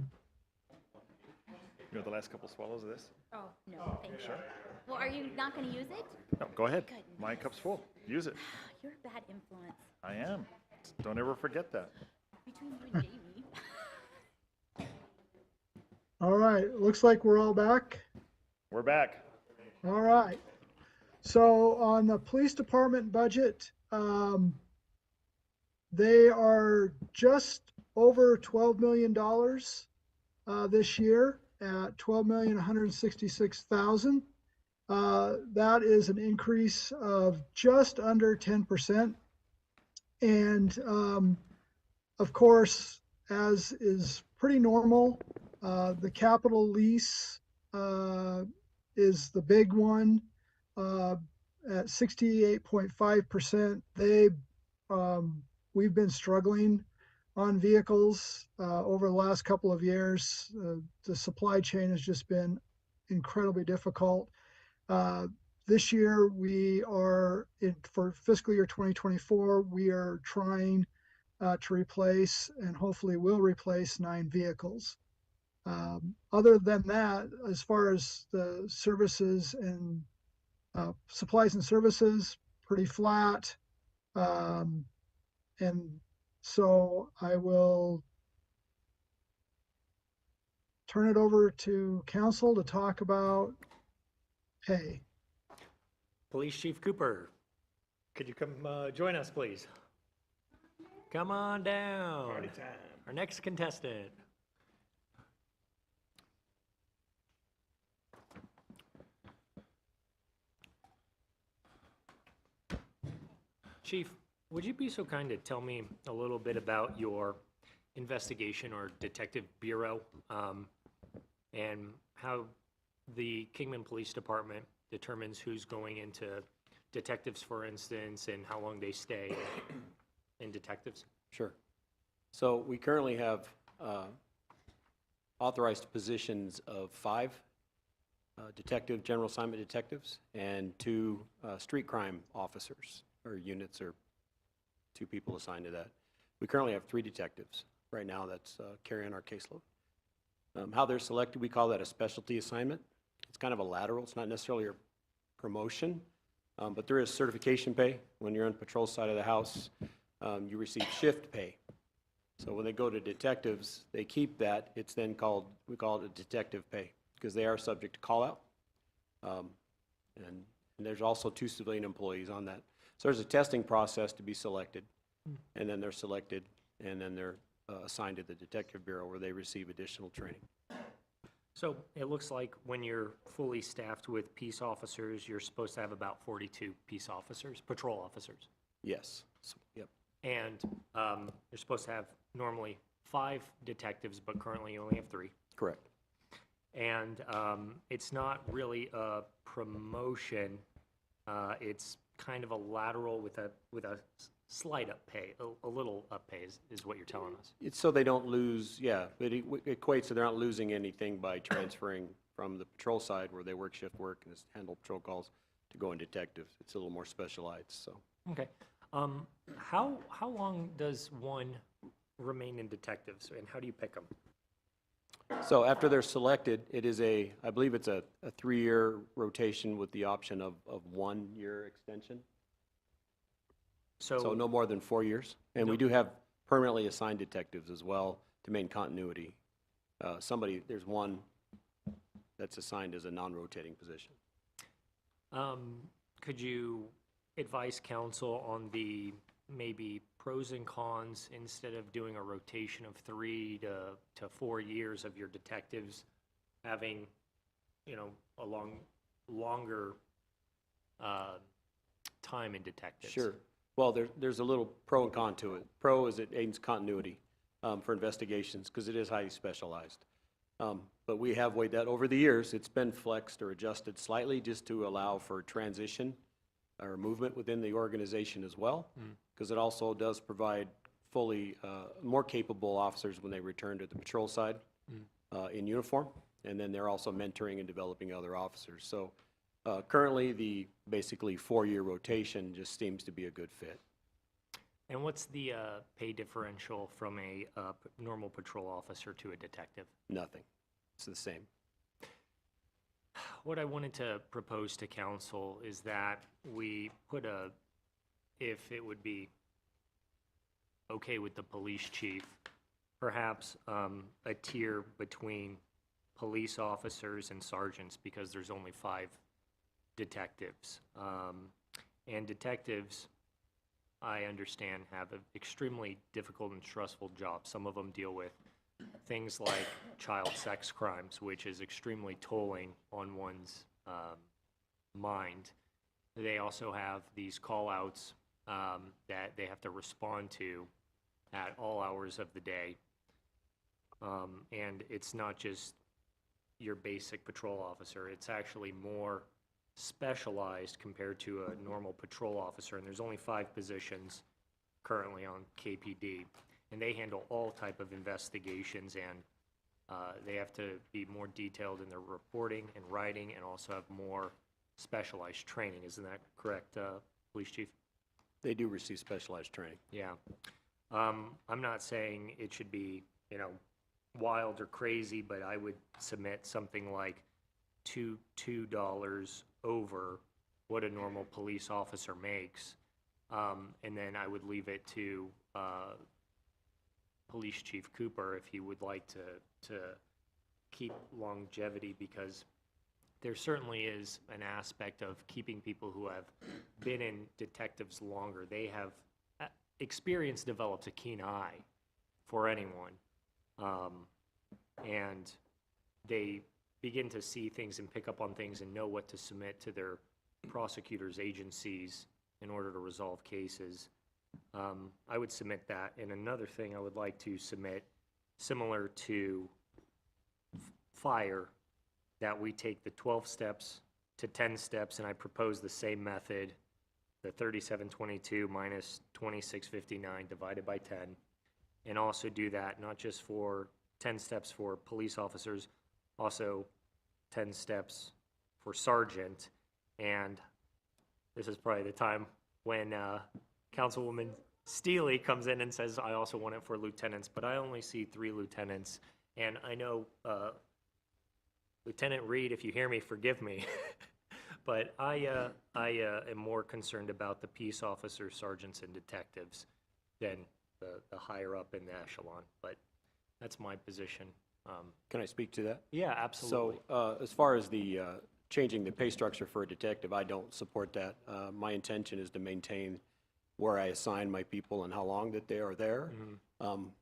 You want the last couple swallows of this? Oh, no, thank you. Well, are you not going to use it? No, go ahead. Goodness. My cup's full. Use it. You're a bad influence I am. Don't ever forget that. between you and Jamie. all right, looks like we're all back. We're back. All right. So on the police department budget, they are just over $12 million this year at $12,166,000. That is an increase of just under 10%. And of course, as is pretty normal, the capital lease is the big one at 68.5%. We've been struggling on vehicles over the last couple of years. The supply chain has just been incredibly difficult. This year, for fiscal year 2024, we are trying to replace and hopefully will replace 9 vehicles. Other than that, as far as the services and supplies and services, pretty flat. And so I will turn it over to council to talk about pay. Police Chief Cooper, could you come join us, please? Come on down. Party time. Our next contestant. Chief, would you be so kind to tell me a little bit about your investigation or detective bureau and how the Kingman Police Department determines who's going into detectives, for instance, and how long they stay in detectives? Sure. So we currently have authorized positions of 5 general assignment detectives and 2 street crime officers or units, or 2 people assigned to that. We currently have 3 detectives right now that's carrying our caseload. How they're selected, we call that a specialty assignment. It's kind of a lateral. It's not necessarily a promotion, but there is certification pay. When you're on patrol side of the house, you receive shift pay. So when they go to detectives, they keep that. It's then called, we call it a detective pay, because they are subject to call out. And there's also 2 civilian employees on that. So there's a testing process to be selected, and then they're selected, and then they're assigned to the detective bureau where they receive additional training. So it looks like when you're fully staffed with peace officers, you're supposed to have about 42 peace officers, patrol officers. Yes. So, yep. And you're supposed to have normally 5 detectives, but currently you only have 3. Correct. And it's not really a promotion. It's kind of a lateral with a slight up pay, a little up pay is what you're telling us. It's so they don't lose, yeah, but it equates to they're not losing anything by transferring from the patrol side where they work shift work and just handle patrol calls to go in detective. It's a little more specialized, so. Okay. How long does one remain in detectives, and how do you pick them? So after they're selected, it is I believe it's a 3-year rotation with the option of 1-year extension. So no more than 4 years. And we do have permanently assigned detectives as well to maintain continuity. There's one that's assigned as a non-rotating position. Could you advise council on the maybe pros and cons instead of doing a rotation of 3 to 4 years of your detectives having, a longer time in detectives? Sure. Well, there's a little pro and con to it. Pro is it aids continuity for investigations because it is highly specialized. But we have weighed that over the years. It's been flexed or adjusted slightly just to allow for transition or movement within the organization as well, because it also does provide fully more capable officers when they return to the patrol side in uniform, and then they're also mentoring and developing other officers. So currently, the basically 4-year rotation just seems to be a good fit. And what's the pay differential from a normal patrol officer to a detective? Nothing. It's the same. What I wanted to propose to council is that we put if it would be okay with the police chief, perhaps a tier between police officers and sergeants, because there's only 5 detectives. And detectives, I understand, have an extremely difficult and stressful job. Some of them deal with things like child sex crimes, which is extremely tolling on one's mind. They also have these call-outs that they have to respond to at all hours of the day. And it's not just your basic patrol officer. It's actually more specialized compared to a normal patrol officer. And there's only 5 positions currently on KPD. And they handle all type of investigations, and they have to be more detailed in their reporting and writing, and also have more specialized training. Isn't that correct, Police Chief? They do receive specialized training. Yeah. I'm not saying it should be, wild or crazy, but I would submit something like $2 over what a normal police officer makes. And then I would leave it to Police Chief Cooper if he would like to keep longevity, because there certainly is an aspect of keeping people who have been in detectives longer. They have experience, develops a keen eye for anyone, and they begin to see things and pick up on things and know what to submit to their prosecutors' agencies in order to resolve cases. I would submit that. And another thing I would like to submit, similar to fire, that we take the 12 steps to 10 steps, and I propose the same method, the 3722 minus 2659 divided by 10, and also do that not just for 10 steps for police officers, also 10 steps for sergeant. And this is probably the time when Councilwoman Steele comes in and says, I also want it for lieutenants, but I only see 3 lieutenants. And I know, Lieutenant Reed, if you hear me, forgive me. But I am more concerned about the peace officers, sergeants, and detectives than the higher up in the echelon. But that's my position. Can I speak to that? Yeah, absolutely. So as far as the changing the pay structure for a detective, I don't support that. My intention is to maintain where I assign my people and how long that they are there.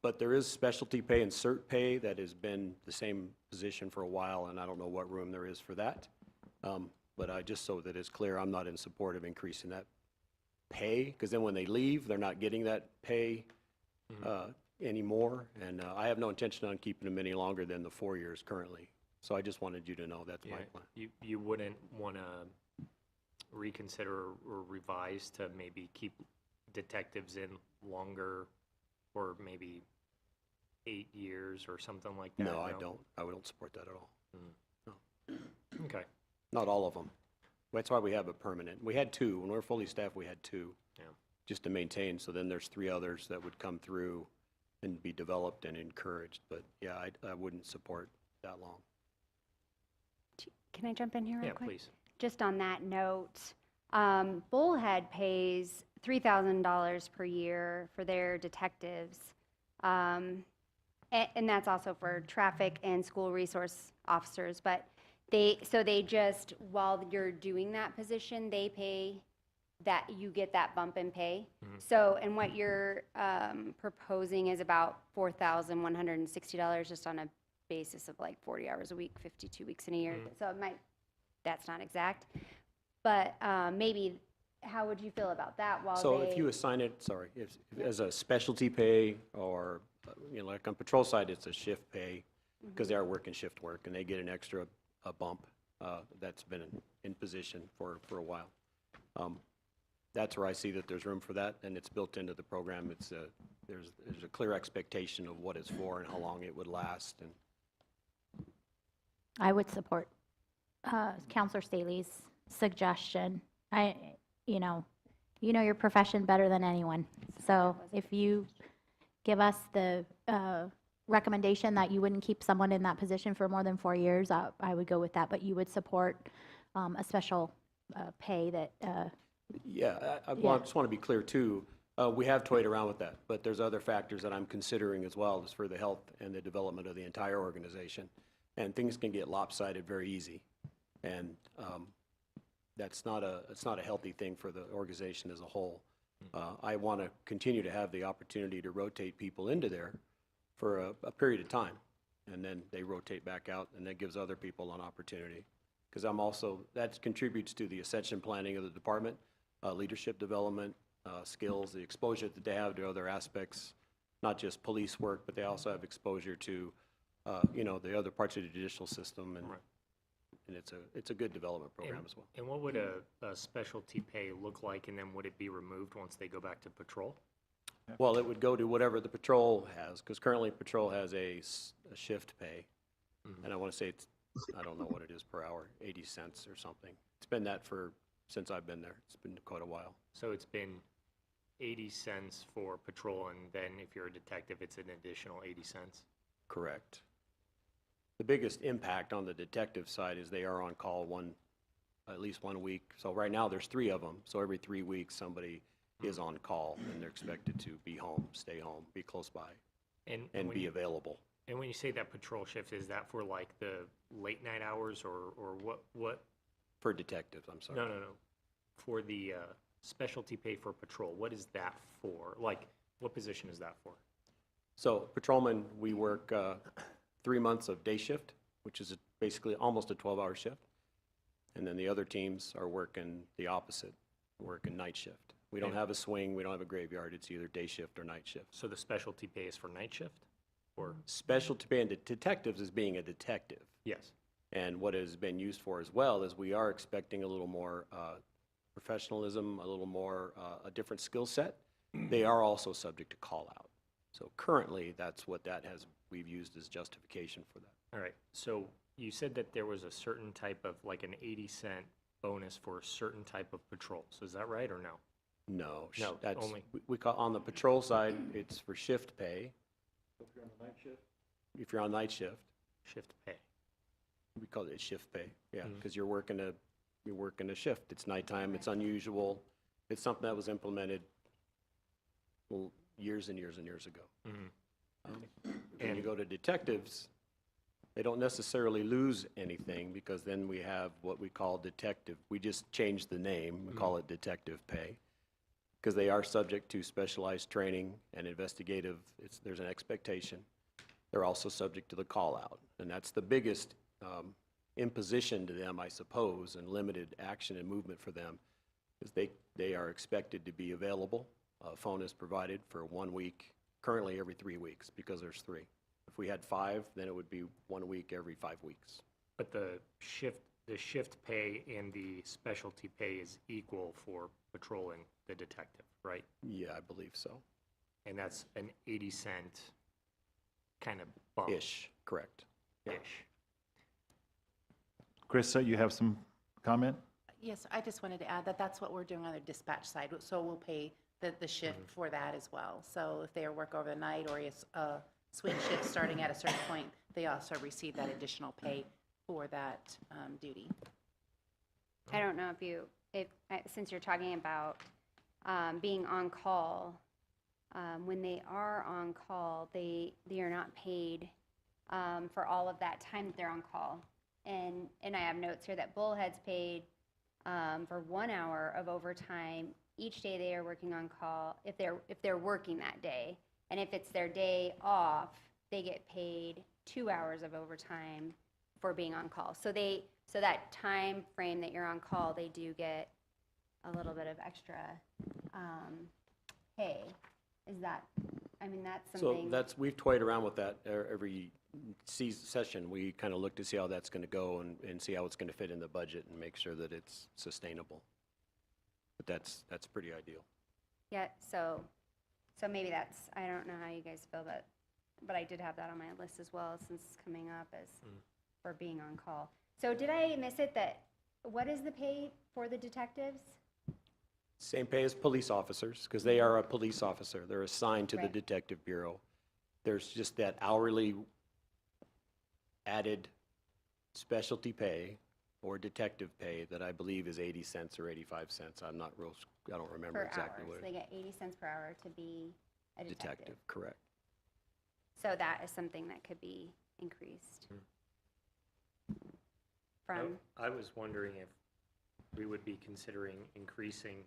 But there is specialty pay and cert pay that has been the same position for a while, and I don't know what room there is for that. But just so that it's clear, I'm not in support of increasing that pay, because then when they leave, they're not getting that pay anymore. And I have no intention on keeping them any longer than the 4 years currently. So I just wanted you to know that's my plan. You wouldn't want to reconsider or revise to maybe keep detectives in longer, or maybe 8 years or something like that? No, I don't. I don't support that at all. No. Okay. Not all of them. That's why we have a permanent. We had 2. When we were fully staffed, we had 2. Yeah. Just to maintain. So then there's 3 others that would come through and be developed and encouraged. But yeah, I wouldn't support that long. Can I jump in here real Yeah, quick? please. Just on that note, Bullhead pays $3,000 per year for their detectives. And that's also for traffic and school resource officers. But they just, while you're doing that position, they pay that, you get that bump in pay. So, and what you're proposing is about $4,160 just on a basis of like 40 hours a week, 52 weeks in a year. So it might, that's not exact. But maybe, how would you feel about that while So they? if you assign it, sorry, if as a specialty pay, or, like on patrol side, it's a shift pay, because they are working shift work, and they get an extra bump that's been in position for a while. That's where I see that there's room for that, and it's built into the program. It's there's a clear expectation of what it's for and how long it would last. And I would support Counselor Staley's suggestion. You know your profession better than anyone. So if you give us the recommendation that you wouldn't keep someone in that position for more than 4 years, I would go with that, but you would support a special pay that, Yeah, I Yeah. just want to be clear too. We have toyed around with that, but there's other factors that I'm considering as well as for the health and the development of the entire organization. And things can get lopsided very easy. And it's not a healthy thing for the organization as a whole. I want to continue to have the opportunity to rotate people into there for a period of time. And then they rotate back out, and that gives other people an opportunity. Because that contributes to the ascension planning of the department, leadership development, skills, the exposure that they have to other aspects, not just police work, but they also have exposure to, the other parts of the judicial system, and it's a good development program as well. And what would a specialty pay look like, and then would it be removed once they go back to patrol? Well, it would go to whatever the patrol has, because currently patrol has a shift pay, and I want to say I don't know what it is per hour, 80 cents or something. It's been that since I've been there. It's been quite a while. So it's been 80 cents for patrol, and then if you're a detective, it's an additional 80 cents? Correct. The biggest impact on the detective side is they are on call at least 1 week. So right now, there's 3 of them. So every 3 weeks, somebody is on call, and they're expected to be home, stay home, be close by, and be available. And when you say that patrol shift, is that for like the late night hours, or what? For detectives, I'm sorry. No. For the specialty pay for patrol, what is that for? Like, what position is that for? So patrolmen, we work 3 months of day shift, which is basically almost a 12-hour shift. And then the other teams are working the opposite, working night shift. We don't have a swing, we don't have a graveyard, it's either day shift or night shift. So the specialty pay is for night shift? Or? Specialty pay in detectives is being a detective. Yes. And what it has been used for as well is we are expecting a little more professionalism, a little more, a different skill set. They are also subject to call out. So currently, that's what we've used as justification for that. All right, so you said that there was a certain type of, like an 80-cent bonus for a certain type of patrol. So is that right or no? No, No, that's, only- we call, on the patrol side, it's for shift pay. If you're on night shift, Shift pay. we call it shift pay, yeah, because you're working a shift. It's nighttime, it's unusual. It's something that was implemented years and years and years ago. When you go to detectives, they don't necessarily lose anything, because then we have what we call detective. We just changed the name, we call it detective pay, because they are subject to specialized training and investigative, there's an expectation. They're also subject to the call-out, and that's the biggest imposition to them, I suppose, and limited action and movement for them, is they are expected to be available. Phone is provided for 1 week, currently every 3 weeks, because there's 3. If we had 5, then it would be 1 week every 5 weeks. But the shift pay and the specialty pay is equal for patrolling the detective, right? Yeah, I believe so. And that's an 80-cent kind of bump. Ish, correct. Yeah. Ish. Krista, you have some comment? Yes, I just wanted to add that that's what we're doing on the dispatch side. So we'll pay the shift for that as well. So if they work over the night or it's a swing shift starting at a certain point, they also receive that additional pay for that duty. I don't know since you're talking about being on call, when they are on call, they are not paid for all of that time that they're on call. And I have notes here that Bullhead's paid for 1 hour of overtime each day they are working on call, if they're working that day. And if it's their day off, they get paid 2 hours of overtime for being on call. So that time frame that you're on call, they do get a little bit of extra pay. That's something. So we've toyed around with that every session. We kind of look to see how that's going to go and see how it's going to fit in the budget and make sure that it's sustainable. But that's pretty ideal. Yeah, so maybe I don't know how you guys feel, but I did have that on my list as well, since it's coming up as for being on call. So did I miss it what is the pay for the detectives? Same pay as police officers, because they are a police officer. They're assigned to the Right. detective bureau. There's just that hourly added specialty pay or detective pay that I believe is 80 cents or 85 cents. I'm not real, I don't remember Per exactly hour. what So it they get 80 cents per hour to be a is. detective. Correct. So that is something that could be increased. From, I was wondering if we would be considering increasing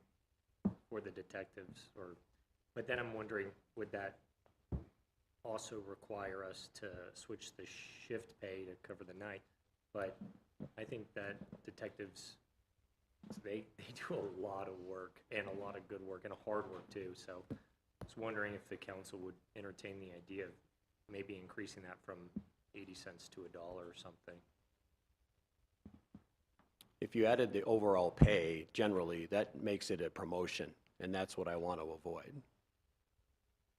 for the detectives, but then I'm wondering, would that also require us to switch the shift pay to cover the night? But I think that detectives, they do a lot of work, and a lot of good work, and a hard work too, so I was wondering if the council would entertain the idea of maybe increasing that from 80 cents to $1 or something. If you added the overall pay, generally, that makes it a promotion, and that's what I want to avoid.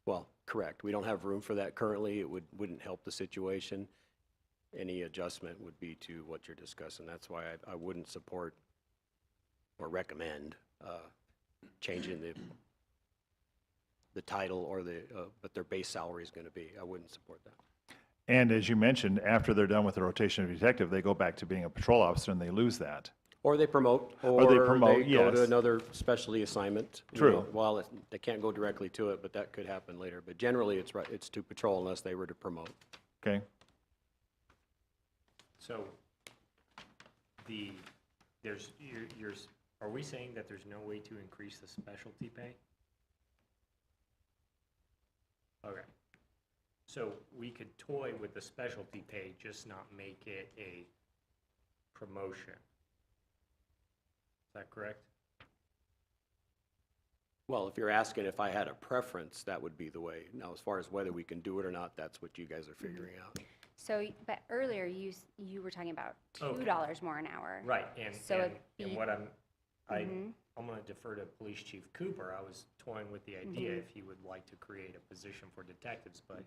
Well, correct. We don't have room for that currently. It wouldn't help the situation. Any adjustment would be to what you're discussing. That's why I wouldn't support or recommend changing the title or but their base salary is going to be. I wouldn't support that. And as you mentioned, after they're done with the rotation of detective, they go back to being a patrol officer and they lose that. Or they promote, Or they promote, go to yes. another specialty assignment. you True. know, While they can't go directly to it, but that could happen later. But generally, it's to patrol unless they were to promote. Okay? So, are we saying that there's no way to increase the specialty pay? Okay. So we could toy with the specialty pay, just not make it a promotion. Is that correct? Well, if you're asking if I had a preference, that would be the way. Now, as far as whether we can do it or not, that's what you guys are figuring out. so, but earlier you were talking about $2 more an hour. Right, So it'd and be- what I'm Mhm. gonna defer to Police Chief Cooper. I was toying with the idea if he would like to create a position for detectives, but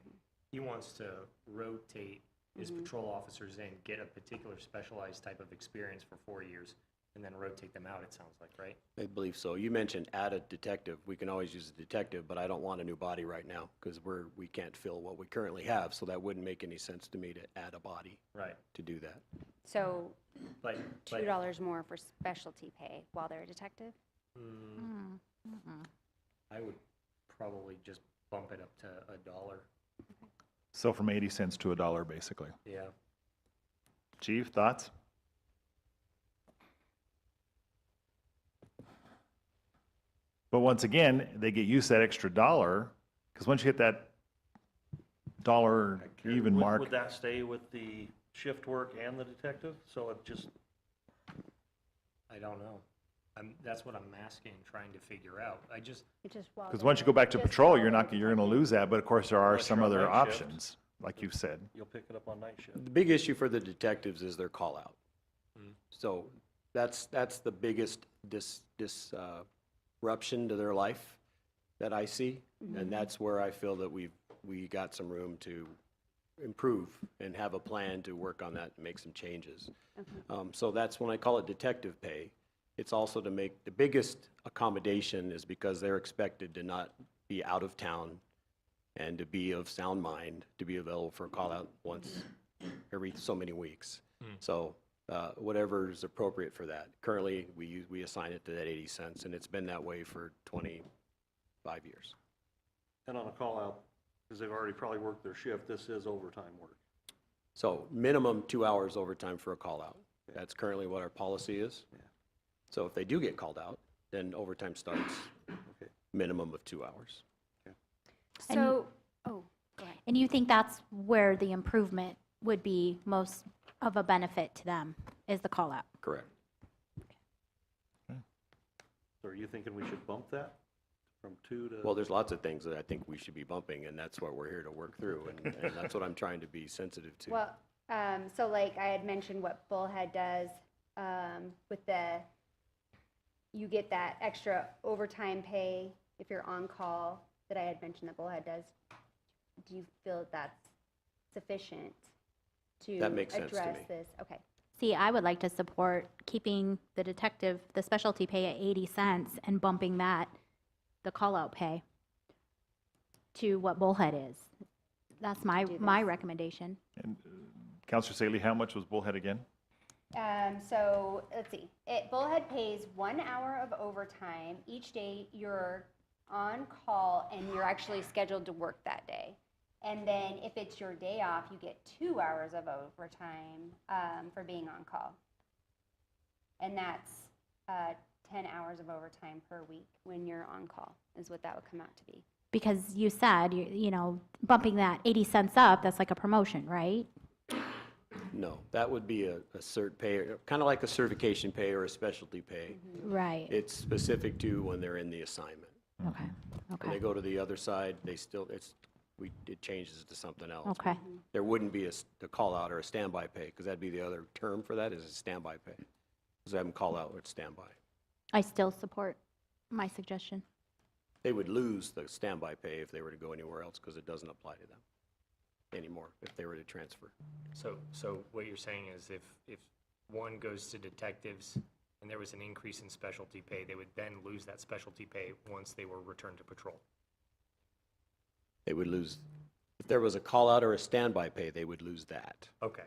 he wants to rotate his patrol officers in, get a particular specialized type of experience for 4 years, and then rotate them out, it sounds like, right? I believe so. You mentioned add a detective. We can always use a detective, but I don't want a new body right now because we can't fill what we currently have, so that wouldn't make any sense to me to add a body Right. to do that. So But $2 more for specialty pay while they're a detective? I would probably just bump it up to $1. So from 80 cents to $1, basically. Yeah. Chief, thoughts? But once again, they get used to that extra $1, because once you hit that dollar even Would- mark, Would that stay with the shift work and the detective? So it just, I don't know. That's what I'm asking, trying to figure out. It just while because they're- once you go back to just patrol, while you're they're not, you're gonna detective. lose that, but of course, there are Unless some you're on other night shift. options, like you've said. you'll pick it up on night shift. The big issue for the detectives is their call-out. So that's the biggest disruption to their life that I see. And that's where I feel that we got some room to improve and have a plan to work on that and make some changes. So that's when I call it detective pay. It's also to make, the biggest accommodation is because they're expected to not be out of town and to be of sound mind, to be available for a call-out once every so many weeks. So whatever is appropriate for that. Currently, we assign it to that 80 cents, and it's been that way for 25 years. And on a call out, because they've already probably worked their shift, this is overtime work. So minimum 2 hours overtime for a call-out. That's currently what our policy is. So if they do get called out, then overtime starts, minimum of 2 hours. So, go ahead. And you think that's where the improvement would be most of a benefit to them, is the call-out? Correct. So are you thinking we should bump that from 2 to? Well, there's lots of things that I think we should be bumping, and that's what we're here to work through, and that's what I'm trying to be sensitive to. Well, so like I had mentioned what Bullhead does with you get that extra overtime pay if you're on call that I had mentioned that Bullhead does. Do you feel that that's sufficient to That makes sense to address me. this? Okay. See, I would like to support keeping the detective, the specialty pay at 80 cents and bumping that, the call-out pay, to what Bullhead is. That's my recommendation. And Counselor Saley, how much was Bullhead again? So let's see. Bullhead pays 1 hour of overtime each day you're on call and you're actually scheduled to work that day. And then if it's your day off, you get 2 hours of overtime for being on call. And that's 10 hours of overtime per week when you're on call is what that would come out to be. Because you said, you know, bumping that 80 cents up, that's like a promotion, right? No, that would be a cert pay, kind of like a certification pay or a specialty pay. Right. It's specific to when they're in the assignment. Okay, When they okay, go to the other side, they still, it changes to something else. okay. There wouldn't be a call-out or a standby pay, because that'd be the other term for that, is a standby pay. Because they haven't call-out, it's standby. I still support my suggestion. They would lose the standby pay if they were to go anywhere else, because it doesn't apply to them anymore if they were to transfer. So what you're saying is if one goes to detectives and there was an increase in specialty pay, they would then lose that specialty pay once they were returned to patrol? They would lose, if there was a call-out or a standby pay, they would lose that. Okay.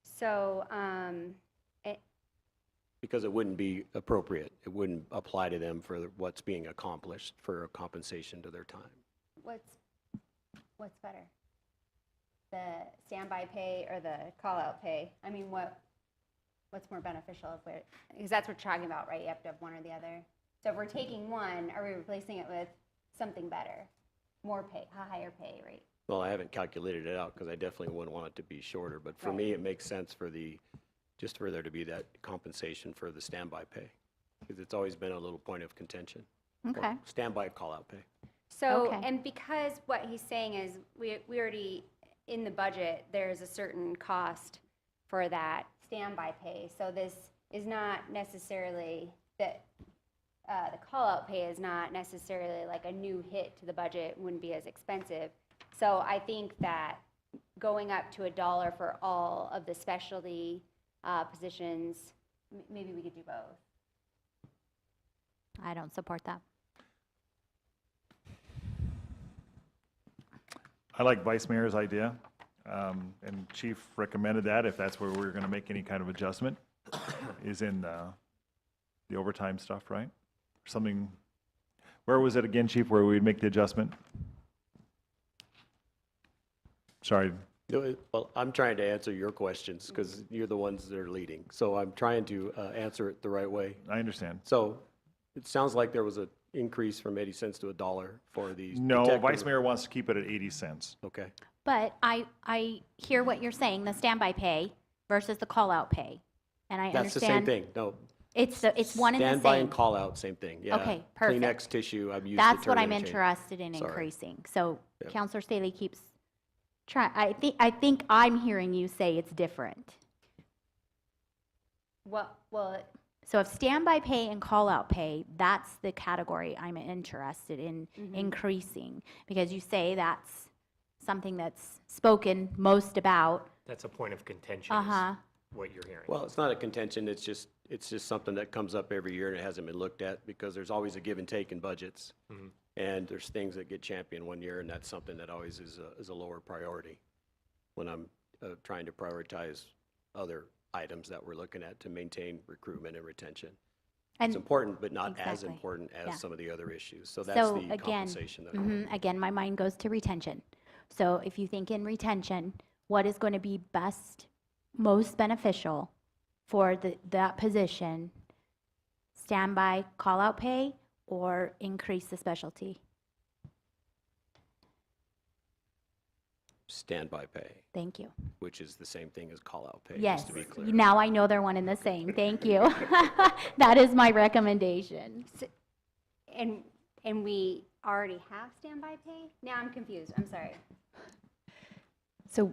So, Because it wouldn't be appropriate. It wouldn't apply to them for what's being accomplished for a compensation to their time. what's better? The standby pay or the call-out pay? I mean, what's more beneficial? Because that's what we're talking about, right? You have to have one or the other. So if we're taking one, are we replacing it with something better? More pay, a higher pay rate? Well, I haven't calculated it out because I definitely wouldn't want it to be shorter, but for Right. me, it makes sense for just for there to be that compensation for the standby pay, because it's always been a little point of contention. Or Okay. standby call-out pay. So, Okay. and because what he's saying is, we already, in the budget, there's a certain cost for that standby pay. So this is not necessarily, the call-out pay is not necessarily like a new hit to the budget, wouldn't be as expensive. So I think that going up to $1 for all of the specialty positions, maybe we could do both. I don't support that. I like Vice Mayor's idea, and Chief recommended that, if that's where we're going to make any kind of adjustment, is in the overtime stuff, right? Something, where was it again, Chief, where we'd make the adjustment? Sorry. No, well, I'm trying to answer your questions because you're the ones that are leading. So I'm trying to answer it the right way. I understand. So it sounds like there was an increase from 80 cents to $1 for these. No, detective- Vice Mayor wants to keep it at 80 cents. Okay. But I hear what you're saying, the standby pay versus the call-out pay. And I That's the same understand, thing. No. it's one and the Standby same. and call-out, same thing. Yeah. Okay, perfect. Kleenex tissue, I've used the That's term what I'm interchange. interested in Sorry. increasing. So Yep. Counselor Staley keeps I think I'm hearing you say it's different. Well, So if standby pay and call-out pay, that's the category I'm interested in increasing, because you say that's something that's spoken most about. That's a point of contention, Uh-huh. is what you're hearing. Well, it's not a contention, it's just something that comes up every year and it hasn't been looked at because there's always a give and take in budgets. And there's things that get championed one year and that's something that always is a lower priority when I'm trying to prioritize other items that we're looking at to maintain recruitment and retention. It's And important, but not as Exactly. important as Yeah. some of the other issues. So that's so the again, compensation that. again, my mind goes to retention. So if you think in retention, what is going to be most beneficial for that position, standby call-out pay or increase the specialty? Standby pay, Thank you. which is the same thing as call-out pay, Yes, just to be clear. now I know they're one and the same. Thank you. That is my recommendation. and we already have standby pay? Now I'm confused, I'm sorry. So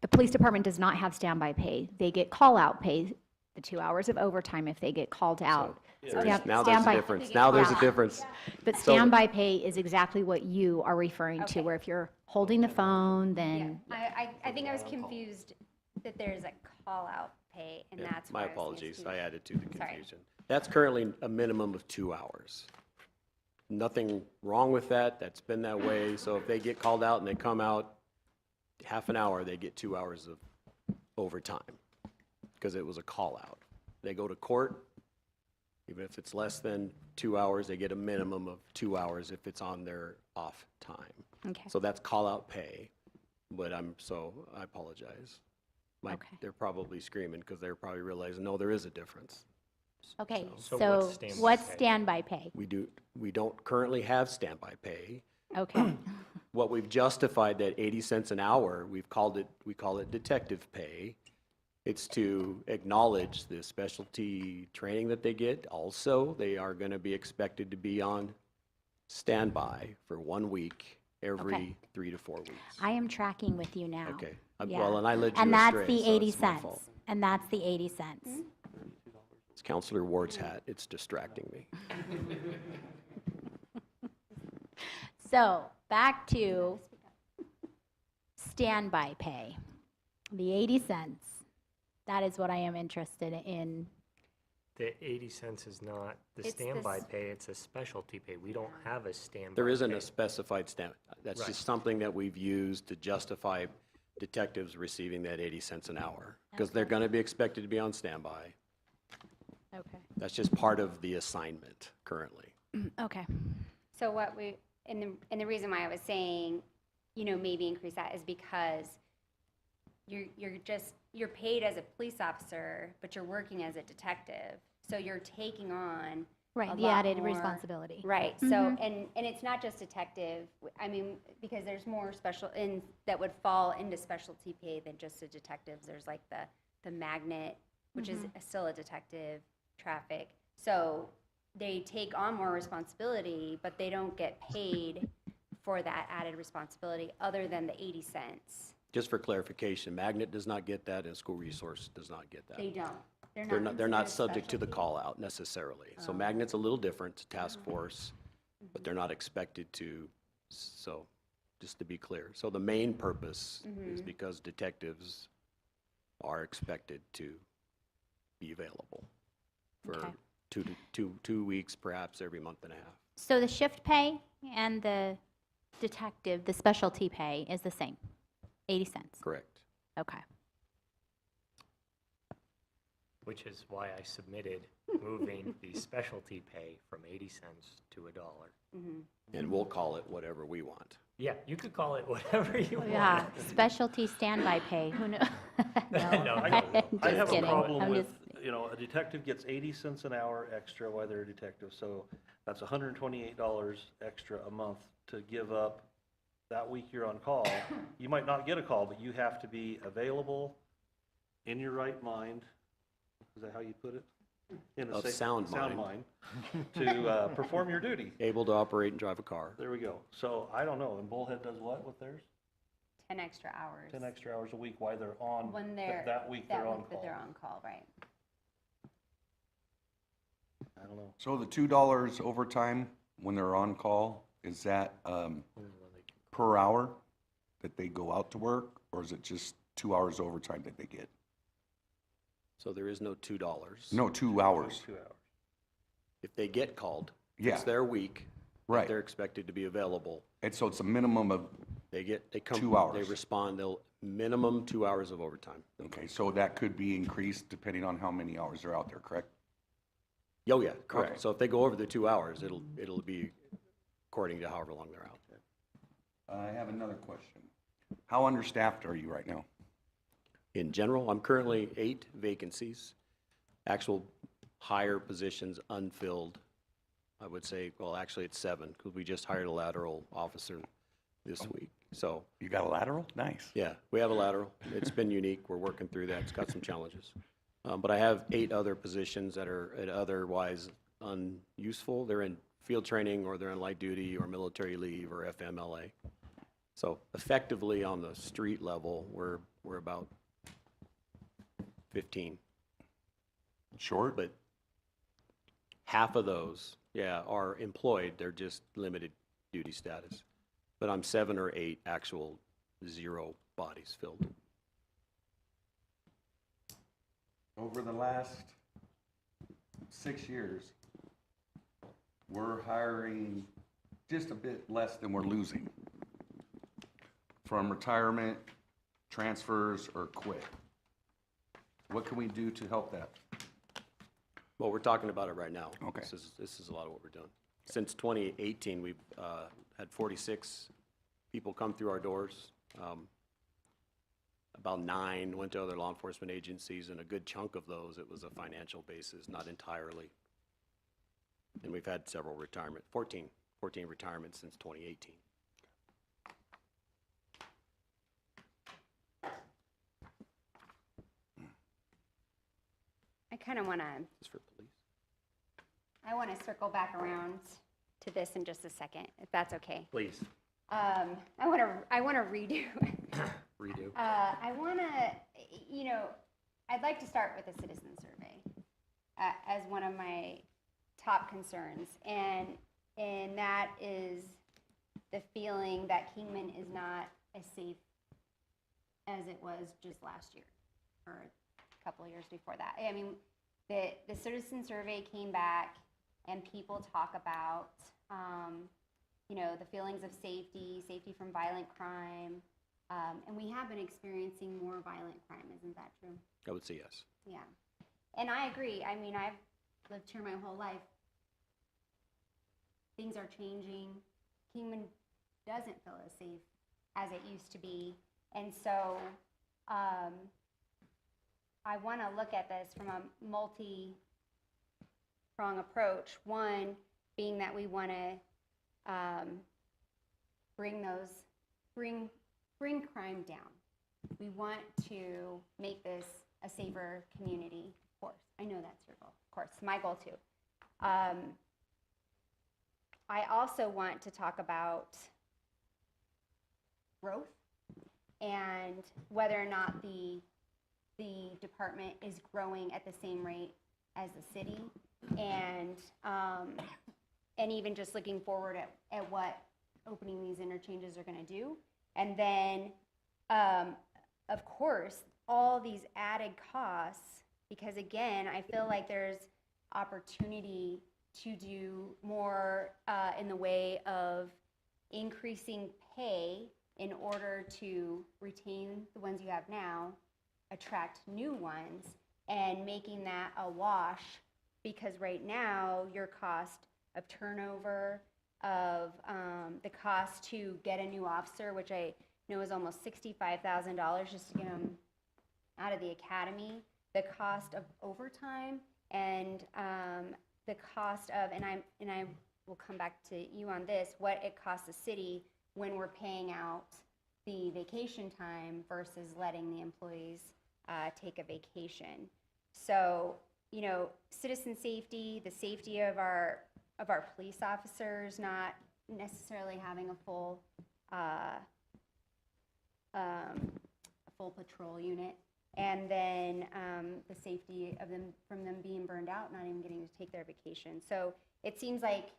the police department does not have standby pay. They get call-out pay, the 2 hours of overtime if they get called out. Now there's a difference. Now there's a difference. But So- standby pay is exactly what you are referring to, Okay. where if you're holding the phone, then, I think I was confused that there's a call-out pay, and Yeah, that's my why I was apologies, I confused. added to the Sorry. confusion. That's currently a minimum of 2 hours. Nothing wrong with that, that's been that way, so if they get called out and they come out half an hour, they get 2 hours of overtime, because it was a call-out. They go to court, even if it's less than 2 hours, they get a minimum of 2 hours if it's on their off time. Okay. So that's call-out pay, but I apologize. Okay. They're probably screaming, because they're probably realizing, no, there is a difference. Okay, So so what's standby what's pay? standby pay? We don't currently have standby pay. Okay, What we've justified, that 80 cents an hour, we call it detective pay. It's to acknowledge the specialty training that they get. Also, they are going to be expected to be on standby for 1 week every Okay. 3 to 4 weeks. I am tracking with you now. Okay. Yeah. Well, and I led you And that's astray, the so 80 it's my cents. fault. And that's the 80 cents. It's Counselor Ward's hat. It's distracting me. So, back to standby pay. The 80 cents. That is what I am interested in. The 80 cents is not the It's the standby s- pay, it's a specialty pay. We don't have a standby There isn't pay. a specified that's Right. just something that we've used to justify detectives receiving that 80 cents an hour, because they're going to be expected to be on standby. Okay. That's just part of the assignment currently. Okay. So what we, and the reason why I was saying, maybe increase that is because you're paid as a police officer, but you're working as a detective. So you're taking on Right, a the lot added more- responsibility. Right, so, and it's not just detective, I mean, because there's more that would fall into specialty pay than just the detectives. There's like the magnet, which is still a detective, traffic. So they take on more responsibility, but they don't get paid for that added responsibility other than the 80 cents. Just for clarification, Magnet does not get that, and School Resource does not get that. They don't. They're not considered subject to the specialty. call-out necessarily. So Magnet's a little different, it's a task force, but they're not expected to, so, just to be clear. So the main purpose is because detectives are expected to be available for Okay. 2 weeks, perhaps every month and a half. So the shift pay and the detective, the specialty pay is the same, 80 cents. Correct. Okay. Which is why I submitted moving the specialty pay from 80 cents to $1. And we'll call it whatever we want. Yeah, you could call it whatever you want. Yeah, specialty standby pay, who knows? No, I Just have a kidding. problem I'm with, just- a detective gets 80 cents an hour extra while they're a detective, so that's $128 extra a month to give up that week you're on call. You might not get a call, but you have to be available, in your right mind, is that how you put it? In a Of safe- sound mind. mind, to perform your duty. Able to operate and drive a car. There we go. So I don't know, and Bullhead does what with theirs? 10 extra hours. 10 extra hours a week while they're on, When they're, that week they're on that call. they're on call, right. I don't know. So the $2 overtime when they're on call, is that per hour that they go out to work? Or is it just 2 hours overtime that they get? So there is no $2. No, 2 hours. 2 hours. If they get called, Yeah. it's their week. Right. They're expected to be available. And so it's a minimum of, They come. 2 hours. They respond, they'll, minimum 2 hours of overtime. okay, so that could be increased depending on how many hours they're out there, correct? Oh, yeah, correct. Okay. So if they go over the 2 hours, it'll be according to however long they're out. I have another question. How understaffed are you right now? In general, I'm currently 8 vacancies, actual higher positions unfilled. I would say, well, actually it's 7, because we just hired a lateral officer this week. So, You got a lateral? Nice. yeah, we have a lateral. It's been unique. We're working through that. It's got some challenges. But I have 8 other positions that are otherwise unuseful. They're in field training, or they're in light duty, or military leave, or FMLA. So effectively, on the street level, we're about 15. Short? But half of those, yeah, are employed. They're just limited duty status. But I'm 7 or 8 actual 0 bodies filled. over the last 6 years, we're hiring just a bit less than we're losing from retirement, transfers, or quit. What can we do to help that? Well, we're talking about it right now. Okay. This is a lot of what we're doing. Since 2018, we've had 46 people come through our doors. About 9 went to other law enforcement agencies, and a good chunk of those, it was a financial basis, not entirely. And we've had several 14 retirements since 2018. I kind of want to, Just for police. I want to circle back around to this in just a second, if that's okay. Please, I want to redo. redo. I want to, I'd like to start with a citizen survey as one of my top concerns, and that is the feeling that Kingman is not as safe as it was just last year or a couple of years before that. I mean, the citizen survey came back, and people talk about, the feelings of safety from violent crime, and we have been experiencing more violent crime. Isn't that true? I would say yes. Yeah. And I agree. I mean, I've lived here my whole life. Things are changing. Kingman doesn't feel as safe as it used to be. And so I want to look at this from a multi-prong approach. One being that we want to bring crime down. We want to make this a safer community, of course. I know that's your goal, of course, my goal too. I also want to talk about growth and whether or not the department is growing at the same rate as the city, and even just looking forward at what opening these interchanges are going to do. And then, of course, all these added costs, because again, I feel like there's opportunity to do more in the way of increasing pay in order to retain the ones you have now, attract new ones, and making that a wash, because right now your cost of turnover, of the cost to get a new officer, which I know is almost $65,000 just to get them out of the academy, the cost of overtime, and the cost of, and I will come back to you on this, what it costs the city when we're paying out the vacation time versus letting the employees take a vacation. So, citizen safety, the safety of our police officers, not necessarily having a full patrol unit, and then the safety of them from them being burned out, not even getting to take their vacation. So it seems like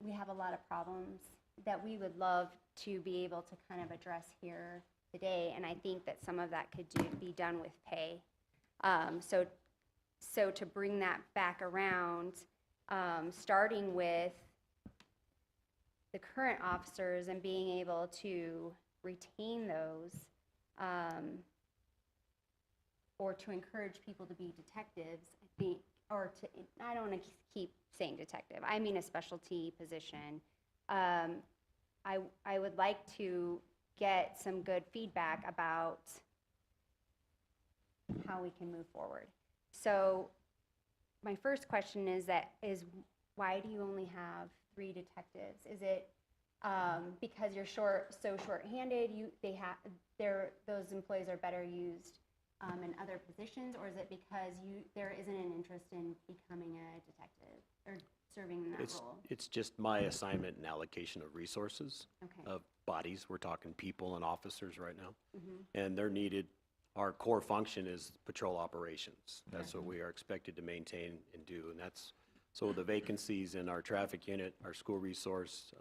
we have a lot of problems that we would love to be able to kind of address here today, and I think that some of that could be done with pay. So to bring that back around, starting with the current officers and being able to retain those, or to encourage people to be detectives, I think, or to, I don't want to keep saying detective, I mean a specialty position. I would like to get some good feedback about how we can move forward. So my first question is why do you only have 3 detectives? Is it because you're so short-handed? Those employees are better used in other positions, or is it because there isn't an interest in becoming a detective or serving in that role? It's just my assignment and allocation of resources, Okay. of bodies. We're talking people and officers right now, Mhm. and they're needed. Our core function is patrol operations. That's what we are expected to maintain and do, and that's, so the vacancies in our traffic unit, our school resource,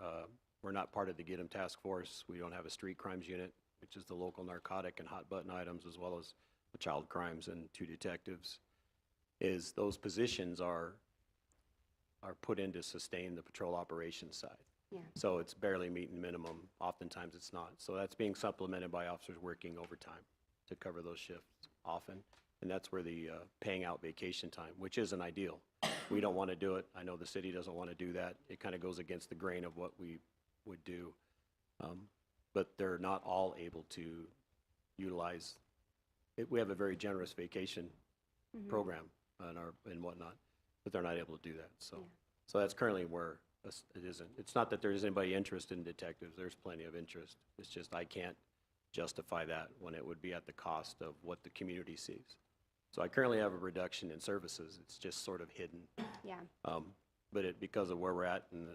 we're not part of the Get 'em task force. We don't have a street crimes unit, which is the local narcotic and hot button items, as well as child crimes and 2 detectives, is those positions are put in to sustain the patrol operations side. Yeah. So it's barely meeting minimum. Oftentimes it's not. So that's being supplemented by officers working overtime to cover those shifts often. And that's where the paying out vacation time, which isn't ideal. We don't want to do it. I know the city doesn't want to do that. It kind of goes against the grain of what we would do. But they're not all able to utilize it. We have a very generous vacation program and whatnot, but they're not able to do that. So, so that's currently where it isn't. It's not that there is anybody interested in detectives. There's plenty of interest. It's just I can't justify that when it would be at the cost of what the community sees. So I currently have a reduction in services. It's just sort of hidden. Yeah. But because of where we're at and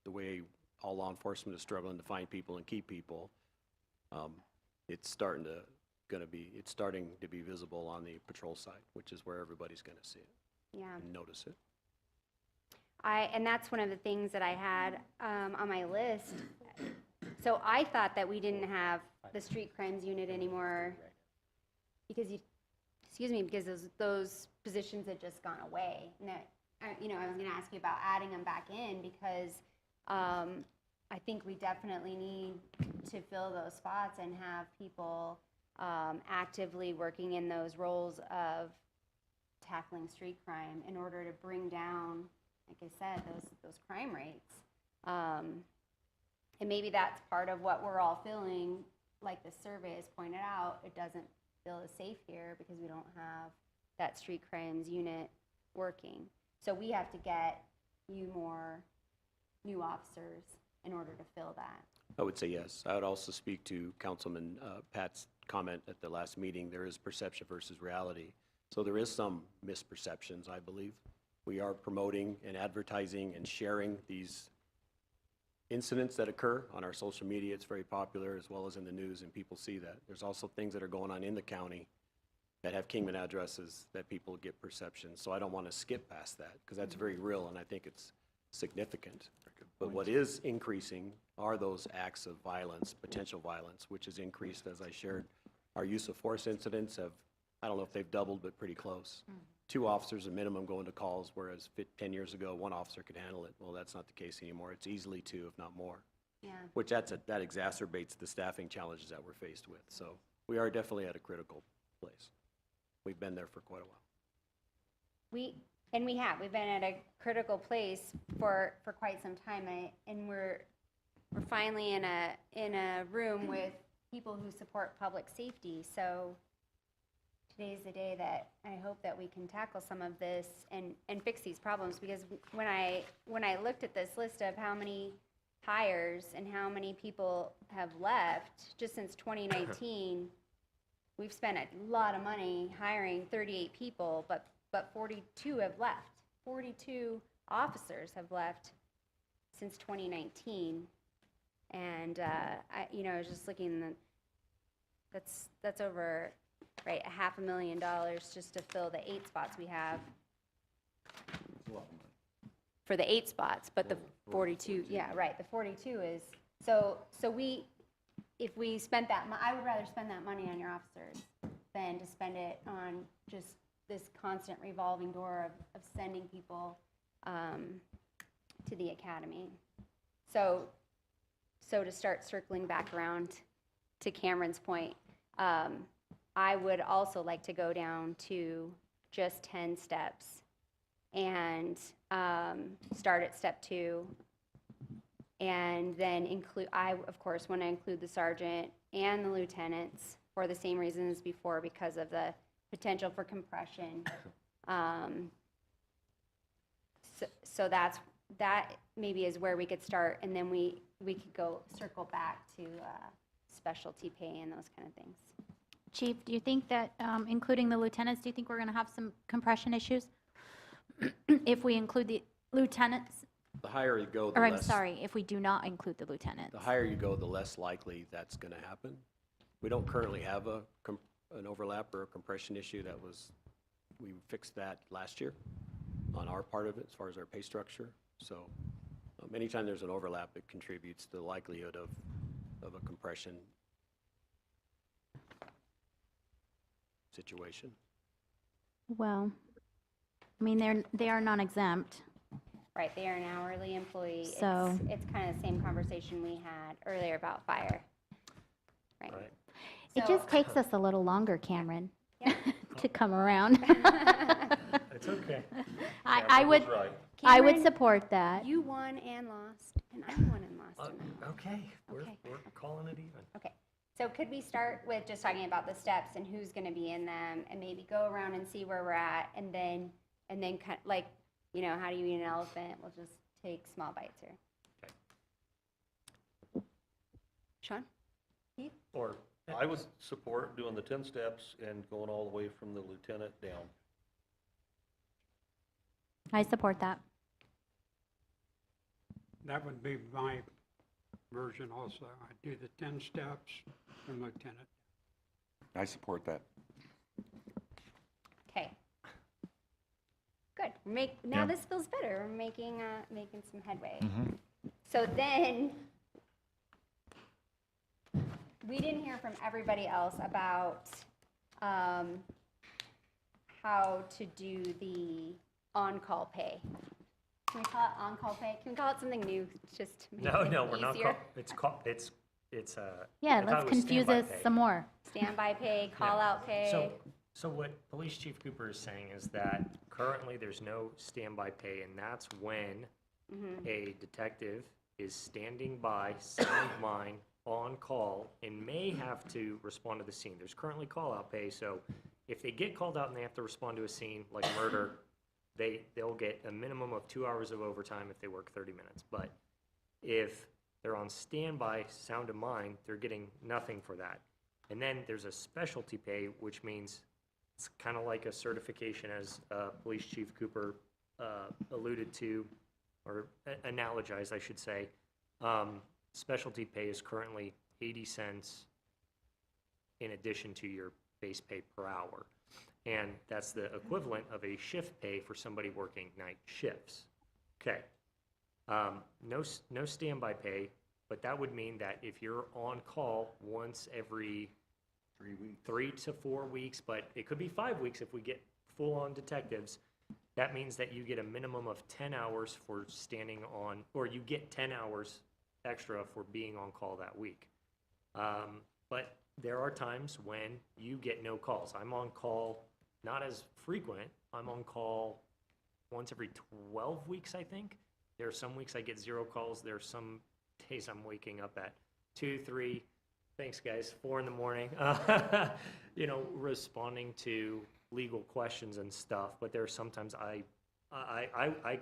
the way all law enforcement is struggling to find people and keep people, it's starting to be visible on the patrol side, which is where everybody's going to see it. Yeah. And notice it. And that's one of the things that I had on my list. So I thought that we didn't have the street crimes unit anymore because because those positions had just gone away. And that, I was going to ask you about adding them back in because I think we definitely need to fill those spots and have people actively working in those roles of tackling street crime in order to bring down, like I said, those crime rates. And maybe that's part of what we're all feeling, like the survey has pointed out, it doesn't feel as safe here because we don't have that street crimes unit working. So we have to get you more new officers in order to fill that. I would say yes. I would also speak to Councilman Pat's comment at the last meeting. There is perception versus reality. So there is some misperceptions, I believe. We are promoting and advertising and sharing these incidents that occur on our social media. It's very popular, as well as in the news, and people see that. There's also things that are going on in the county that have Kingman addresses that people get perceptions. So I don't want to skip past that because that's very real and I think it's significant. But what is increasing are those acts of violence, potential violence, which has increased, as I shared. Our use of force incidents have, I don't know if they've doubled, but pretty close. 2 officers a minimum go into calls, whereas 10 years ago, 1 officer could handle it. Well, that's not the case anymore. It's easily 2, if not more. Yeah. Which that exacerbates the staffing challenges that we're faced with. So we are definitely at a critical place. We've been there for quite a while. We've been at a critical place for quite some time, and we're finally in a room with people who support public safety. So today's the day that I hope that we can tackle some of this and fix these problems, because when I looked at this list of how many hires and how many people have left just since 2019, we've spent a lot of money hiring 38 people, but 42 have left. 42 officers have left since 2019. And I was just looking, that's over $500,000 just to fill the 8 spots we have. For the 8 spots, but the 42, the 42 is, so if we spent that, I would rather spend that money on your officers than to spend it on just this constant revolving door of sending people to the academy. So to start circling back around to Cameron's point, I would also like to go down to just 10 steps and start at step 2. And then of course, want to include the sergeant and the lieutenants for the same reasons before, because of the potential for compression. So that maybe is where we could start, and then we could circle back to specialty pay and those kind of things. Chief, do you think that including the lieutenants, do you think we're going to have some compression issues if we include the lieutenants? The higher you go, Or I'm sorry, if we do not include the lieutenants. The higher you go, the less likely that's going to happen. We don't currently have an overlap or a compression issue. We fixed that last year on our part of it as far as our pay structure. So anytime there's an overlap, it contributes to the likelihood of a compression. situation. Well, I mean, they are non-exempt. Right, they are an hourly employee. So- It's kind of the same conversation we had earlier about fire. Right. Right. It So- just takes us a little longer, Cameron, Yeah. to come around. It's okay. I would Cameron, support that. You won and lost, and I won and lost in that. Okay, we're Okay. calling it even. Okay, so could we start with just talking about the steps and who's gonna be in them, and maybe go around and see where we're at, and then kind like, you know, how do you eat an elephant? We'll just take small bites here. Okay. Sean? Or I would support doing the 10 steps and going all the way from the lieutenant down. I support that. That would be my version also. I'd do the 10 steps from lieutenant. I support that. Okay. Good, now this feels better, we're making some headway. So then, we didn't hear from everybody else about how to do the on-call pay. Can we call it on-call pay? Can we call it something new, just to make it No, we're not, easier? it's, Yeah, I thought let's it was confuse standby us pay. some more. Standby pay, call-out pay. So what Police Chief Cooper is saying is that currently there's no standby pay, and that's when a detective is standing by, sound of mind, on call, and may have to respond to the scene. There's currently call-out pay, so if they get called out and they have to respond to a scene, like murder, they'll get a minimum of 2 hours of overtime if they work 30 minutes. But if they're on standby, sound of mind, they're getting nothing for that. And then there's a specialty pay, which means it's kind of like a certification, as Police Chief Cooper alluded to, or analogized, I should say. Specialty pay is currently 80 cents in addition to your base pay per hour. And that's the equivalent of a shift pay for somebody working night shifts. Okay. No standby pay, but that would mean that if you're on call once every 3 to 4 weeks, but it could be 5 weeks if we get full-on detectives, that means that you get a minimum of 10 hours for standing on, or you get 10 hours extra for being on call that week. But there are times when you get no calls. I'm on call, not as frequent. I'm on call once every 12 weeks, I think. There are some weeks I get 0 calls. There are some days I'm waking up at 2, 3, thanks guys, 4 in the morning, you know, responding to legal questions and stuff. But there are sometimes I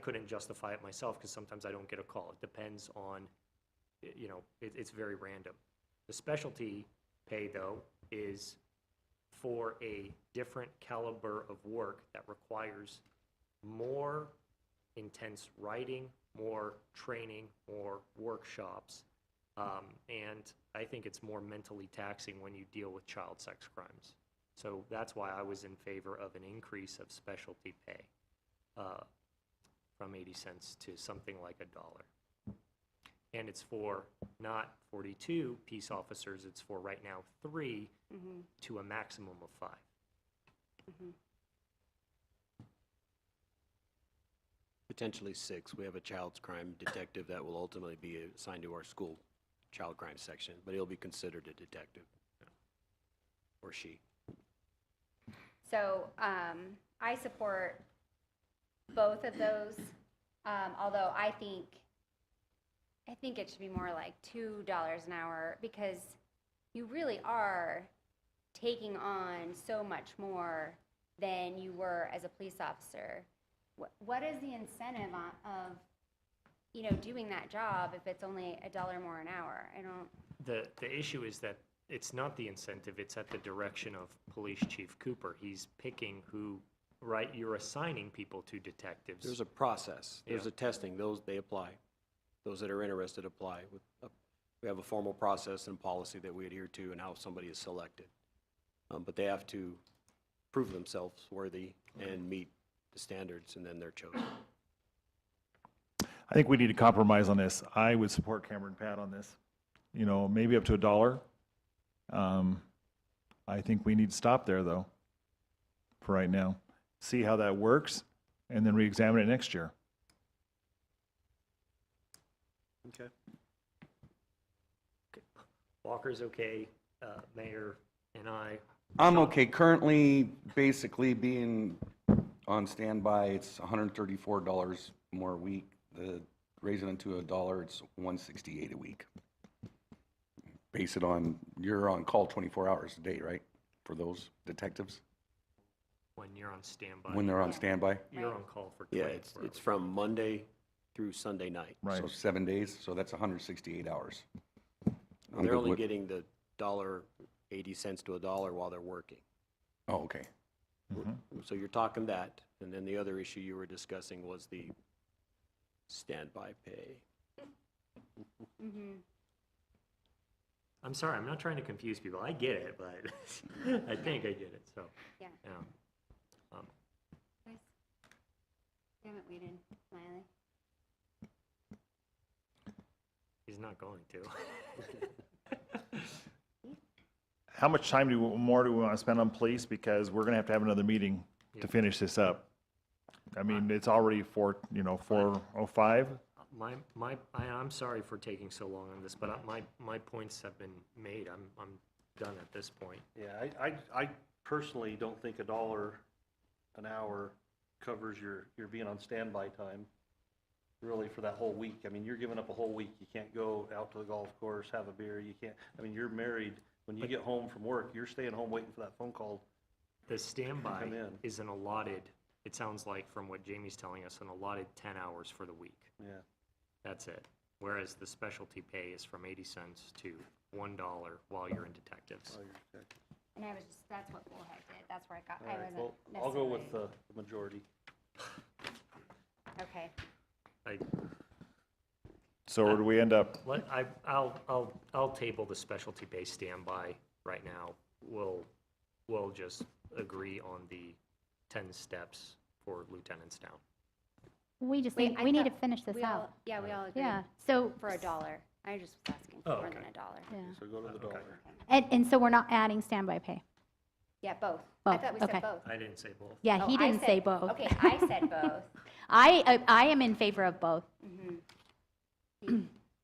couldn't justify it myself, because sometimes I don't get a call. It depends on, you know, it's very random. The specialty pay, though, is for a different caliber of work that requires more intense writing, more training, more workshops. And I think it's more mentally taxing when you deal with child sex crimes. So that's why I was in favor of an increase of specialty pay from 80 cents to something like $1. And it's for not 42 peace officers, it's for right now 3 to a maximum of 5. Potentially 6. We have a child's crime detective that will ultimately be assigned to our school child crime section, but he'll be considered a detective, or she. So I support both of those, although I think it should be more like $2 an hour, because you really are taking on so much more than you were as a police officer. What is the incentive of, you know, doing that job if it's only $1 more an hour? I don't. The issue is that it's not the incentive, it's at the direction of Police Chief Cooper. He's picking who, right, you're assigning people to detectives. There's a process. There's Yeah. a testing. Those, they apply. Those that are interested apply. We have a formal process and policy that we adhere to and how somebody is selected. But they have to prove themselves worthy and meet the standards, and then they're chosen. I think we need to compromise on this. I would support Cameron Pat on this. You know, maybe up to $1. I think we need to stop there, though. for right now. See how that works, and then re-examine it next year. Okay. Walker's okay, Mayor and I. I'm okay. Currently, basically being on standby, it's $134 more a week. The raising it to $1, it's $168 a week. Base it on, you're on call 24 hours a day, right? For those detectives, When you're on standby. when they're on standby? You're on call for Yeah, 24 it's hours. from Monday through Sunday night. Right. So 7 days, so that's 168 hours. I'm They're good only with- getting the $1.80 to $1 while they're working. Oh, okay. So you're talking that, and then the other issue you were discussing was the standby pay. I'm sorry, I'm not trying to confuse people. I get it, but I think I get it, so. Yeah. Guys, you haven't waited, Smiley. He's not going to. How much time more do we want to spend on police? Because we're going to have another meeting to finish this up. I mean, it's already 4:05. I'm sorry for taking so long on this, but my points have been made. I'm done at this point. Yeah, I personally don't think $1 an hour covers your being on standby time, really, for that whole week. I mean, you're giving up a whole week. You can't go out to the golf course, have a beer. You can't, I mean, you're married. When you get home from work, you're staying home waiting for that phone call. The standby Come in. is an allotted, it sounds like from what Jamie's telling us, an allotted 10 hours for the week. Yeah. That's it. Whereas the specialty pay is from 80 cents to $1 while you're in detectives. Oh, you're okay. And I was just, that's what Bullhead did. That's where I got, All I right, wasn't well, I'll go with necessarily- the majority. Okay. So where do we end up? I'll table the specialty pay standby right now. We'll just agree on the 10 steps for lieutenants now. We just Wait, need, I we need to thought finish this we all- out. Yeah, we all agree. Yeah, so, For $1. I just was asking Oh, for more okay. than $1. yeah. So go to the dollar. And so we're not adding standby pay? Yeah, both. I Both, thought we okay. said both. I didn't say both. Yeah, Oh, he I didn't said- say both. Okay, I said both. I am in favor of both.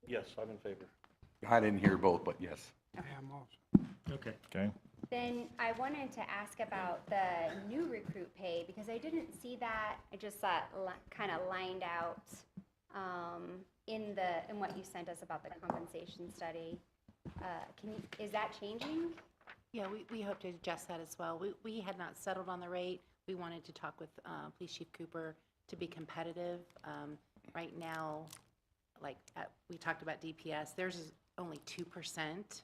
Yes, I'm in favor. I didn't hear both, but yes. I am also. Okay. Okay. Then I wanted to ask about the new recruit pay, because I didn't see that. I just saw it kind of lined out in what you sent us about the compensation study. Is that changing? Yeah, we hope to adjust that as well. We had not settled on the rate. We wanted to talk with Police Chief Cooper to be competitive. Right now, we talked about DPS, theirs is only 2%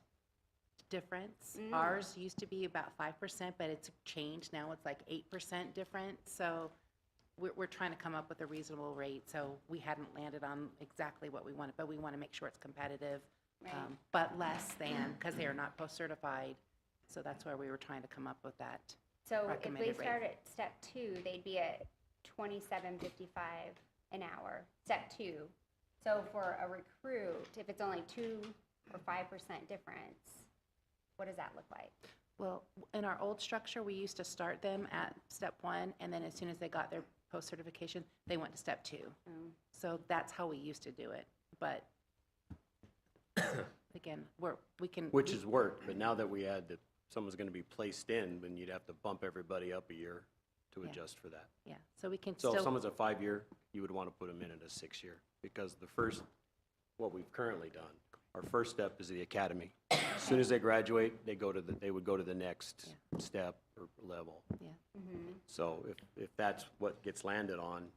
difference. Ours used to be about 5%, but it's changed. Now it's like 8% different. So we're trying to come up with a reasonable rate. So we hadn't landed on exactly what we wanted, but we want to make sure it's competitive, Right. but less than, because they are not post-certified. So that's why we were trying to come up with that. So if we Recommended rate. start at step 2, they'd be at $27.55 an hour, step 2. So for a recruit, if it's only 2 or 5% difference, what does that look like? Well, in our old structure, we used to start them at step 1, and then as soon as they got their post-certification, they went to step 2. So that's how we used to do it. But again, we can. Which has worked, but now that we add that someone's going to be placed in, then you'd have to bump everybody up a year to Yeah. adjust for that. Yeah, so we can So still. if someone's a 5-year, you would want to put them in at a 6-year, because what we've currently done, our first step is the academy. As soon as they graduate, they would go to the next step or level. Yeah. So if that's what gets landed on,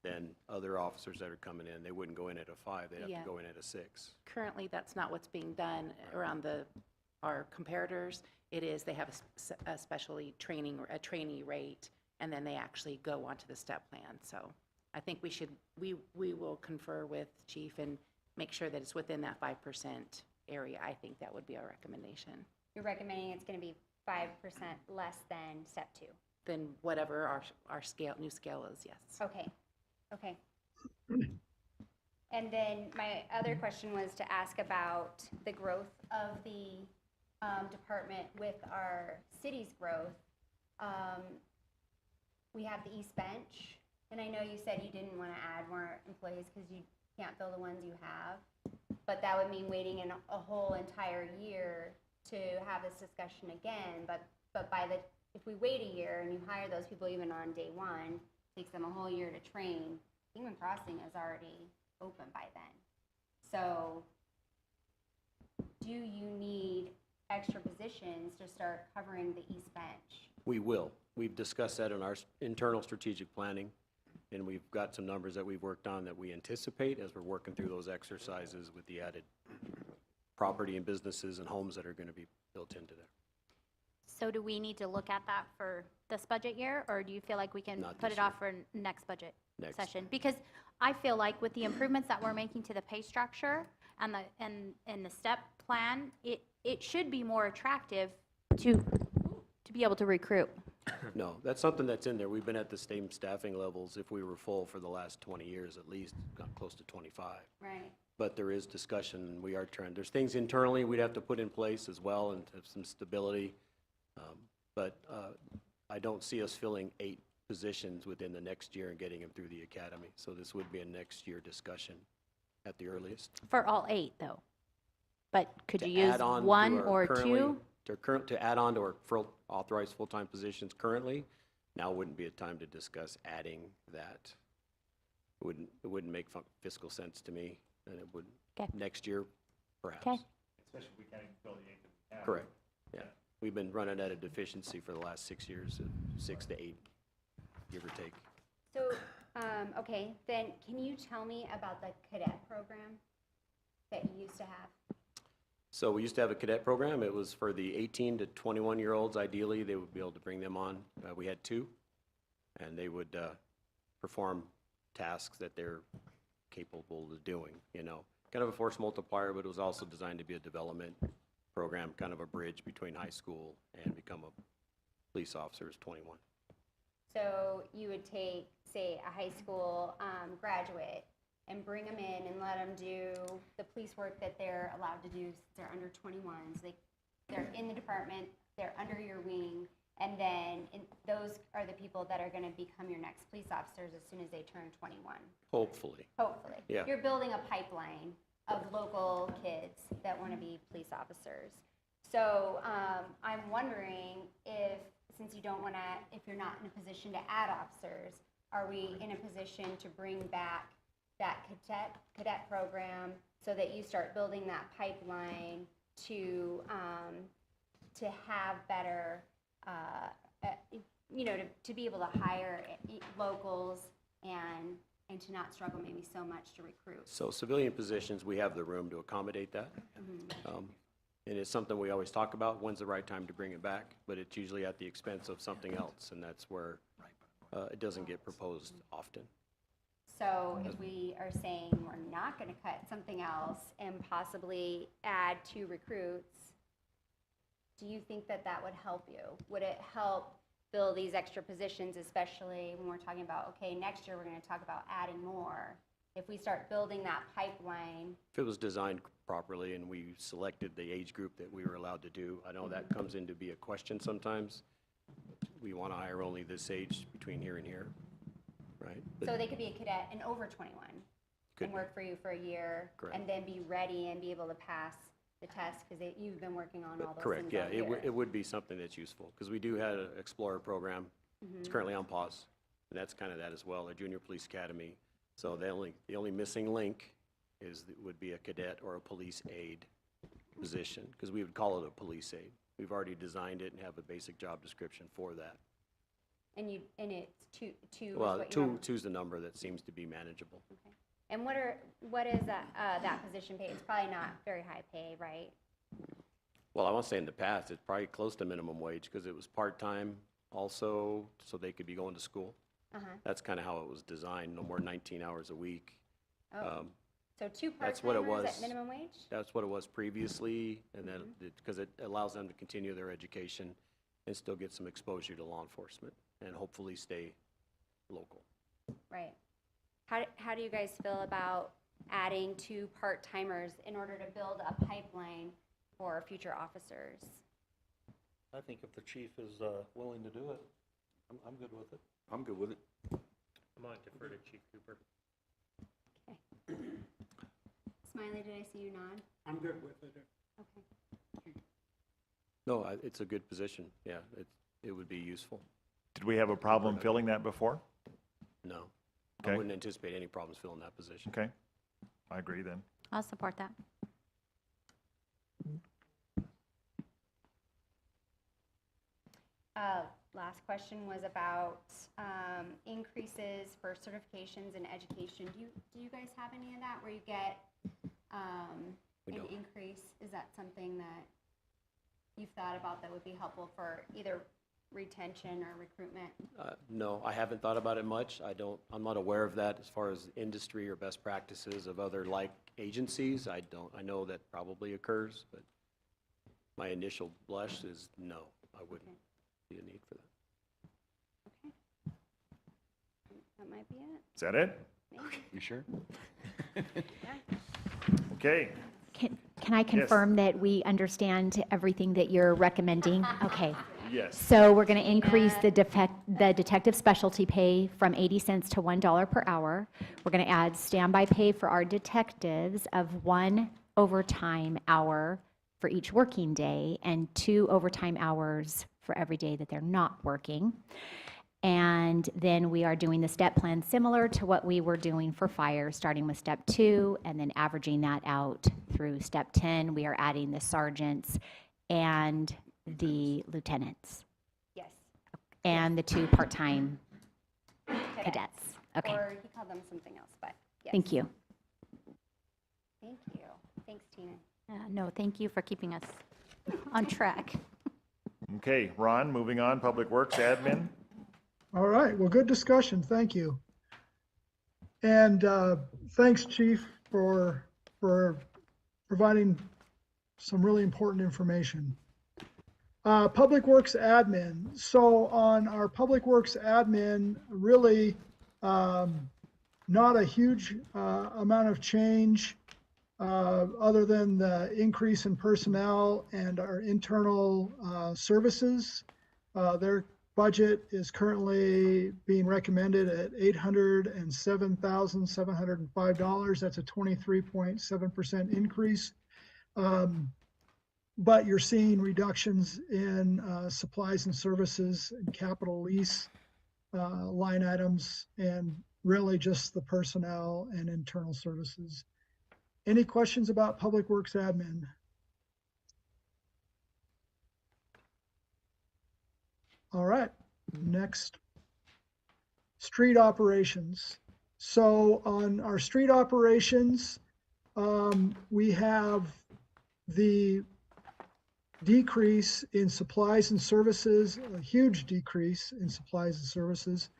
then other officers that are coming in, they wouldn't go in at a 5, they'd have Yeah. to go in at a 6. Currently, that's not what's being done around our comparators. It is, they have a specialty training, or a trainee rate, and then they actually go onto the step plan. So I think we will confer with Chief and make sure that it's within that 5% area. I think that would be our recommendation. You're recommending it's going to be 5% less than step 2? Then whatever our new scale is, yes. Okay. And then my other question was to ask about the growth of the department with our city's growth. We have the East Bench, and I know you said you didn't want to add more employees because you can't fill the ones you have, but that would mean waiting a whole entire year to have this discussion again. But if we wait a year and you hire those people even on day one, takes them a whole year to train. Kingman Crossing is already open by then. So do you need extra positions to start covering the East Bench? We will. We've discussed that in our internal strategic planning, and we've got some numbers that we've worked on that we anticipate as we're working through those exercises with the added property and businesses and homes that are going to be built into there. So do we need to look at that for this budget year, or do you feel like we can Not put this it off for next budget Next. session? Because I feel like with the improvements that we're making to the pay structure and the step plan, it should be more attractive to be able to recruit. No, that's something that's in there. We've been at the same staffing levels if we were full for the last 20 years at least, got close to 25. Right. But there is discussion, and we are trying, there's things internally we'd have to put in place as well and have some stability. But I don't see us filling 8 positions within the next year and getting them through the academy. So this would be a next year discussion at the earliest. For all 8, though. But could To you use add on to 1 our or currently- 2? To add on to our authorized full-time positions currently, now wouldn't be a time to discuss adding that. It wouldn't make fiscal sense to me, and it would, Okay. next year, perhaps. Okay. Especially if we can't even fill the 8 that we have. Correct, yeah. We've been running at a deficiency for the last 6 years, 6 to 8, give or take. So, okay, then can you tell me about the cadet program that you used to have? So we used to have a cadet program. It was for the 18 to 21-year-olds. Ideally, they would be able to bring them on. We had 2, and they would perform tasks that they're capable of doing, you know. Kind of a force multiplier, but it was also designed to be a development program, kind of a bridge between high school and become a police officer is 21. So you would take, say, a high school graduate and bring them in and let them do the police work that they're allowed to do since they're under 21s. They're in the department, they're under your wing, and then those are the people that are going to become your next police officers as soon as they turn 21. Hopefully. Hopefully. Yeah. You're building a pipeline of local kids that want to be police officers. So I'm wondering if, since you don't want to, if you're not in a position to add officers, are we in a position to bring back that cadet program so that you start building that pipeline to have better, to be able to hire locals and to not struggle maybe so much to recruit? So civilian positions, we have the room to accommodate that. And it's something we always talk about, when's the right time to bring it back, but it's usually at the expense of something else, and that's where it doesn't get proposed often. So if we are saying we're not going to cut something else and possibly add 2 recruits, do you think that that would help you? Would it help fill these extra positions, especially when we're talking about, okay, next year we're going to talk about adding more? If we start building that pipeline. If it was designed properly and we selected the age group that we were allowed to do, I know that comes in to be a question sometimes. We want to hire only this age between here and here, right? So they could be a cadet and over 21 Could and be. work for you for a year. Correct. And then be ready and be able to pass the test because you've been working on all those Correct, things yeah, all year. it would be something that's useful, because we do have an Explorer program. It's currently on pause, and that's kind of that as well, a junior police academy. So the only missing link would be a cadet or a police aide position, because we would call it a police aide. We've already designed it and have a basic job description for that. And it's two is Well, what you two's the number that seems to be manageable. Okay. And what is that position pay? It's probably not very high pay, right? Well, I want to say in the past, it's probably close to minimum wage, because it was part-time also, so they could be going to school. That's kind of how it was designed, no more 19 hours a week. So 2 That's what it part-timers was. at minimum wage? That's what it was previously, and then, because it allows them to continue their education and still get some exposure to law enforcement, and hopefully stay local. Right. How do you guys feel about adding 2 part-timers in order to build a pipeline for future officers? I think if the chief is willing to do it, I'm good with it. I'm good with it. I'm going to defer to Chief Cooper. Smiley, did I see you nod? I'm good with it. Okay. No, it's a good position. Yeah, it would be useful. Did we have a problem filling that before? No. Okay. I wouldn't anticipate any problems filling that position. Okay, I agree then. I'll support that. Last question was about increases for certifications in education. Do you guys have any of that where you get We an don't. increase? Is that something that you've thought about that would be helpful for either retention or recruitment? No, I haven't thought about it much. I'm not aware of that as far as industry or best practices of other like agencies. I know that probably occurs, but my initial blush is no, I wouldn't see a need for that. Okay. That might be it. Is that it? Maybe. You sure? Okay, Can I confirm that we understand everything that you're recommending? Okay. yes. So we're going to increase the detective specialty pay from 80 cents to $1 per hour. We're going to add standby pay for our detectives of 1 overtime hour for each working day and 2 overtime hours for every day that they're not working. And then we are doing the step plan similar to what we were doing for fire, starting with step 2 and then averaging that out through step 10. We are adding the sergeants and the lieutenants Yes. and the 2 part-time cadets. Okay, Or he called them something else, but yes. thank you. Thank you. Thanks, Tina. No, thank you for keeping us on track. Okay, Ron, moving on, Public Works Admin. All right, well, good discussion, thank you. And thanks, Chief, for providing some really important information. Public Works Admin. So on our Public Works Admin, really not a huge amount of change other than the increase in personnel and our internal services. Their budget is currently being recommended at $807,705. That's a 23.7% increase. But you're seeing reductions in supplies and services and capital lease line items, and really just the personnel and internal services. Any questions about Public Works Admin? All right, next, street operations. So on our street operations, we have the decrease in supplies and services, a huge decrease in supplies and services.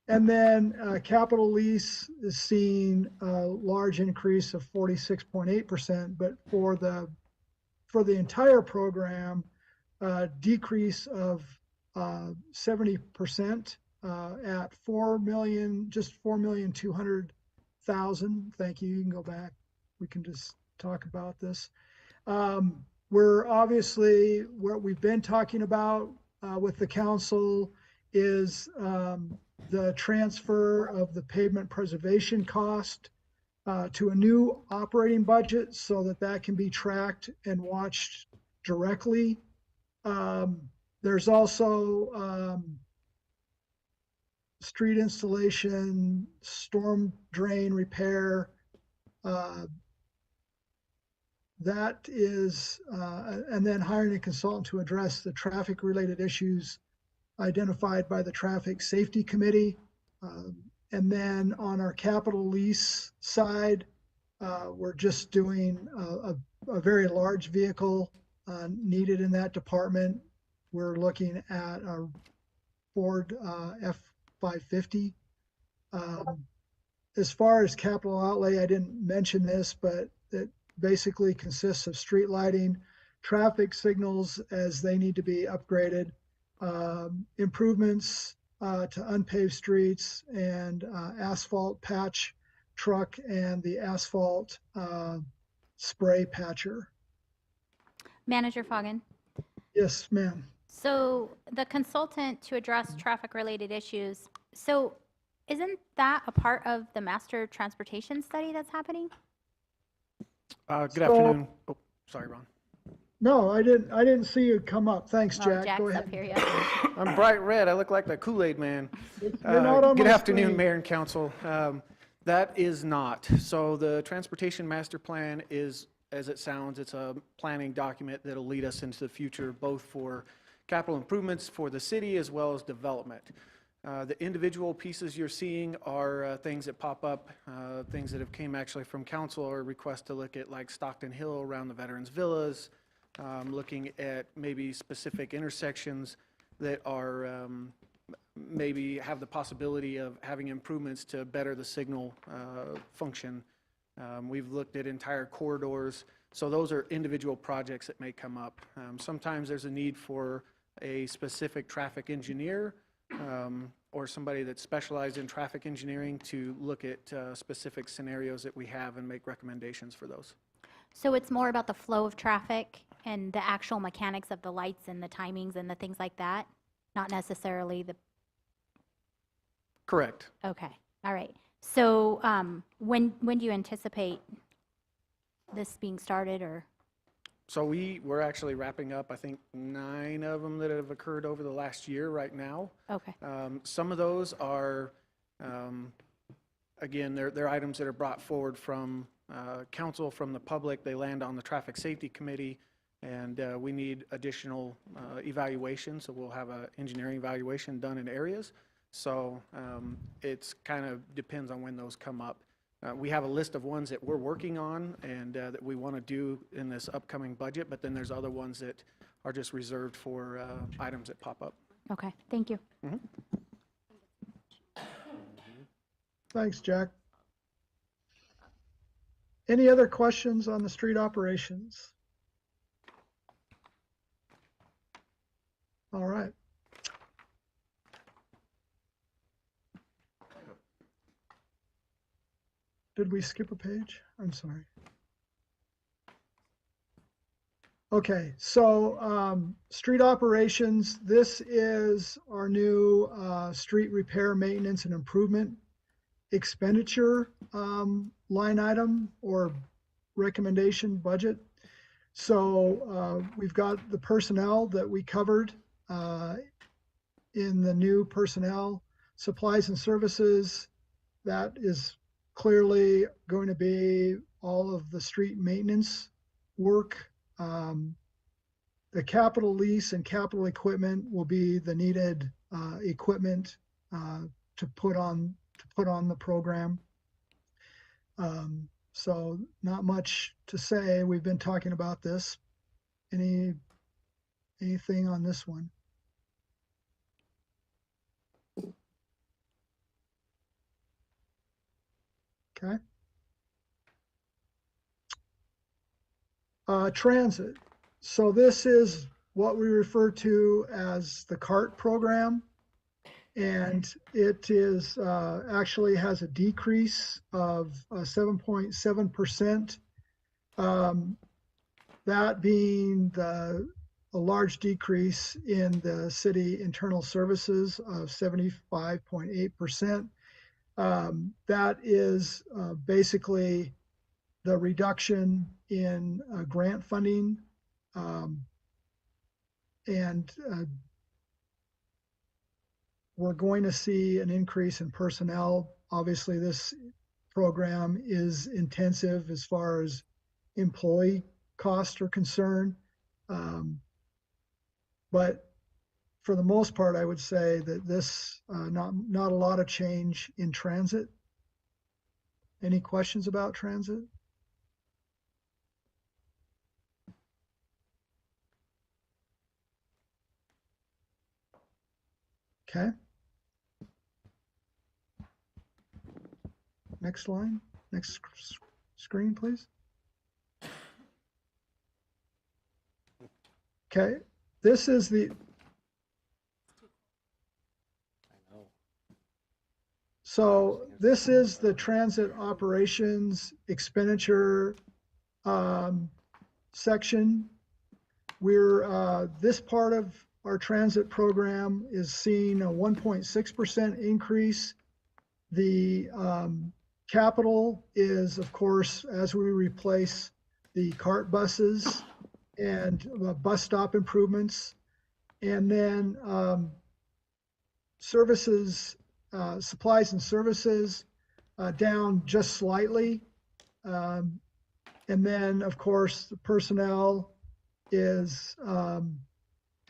And then capital lease is seeing a large increase of 46.8%, but for the entire program, decrease of 70% at just 4,200,000. Thank you. You can go back. We can just talk about this. We're obviously, what we've been talking about with the council is the transfer of the pavement preservation cost to a new operating budget so that can be tracked and watched directly. There's also street installation, storm drain repair. That is, and then hiring a consultant to address the traffic-related issues identified by the Traffic Safety Committee. And then on our capital lease side, we're just doing a very large vehicle needed in that department. We're looking at a Ford F-550. As far as capital outlay, I didn't mention this, but it basically consists of street lighting, traffic signals as they need to be upgraded, improvements to unpaved streets, and asphalt patch truck and the asphalt spray patcher. Manager Foggin. Yes, ma'am. So the consultant to address traffic-related issues, so isn't that a part of the master transportation study that's happening? Good So- afternoon. Oh, sorry, Ron. No, I didn't see you come up. Thanks, Oh, Jack. Go Jack's ahead. up here, yeah. I'm bright red. I look like the Kool-Aid man. You're not on Good my afternoon, screen. Mayor and Council. That is not. So the Transportation Master Plan is, as it sounds, it's a planning document that'll lead us into the future, both for capital improvements for the city as well as development. The individual pieces you're seeing are things that pop up, things that have came actually from council or requests to look at like Stockton Hill around the Veterans Villas, looking at maybe specific intersections that are maybe have the possibility of having improvements to better the signal function. We've looked at entire corridors. So those are individual projects that may come up. Sometimes there's a need for a specific traffic engineer or somebody that's specialized in traffic engineering to look at specific scenarios that we have and make recommendations for those. So it's more about the flow of traffic and the actual mechanics of the lights and the timings and the things like that? Not necessarily the, Correct. okay, all right. So when do you anticipate this being started, or? So we're actually wrapping up, I think, 9 of them that have occurred over the last year right now. Okay, Some of those are, again, they're items that are brought forward from council, from the public. They land on the Traffic Safety Committee, and we need additional evaluation. So we'll have an engineering evaluation done in areas. So it's kind of depends on when those come up. We have a list of ones that we're working on and that we want to do in this upcoming budget, but then there's other ones that are just reserved for items that pop up. okay, thank you. Thanks, Jack. Any other questions on the street operations? All right. Did we skip a page? I'm sorry. Okay, so street operations, this is our new street repair, maintenance, and improvement expenditure line item or recommendation budget. So we've got the personnel that we covered in the new personnel, supplies and services. That is clearly going to be all of the street maintenance work. The capital lease and capital equipment will be the needed equipment to put on the program. So not much to say. We've been talking about this. Anything on this one? Okay. Transit. So this is what we refer to as the CART program. And it is actually has a decrease of 7.7%. That being a large decrease in the city internal services of 75.8%. That is basically the reduction in grant funding and we're going to see an increase in personnel. Obviously, this program is intensive as far as employee costs are concerned. But for the most part, I would say that this, not a lot of change in transit. Any questions about transit? Okay. Next line, next screen, please. Okay, this is the, so this is the transit operations expenditure section. We're, this part of our transit program is seeing a 1.6% increase. The capital is, of course, as we replace the CART buses and bus stop improvements. And then services, supplies and services down just slightly. And then, of course, the personnel is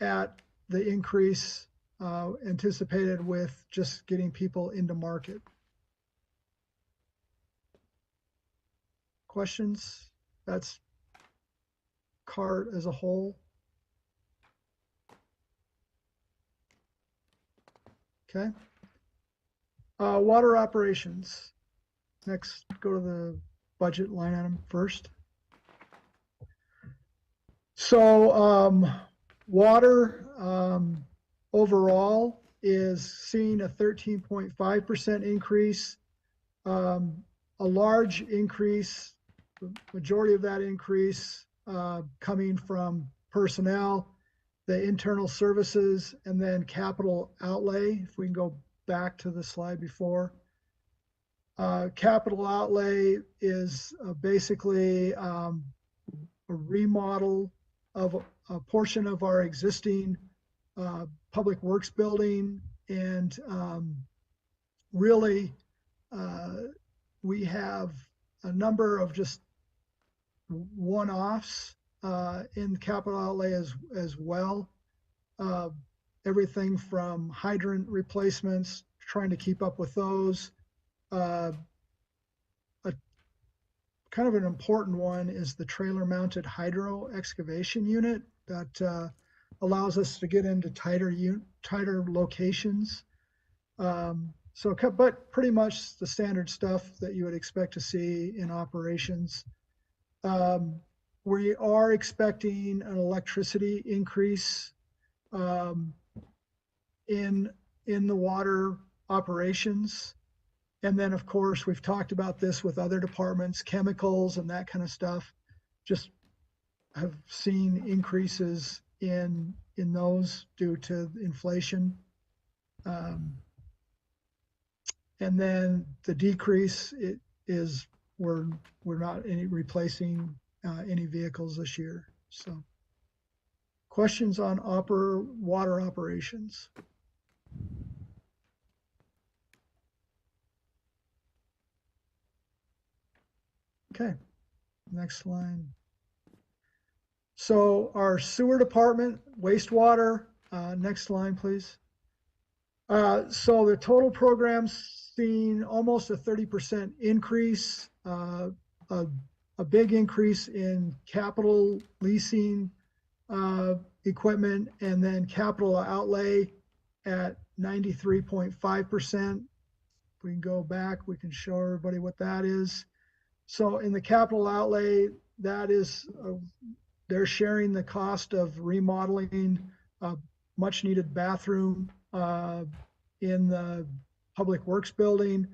at the increase anticipated with just getting people into market. Questions? That's CART as a whole. Okay. Water operations. Next, go to the budget line item first. So water overall is seeing a 13.5% increase. A large increase, the majority of that increase coming from personnel, the internal services, and then capital outlay. If we can go back to the slide before. Capital outlay is basically a remodel of a portion of our existing public works building, and really we have a number of just one-offs in capital outlay as well. Everything from hydrant replacements, trying to keep up with those. A kind of an important one is the trailer mounted hydro excavation unit that allows us to get into tighter locations. But pretty much the standard stuff that you would expect to see in operations. We are expecting an electricity increase in the water operations. And then, of course, we've talked about this with other departments, chemicals and that kind of stuff. Just have seen increases in those due to inflation. And then the decrease is we're not replacing any vehicles this year. So, questions on water operations? Okay, next line. So our sewer department, wastewater, next line, please. So the total program's seen almost a 30% increase, a big increase in capital leasing equipment, and then capital outlay at 93.5%. If we can go back, we can show everybody what that is. So in the capital outlay, that is, they're sharing the cost of remodeling a much needed bathroom in the Public Works building.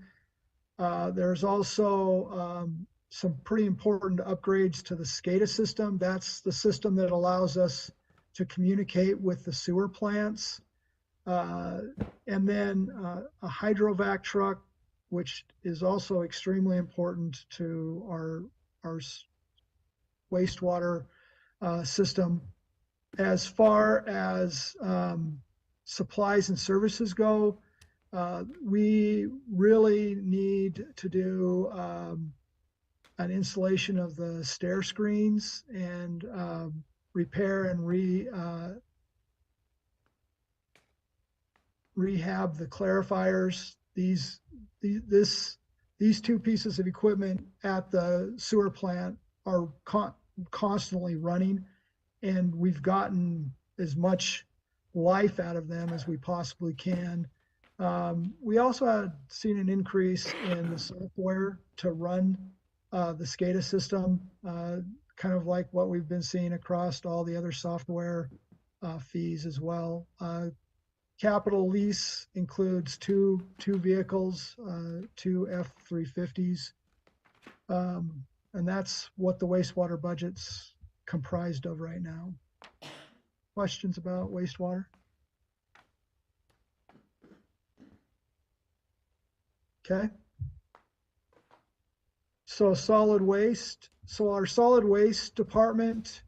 There's also some pretty important upgrades to the SCADA system. That's the system that allows us to communicate with the sewer plants. And then a hydrovac truck, which is also extremely important to our wastewater system. As far as supplies and services go, we really need to do an installation of the stair screens and repair and rehab the clarifiers. These two pieces of equipment at the sewer plant are constantly running, and we've gotten as much life out of them as we possibly can. We also had seen an increase in the software to run the SCADA system, kind of like what we've been seeing across all the other software fees as well. Capital lease includes two vehicles, two F-350s. And that's what the wastewater budget's comprised of right now. questions about wastewater? Okay. So solid waste. So our solid waste department,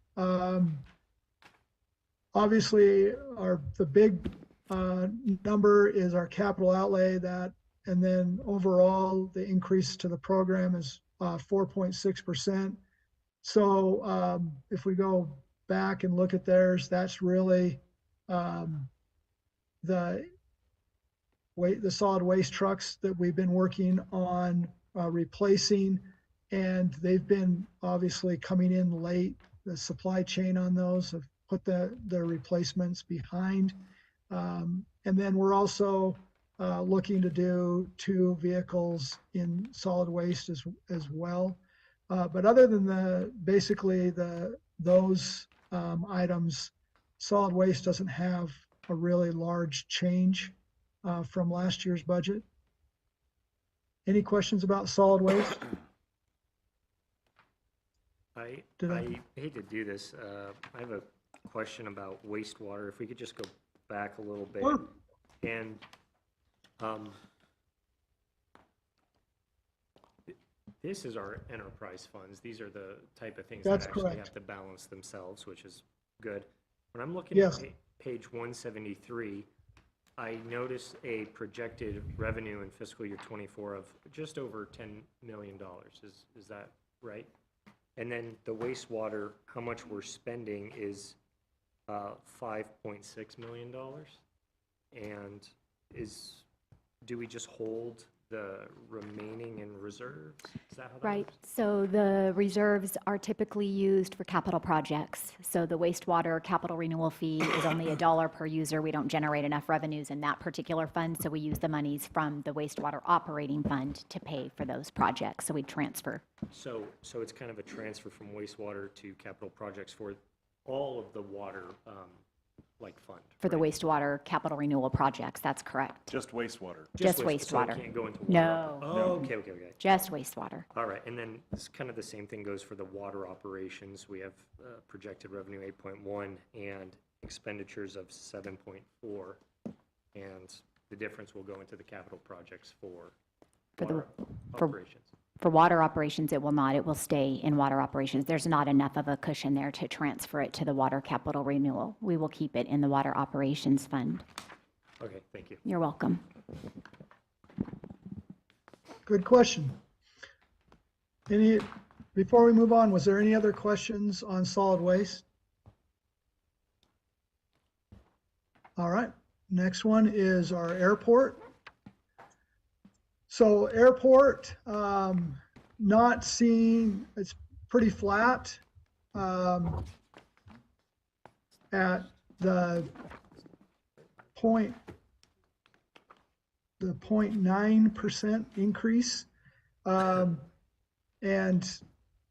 obviously the big number is our capital outlay, that, and then overall the increase to the program is 4.6%. So if we go back and look at theirs, that's really the solid waste trucks that we've been working on replacing, and they've been obviously coming in late. The supply chain on those have put the replacements behind. And then we're also looking to do 2 vehicles in solid waste as well. But other than basically those items, solid waste doesn't have a really large change from last year's budget. Any questions about solid waste? I Did I- hate to do this. I have a question about wastewater. If we could just go back a little bit. Sure. And this is our enterprise funds. These are the type of things that That's actually correct. have to balance themselves, which is good. When I'm looking Yes. at page 173, I notice a projected revenue in fiscal year '24 of just over $10 million. Is that right? And then the wastewater, how much we're spending is $5.6 million. And do we just hold the remaining in reserves? Is that how that Right, works? so the reserves are typically used for capital projects. So the wastewater capital renewal fee is only $1 per user. We don't generate enough revenues in that particular fund, so we use the monies from the wastewater operating fund to pay for those projects, so we transfer. So it's kind of a transfer from wastewater to capital projects for all of the water, fund. For the right? wastewater capital renewal projects, that's correct. Just wastewater. Just So it wastewater. can't go into water? No. Oh, okay. Just wastewater. All right, and then it's kind of the same thing goes for the water operations. We have projected revenue 8.1 and expenditures of 7.4, and the difference will go into the capital projects for water operations. For water operations, it will not. It will stay in water operations. There's not enough of a cushion there to transfer it to the water capital renewal. We will keep it in the water operations fund. Okay, thank you. You're welcome. Good question. Before we move on, was there any other questions on solid waste? All right, next one is our airport. So airport, not seeing, it's pretty flat at the 0.9% increase. And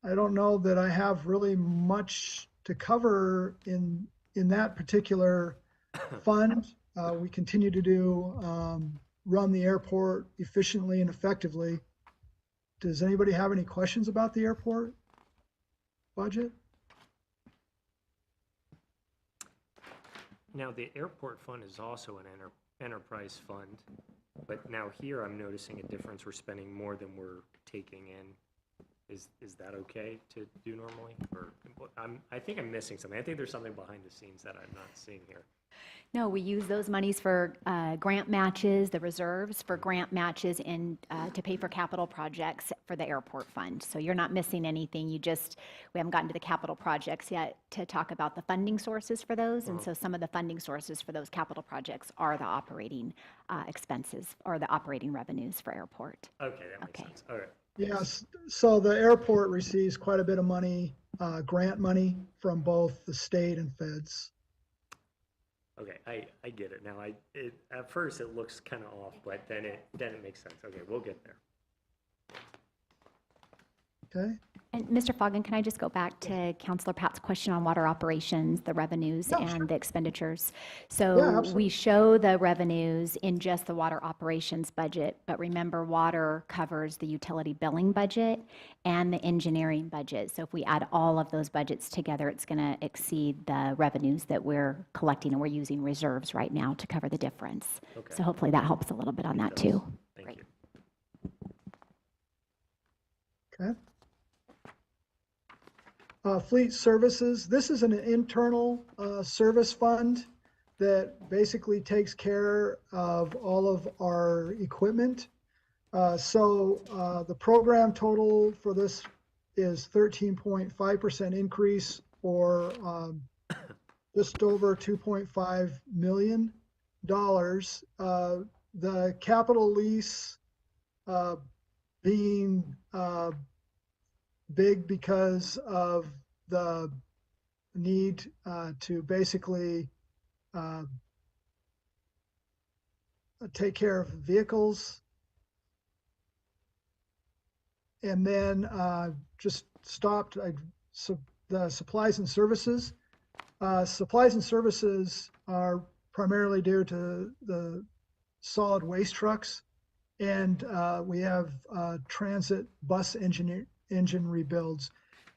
I don't know that I have really much to cover in that particular fund. We continue to run the airport efficiently and effectively. Does anybody have any questions about the airport budget? Now, the airport fund is also an enterprise fund, but now here I'm noticing a difference. We're spending more than we're taking in. Is that okay to do normally? Or I think I'm missing something. I think there's something behind the scenes that I'm not seeing here. No, we use those monies for grant matches, the reserves for grant matches and to pay for capital projects for the airport fund. So you're not missing anything. We haven't gotten to the capital projects yet to talk about the funding sources for those. And so some of the funding sources for those capital projects are the operating expenses or the operating revenues for airport. Okay, that makes sense. All right. Yes, so the airport receives quite a bit of money, grant money from both the state and feds. Okay, I get it now. At first it looks kind of off, but then it makes sense. Okay, we'll get there. Okay, And Mr. Foggen, can I just go back to Councilor Pat's question on water operations, the revenues and the expenditures? So absolutely. we show the revenues in just the water operations budget, but remember, water covers the utility billing budget and the engineering budget. So if we add all of those budgets together, it's going to exceed the revenues that we're collecting, and we're using reserves right now to cover the difference. Okay. So hopefully that helps a little bit on that too. Thank you. Okay. Fleet services, this is an internal service fund that basically takes care of all of our equipment. The program total for this is 13.5% increase, or just over $2.5 million. The capital lease being big because of the need to basically take care of vehicles. And then just stopped the supplies and services. Supplies and services are primarily due to the solid waste trucks, and we have transit bus engine rebuilds.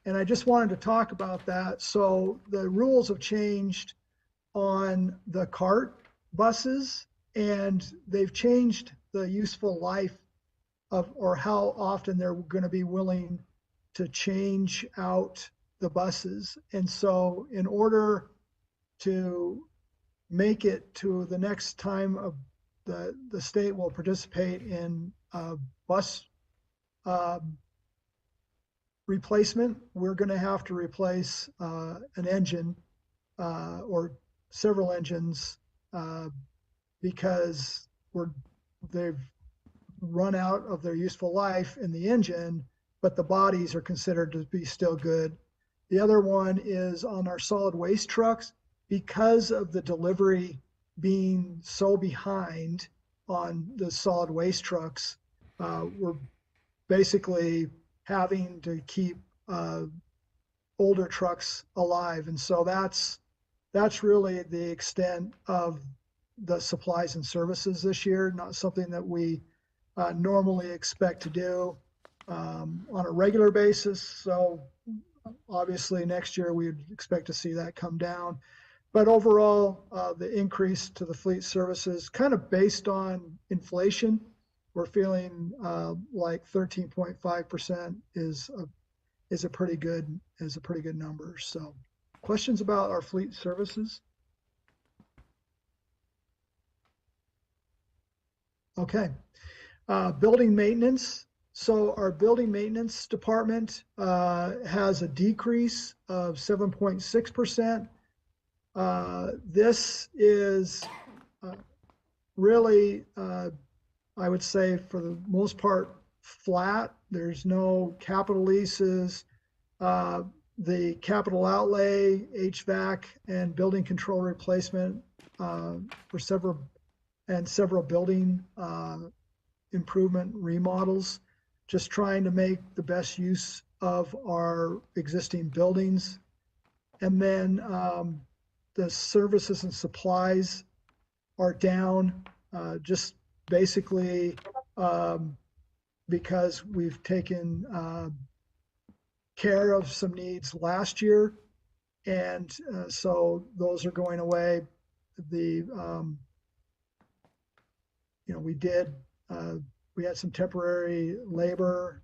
And I just wanted to talk about that. So the rules have changed on the cart buses, and they've changed the useful life of, or how often they're going to be willing to change out the buses. And so in order to make it to the next time of the state will participate in bus replacement, we're going to have to replace an engine or several engines because they've run out of their useful life in the engine, but the bodies are considered to be still good. The other one is on our solid waste trucks. Because of the delivery being so behind on the solid waste trucks, we're basically having to keep older trucks alive. And so that's really the extent of the supplies and services this year, not something that we normally expect to do on a regular basis. So obviously next year we'd expect to see that come down. But overall, the increase to the fleet services, kind of based on inflation, we're feeling like 13.5% is a pretty good number. So, questions about our fleet services? Okay, building maintenance. So our building maintenance department has a decrease of 7.6%. This is really, I would say, for the most part, flat. There's no capital leases. The capital outlay, HVAC, and building control replacement for several building improvement remodels. Just trying to make the best use of our existing buildings. And then the services and supplies are down just basically because we've taken care of some needs last year, and so those are going away. We had some temporary labor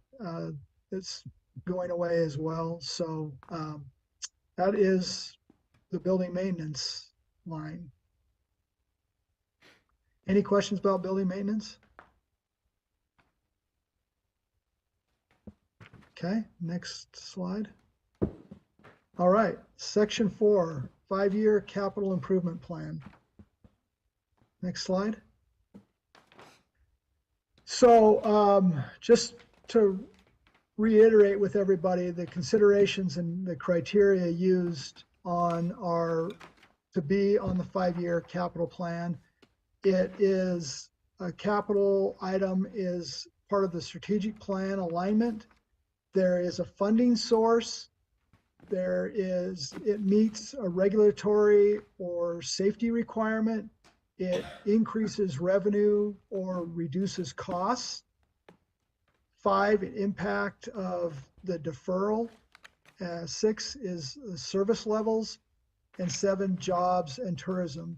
that's going away as well. So that is the building maintenance line. Any questions about building maintenance? Okay, next slide. All right, section 4, 5-year capital improvement plan. Next slide. So just to reiterate with everybody, the considerations and the criteria used on to be on the 5-year capital plan. It is a capital item is part of the strategic plan alignment. There is a funding source. It meets a regulatory or safety requirement. It increases revenue or reduces costs. 5, impact of the deferral. 6 is service levels. And 7, jobs and tourism.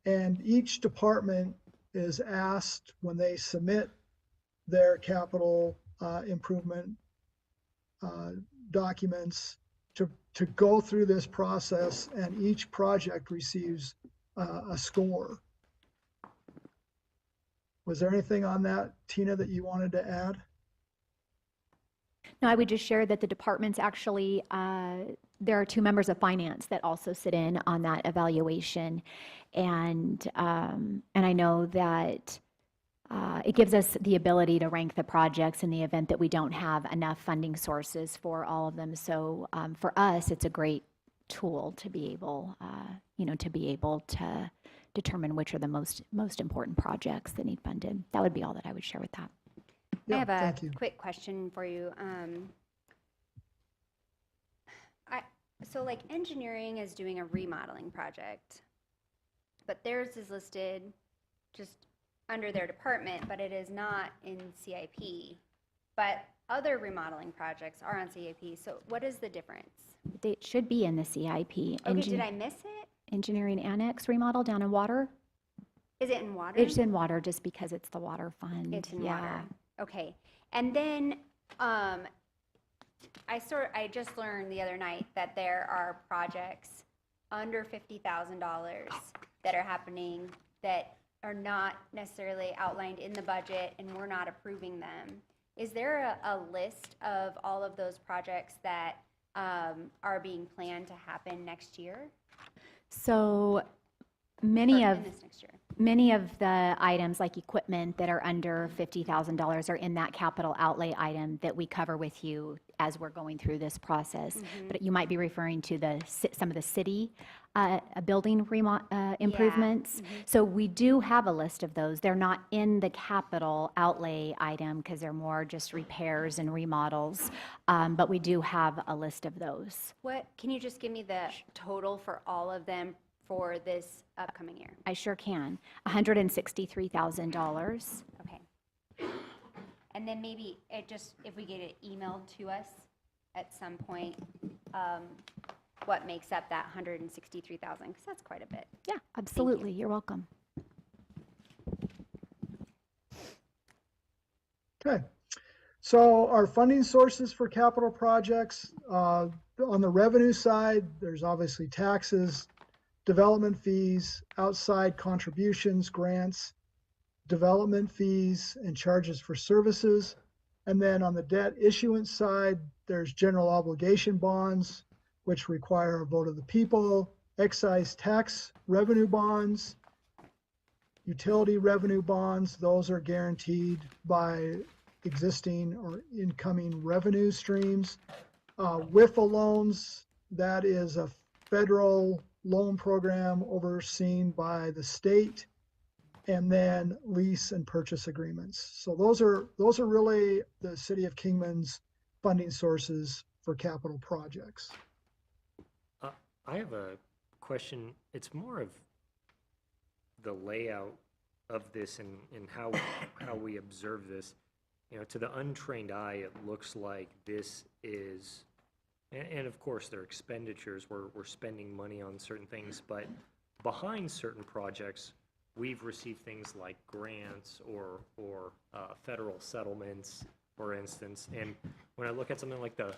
And each department is asked when they submit their capital improvement documents to go through this process, and each project receives a score. Was there anything on that, Tina, that you wanted to add? No, I would just share that the departments actually, there are 2 members of finance that also sit in on that evaluation. And I know that it gives us the ability to rank the projects in the event that we don't have enough funding sources for all of them. So for us, it's a great tool to be able, to determine which are the most important projects that need funded. That would be all that I would share with that. I have a thank you. quick question for you. So like engineering is doing a remodeling project, but theirs is listed just under their department, but it is not in CIP. But other remodeling projects are on CIP. So what is the difference? It should be in the CIP. Okay, did I miss it? Engineering annex remodel down in water? Is it in water? It's in water just because it's the water fund. It's in Yeah. water. Okay. And then I just learned the other night that there are projects under $50,000 that are happening that are not necessarily outlined in the budget, and we're not approving them. Is there a list of all of those projects that are being planned to happen next year? So Or many in of this next year? Many of the items like equipment that are under $50,000 are in that capital outlay item that we cover with you as we're going through this process. But you might be referring to some of the city building improvements. So we do have a list of those. They're not in the capital outlay item because they're more just repairs and remodels. But we do have a list of those. Can you just give me the total for all of them for this upcoming year? I sure can. $163,000. Okay. And then maybe if we get it emailed to us at some point, what makes up that 163,000? Because that's quite a bit. Yeah, absolutely. You're welcome. Okay. So our funding sources for capital projects, on the revenue side, there's obviously taxes, development fees, outside contributions, grants, development fees, and charges for services. And then on the debt issuance side, there's general obligation bonds, which require a vote of the people, excise tax revenue bonds, utility revenue bonds. Those are guaranteed by existing or incoming revenue streams. WIFA loans, that is a federal loan program overseen by the state, and then lease and purchase agreements. So those are really the City of Kingman's funding sources for capital projects. I have a question. It's more of the layout of this and how we observe this. You know, to the untrained eye, it looks like this is, and of course, there are expenditures. We're spending money on certain things, but behind certain projects, we've received things like grants or federal settlements, for instance. And when I look at something like the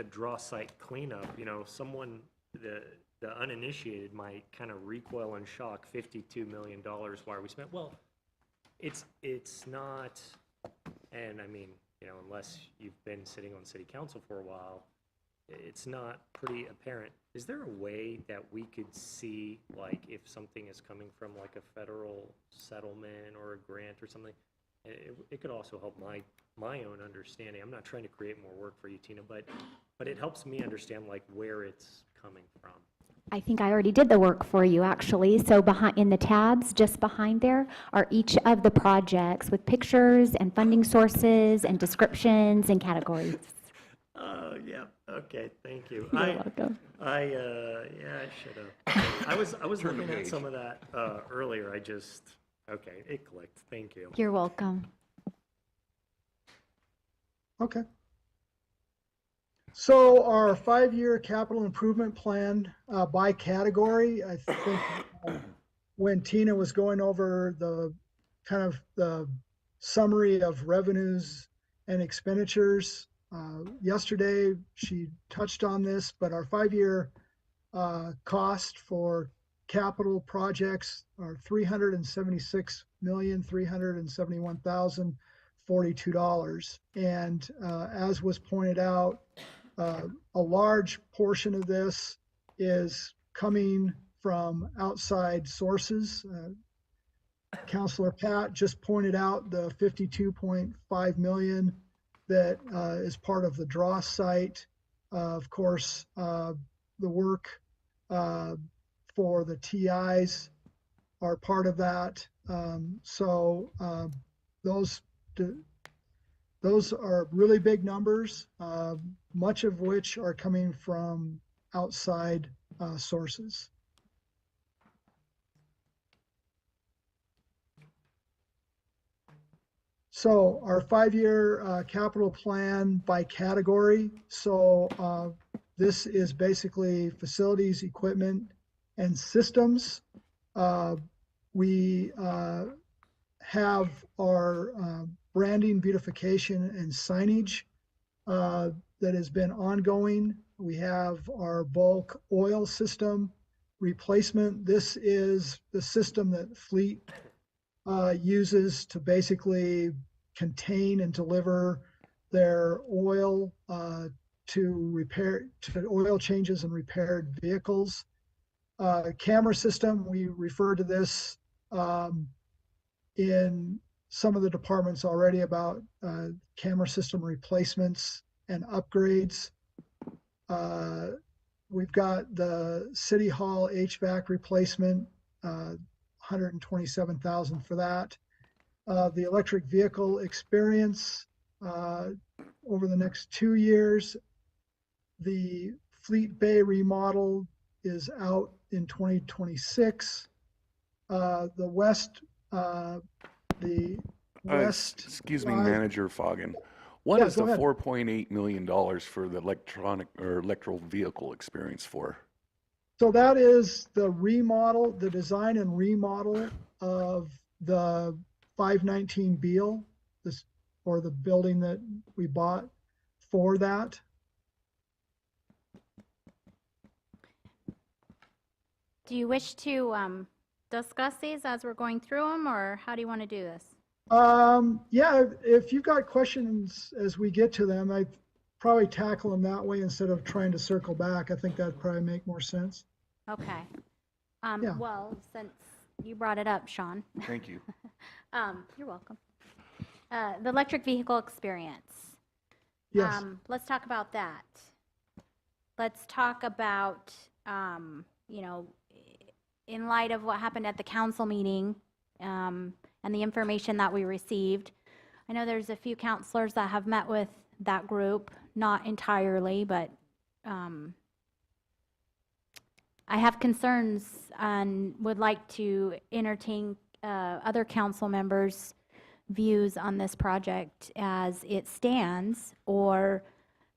draw site cleanup, you know, the uninitiated might kind of recoil in shock. $52 million. Why are we spent? Well, it's not, and I mean, you know, unless you've been sitting on city council for a while, it's not pretty apparent. Is there a way that we could see, like, if something is coming from like a federal settlement or a grant or something? It could also help my own understanding. I'm not trying to create more work for you, Tina, but it helps me understand like where it's coming from. I think I already did the work for you, actually. So behind, in the tabs, just behind there, are each of the projects with pictures and funding sources and descriptions and categories. Oh, yeah, okay, thank you. You're welcome. Yeah, I should have. I was Turn the looking at page. some of that earlier, okay, it clicked, thank you. You're welcome. Okay. So our 5-year capital improvement plan by category, I think when Tina was going over the kind of the summary of revenues and expenditures yesterday, she touched on this, but our 5-year cost for capital projects are $376,371,042. And as was pointed out, a large portion of this is coming from outside sources. Councilor Pat just pointed out the $52.5 million that is part of the draw site. Of course, the work for the TIs are part of that. Those are really big numbers, much of which are coming from outside sources. So our 5-year capital plan by category. So this is basically facilities, equipment, and systems. We have our branding, beautification, and signage that has been ongoing. We have our bulk oil system replacement. This is the system that Fleet uses to basically contain and deliver their oil to oil changes and repaired vehicles. Camera system, we refer to this in some of the departments already about camera system replacements and upgrades. We've got the City Hall HVAC replacement, $127,000 for that. The electric vehicle experience over the next 2 years. The Fleet Bay remodel is out in 2026. The west, Excuse me, side- Manager Foggin. What Yeah, is go the ahead. $4.8 million for the electronic or electrical vehicle experience for? So that is the remodel, the design and remodel of the 519 Beale, or the building that we bought for that. Do you wish to discuss these as we're going through them, or how do you want to do this? Yeah, if you've got questions as we get to them, I'd probably tackle them that way instead of trying to circle back. I think that'd probably make more sense. Okay. Yeah. Well, since you brought it up, Sean. Thank you. You're welcome. The electric vehicle experience. Yes. Let's talk about that. Let's talk about, in light of what happened at the council meeting, and the information that we received. I know there's a few counselors that have met with that group, not entirely, but I have concerns and would like to entertain other council members' views on this project as it stands, or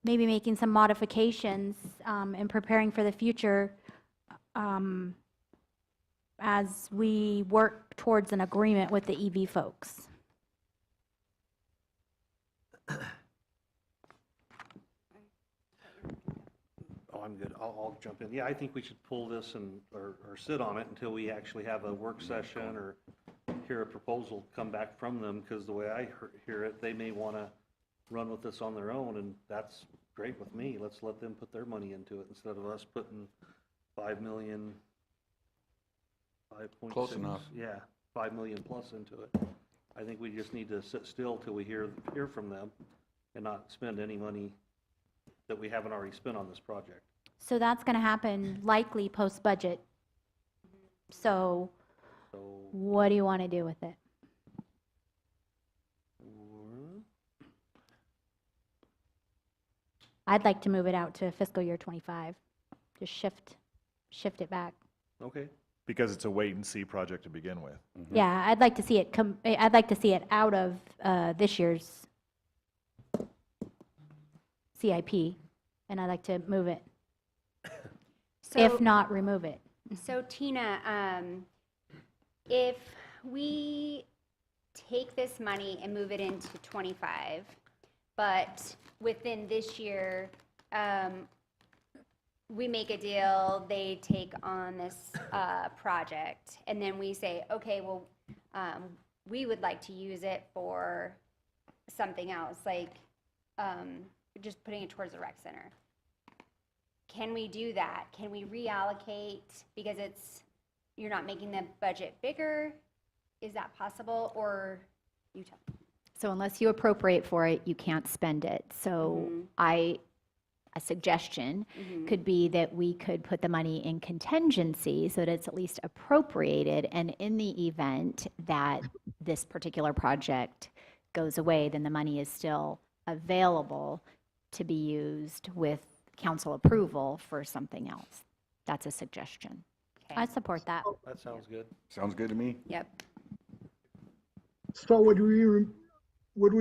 maybe making some modifications and preparing for the future as we work towards an agreement with the EV folks. Oh, I'm good. I'll jump in. Yeah, I think we should pull this or sit on it until we actually have a work session or hear a proposal come back from them, because the way I hear it, they may want to run with this on their own, and that's great with me. Let's let them put their money into it instead of us putting 5 million, 5.6. Close enough. Yeah, 5 million plus into it. I think we just need to sit still till we hear from them and not spend any money that we haven't already spent on this project. So that's going to happen likely post-budget. So So, what do you want to do with it? I'd like to move it out to fiscal year '25. Just shift it back. okay. Because it's a wait-and-see project to begin with. Yeah, I'd like to see it I'd like to see it out of this year's CIP, and I'd like to move it, if So- not remove it. So Tina, if we take this money and move it into 25, but within this year, we make a deal, they take on this project, and then we say, okay, well, we would like to use it for something else, like just putting it towards the rec center. Can we do that? Can we reallocate because you're not making the budget bigger? Is that possible, or you tell me? So unless you appropriate for it, you can't spend it. So a suggestion could be that we could put the money in contingency so that it's at least appropriated, and in the event that this particular project goes away, then the money is still available to be used with council approval for something else. That's a suggestion. I support that. That sounds good. Sounds good to me. Yep. So would we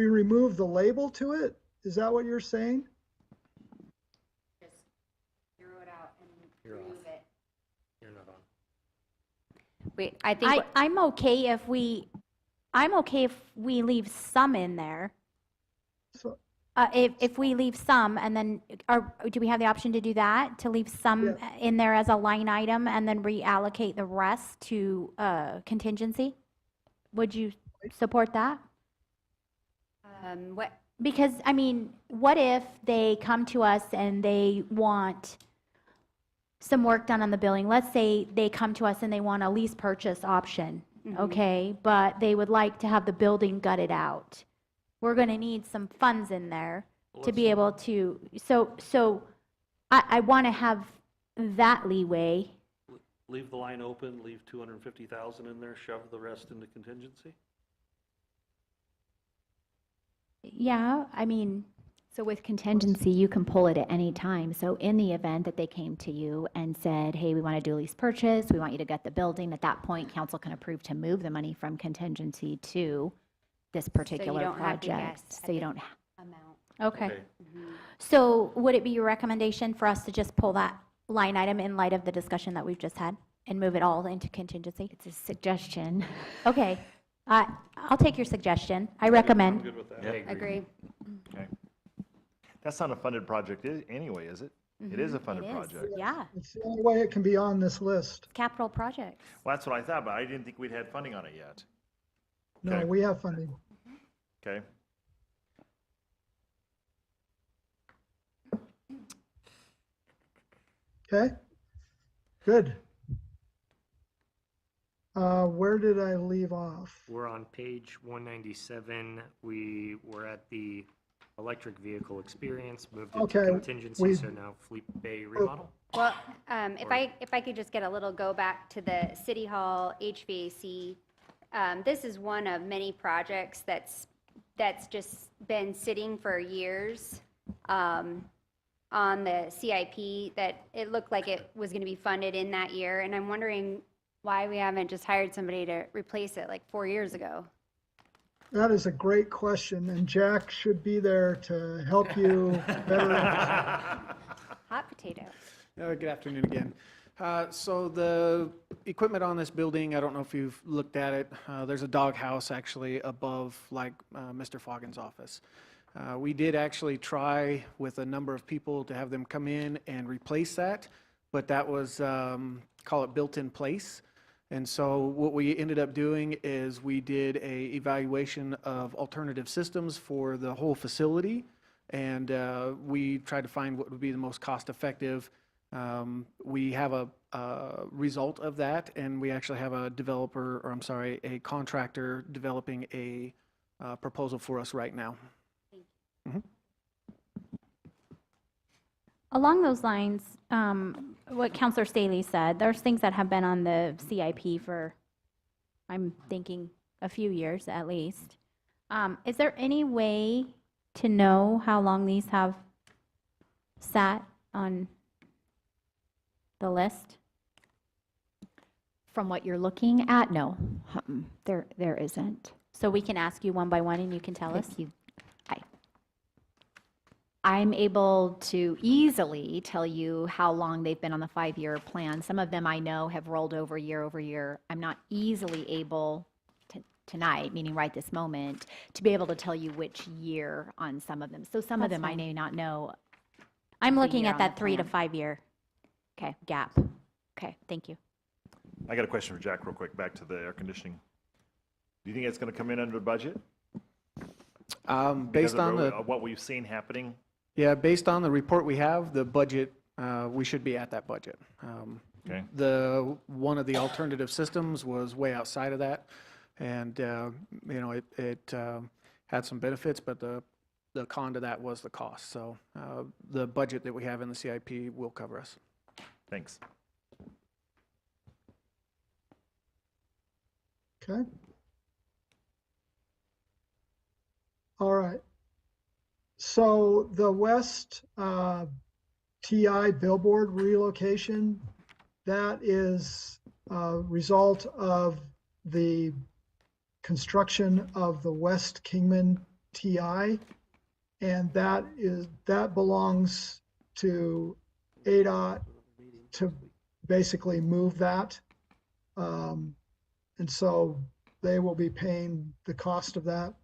remove the label to it? Is that what you're saying? Just zero it out and You're remove off. it. You're not on. Wait, I think. I'm okay if we leave some in there. So, If we leave some, and then, do we have the option to do that? To leave some in there as a line item and then reallocate the rest to contingency? Would you support that? What? Because, I mean, what if they come to us and they want some work done on the building? Let's say they come to us and they want a lease purchase option, okay? But they would like to have the building gutted out. We're going to need some funds in there to be able to, so I want to have that leeway. Leave the line open, leave 250,000 in there, shove the rest into contingency? Yeah, I mean, So with contingency, you can pull it at any time. So in the event that they came to you and said, hey, we want to do a lease purchase, we want you to gut the building, at that point, council can approve to move the money from contingency to this particular don't have to project. guess So you at don't, Amount. okay. So would it be your recommendation for us to just pull that line item in light of the discussion that we've just had and move it all into contingency? it's a suggestion. Okay, I'll take your suggestion. I recommend. I'm good with that. I Agree. Okay. That's not a funded project anyway, is it? It is a funded It is, project. yeah, it's the only way it can be on this list. capital project. Well, that's what I thought, but I didn't think we'd had funding on it yet. No, Okay. we have funding. Okay. Okay, good. Where did I leave off? We're on page 197. We were at the electric vehicle experience, moved into Okay, contingency, we- so now Fleet Bay remodel. Well, if I could just get a little go back to the City Hall HVAC, this is one of many projects that's just been sitting for years on the CIP, that it looked like it was going to be funded in that year, and I'm wondering why we haven't just hired somebody to replace it like 4 years ago. That is a great question, and Jack should be there to help you better answer. Hot potato. Good afternoon again. So the equipment on this building, I don't know if you've looked at it. There's a doghouse actually above, like Mr. Foggin's office. We did actually try with a number of people to have them come in and replace that, but that was, call it built in place. And so what we ended up doing is we did a evaluation of alternative systems for the whole facility, and we tried to find what would be the most cost effective. We have a result of that, and we actually have a developer, or I'm sorry, a contractor developing a proposal for us right now. Along those lines, what Counselor Staley said, there's things that have been on the CIP for, I'm thinking, a few years at least. Is there any way to know how long these have sat on the list? From what you're looking at, no, there isn't. So we can ask you one by one and you can tell us? If you, I'm able to easily tell you how long they've been on the 5-year plan. Some of them I know have rolled over year. I'm not easily able to, tonight, meaning right this moment, to be able to tell you which year on some of them. So some of That's them I fine. may not know. I'm the looking year at on that the 3 to plan. 5 year Okay, gap. okay. Thank you. I got a question for Jack real quick, back to the air conditioning. Do you think it's going to come in under budget? Because Based of on the, what we've seen happening? yeah, based on the report we have, the budget, we should be at that budget. Okay. One of the alternative systems was way outside of that, and, you know, it had some benefits, but the con to that was the cost. So the budget that we have in the CIP will cover us. Thanks. Okay. All right. So the West TI billboard relocation, that is a result of the construction of the West Kingman TI, and that belongs to ADOT to basically move that. And so they will be paying the cost of that.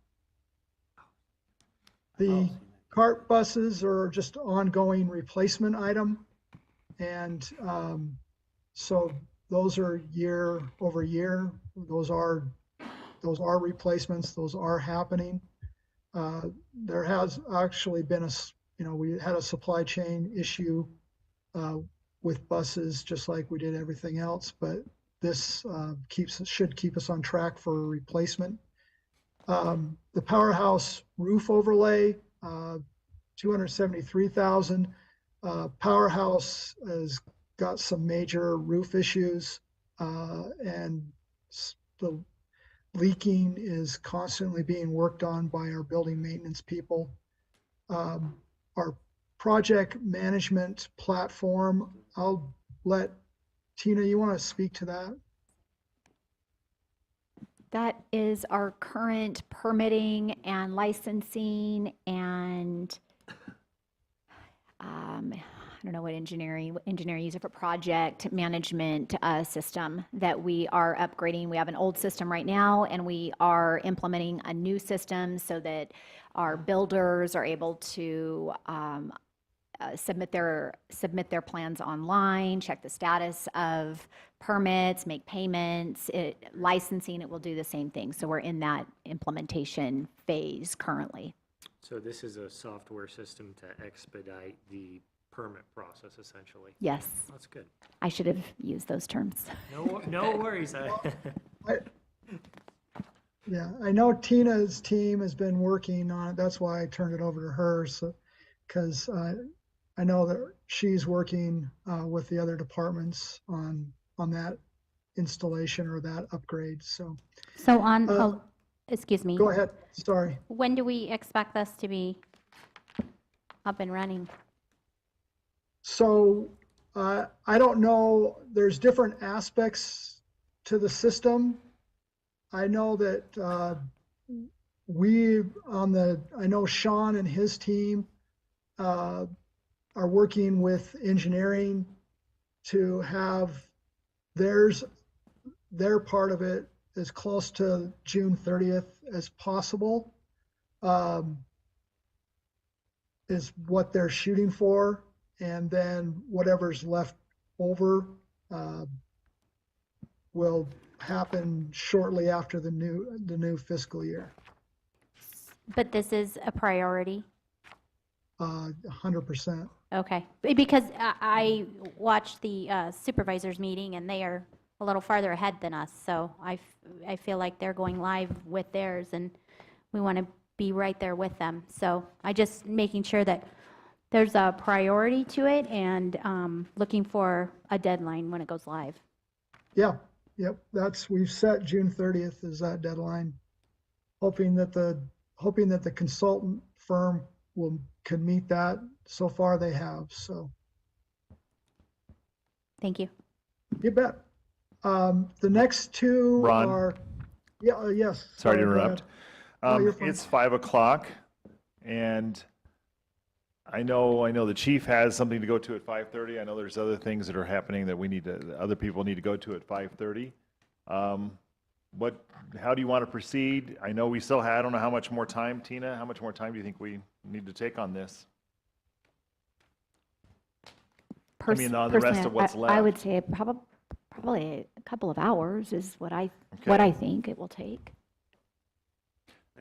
The cart buses are just ongoing replacement item. And so those are year over year. Those are replacements. Those are happening. There has actually been we had a supply chain issue with buses, just like we did everything else, but this should keep us on track for a replacement. The powerhouse roof overlay, $273,000. Powerhouse has got some major roof issues, and the leaking is constantly being worked on by our building maintenance people. Our project management platform, I'll let Tina, you want to speak to that? That is our current permitting and licensing and I don't know what engineering user for project management system that we are upgrading. We have an old system right now, and we are implementing a new system so that our builders are able to submit their plans online, check the status of permits, make payments. Licensing, it will do the same thing. So we're in that implementation phase currently. So this is a software system to expedite the permit process, essentially. Yes, That's good. I should have used those terms. No worries. Yeah, I know Tina's team has been working on it. That's why I turned it over to her. So, because I know that she's working with the other departments on that installation or that upgrade. So excuse me. go ahead. Sorry. When do we expect this to be up and running? So I don't know. There's different aspects to the system. I know that I know Sean and his team are working with engineering to have their part of it as close to June 30th as possible, is what they're shooting for. And then whatever's left over will happen shortly after the new fiscal year. But this is a priority? 100%. Okay, because I watched the supervisors meeting and they are a little farther ahead than us. So I feel like they're going live with theirs and we want to be right there with them. So I just making sure that There's a priority to it and looking for a deadline when it goes live. Yeah, yep, we've set June 30th as that deadline. Hoping that the consultant firm can meet that. So far they have, so. Thank you. You bet. The next two Ron? are, yeah, yes. Sorry to go ahead. interrupt. No, you're fine. It's 5 o'clock, and I know the chief has something to go to at 5:30. I know there's other things that are happening that other people need to go to at 5:30. How do you want to proceed? I know I don't know how much more time, Tina, how much more time do you think we need to take on this? I mean, on the rest of what's left. I would say probably a couple of hours is what I think it will take.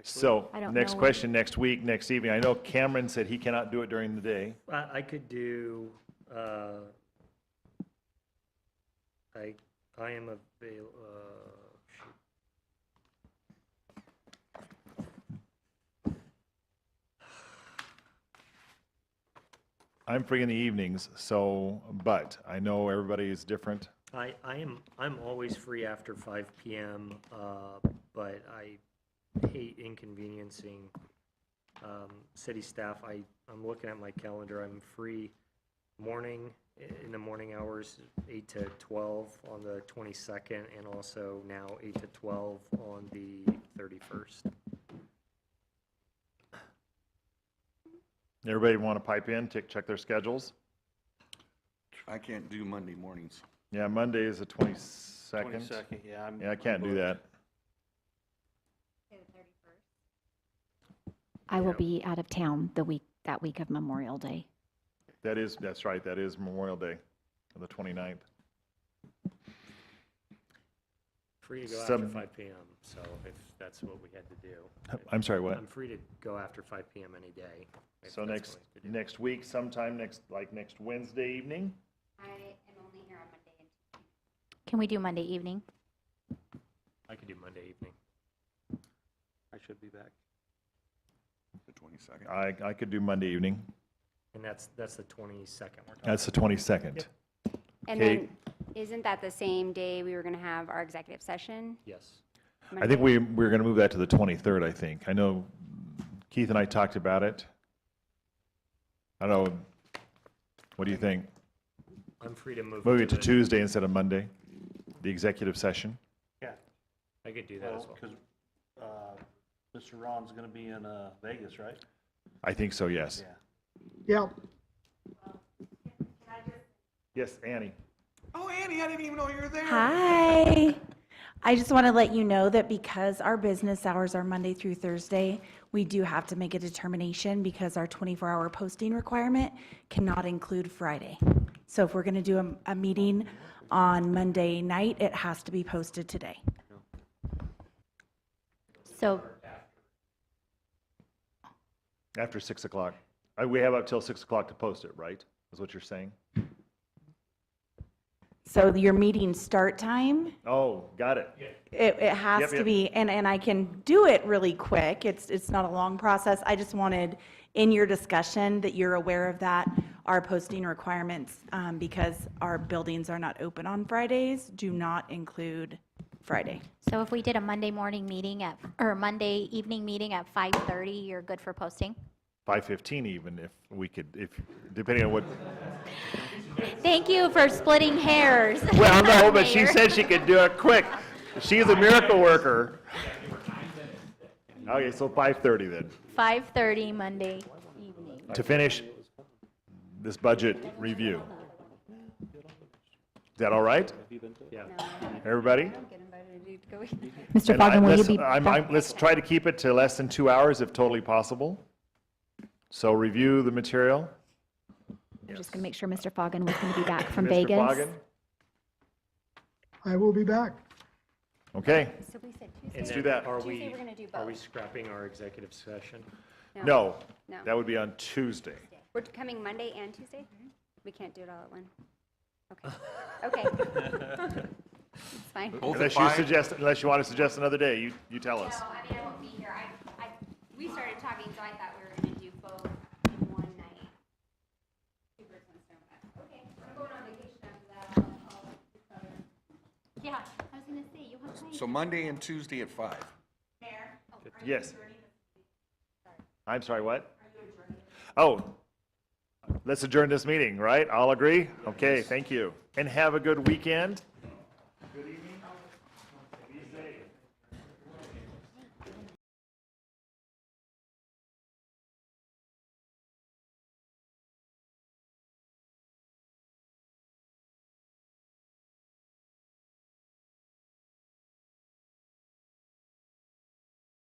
So, I don't next know. question, next week, next evening. I know Cameron said he cannot do it during the day. I could do, I am I'm free in the evenings, but I know everybody is different. I'm always free after 5 PM, but I hate inconveniencing city staff. I'm looking at my calendar. I'm free in the morning hours, 8 to 12 on the 22nd, and also now 8 to 12 on the 31st. Everybody want to pipe in, check their schedules? I can't do Monday mornings. Yeah, Monday is the 22nd. 22nd, yeah. Yeah, I can't do that. I will be out of town that week of Memorial Day. That's right, that is Memorial Day, the 29th. Free to go after 5 PM, so if that's what we had to do. I'm sorry, what? I'm free to go after 5 PM any day. if So that's what we could do. next week, sometime next Wednesday evening? I am only here on Monday and Tuesday. Can we do Monday evening? I could do Monday evening. I should be back. The 22nd. I could do Monday evening. And that's the 22nd we're talking That's the 22nd. And Okay. then, isn't that the same day we were going to have our executive session? Yes. I think we're going to move that to the 23rd, I think. I know Keith and I talked about it. I don't know, what do you think? I'm free to move. Move it to the- Tuesday instead of Monday, the executive session? Yeah. I could do that as well. Because Mr. Ron's going to be in Vegas, right? I think so, yes. Yeah. Yeah, Yes, Annie. Oh, Annie, I didn't even know you were there. Hi. I just want to let you know that because our business hours are Monday through Thursday, we do have to make a determination because our 24-hour posting requirement cannot include Friday. So if we're going to do a meeting on Monday night, it has to be posted today. So, After 6 o'clock. We have up till 6 o'clock to post it, right? Is what you're saying? So your meeting start time, Oh, got it. it has Yep, to yep. be, and I can do it really quick. It's not a long process. I just wanted in your discussion that you're aware of that. Our posting requirements, because our buildings are not open on Fridays, do not include Friday. so if we did a Monday morning meeting or Monday evening meeting at 5:30, you're good for posting? 5:15 even, depending on what. Thank you for splitting hairs. Well, no, but she Mayor. said she could do it quick. She's a miracle worker. Okay, so 5:30 then, 5:30 Monday evening. to finish this budget review. Is that all right? Yeah. Everybody? Mr. And Foggen, will you let's- be I'm- back? Let's try to keep it to less than 2 hours if totally possible. So review the material. I'm just going to make sure Mr. Foggen was going to be back from Mr. Vegas. Foggen? I will be back. Okay, So we said And Tuesday. do then that. Are Tuesday, we, we're gonna do are we both. scrapping our executive session? no, No. that would be on Tuesday. We're coming Monday and Tuesday? We can't do it all at one. Okay. Okay. It's fine. Both at Unless you want to suggest another day, you tell us. No, I mean, I won't be here. We started talking, so I thought we were gonna do both in one night. So Monday and Tuesday at 5. Yes. I'm sorry, what? Oh, let's adjourn this meeting, right? All agree? Okay, thank you. And have a good weekend.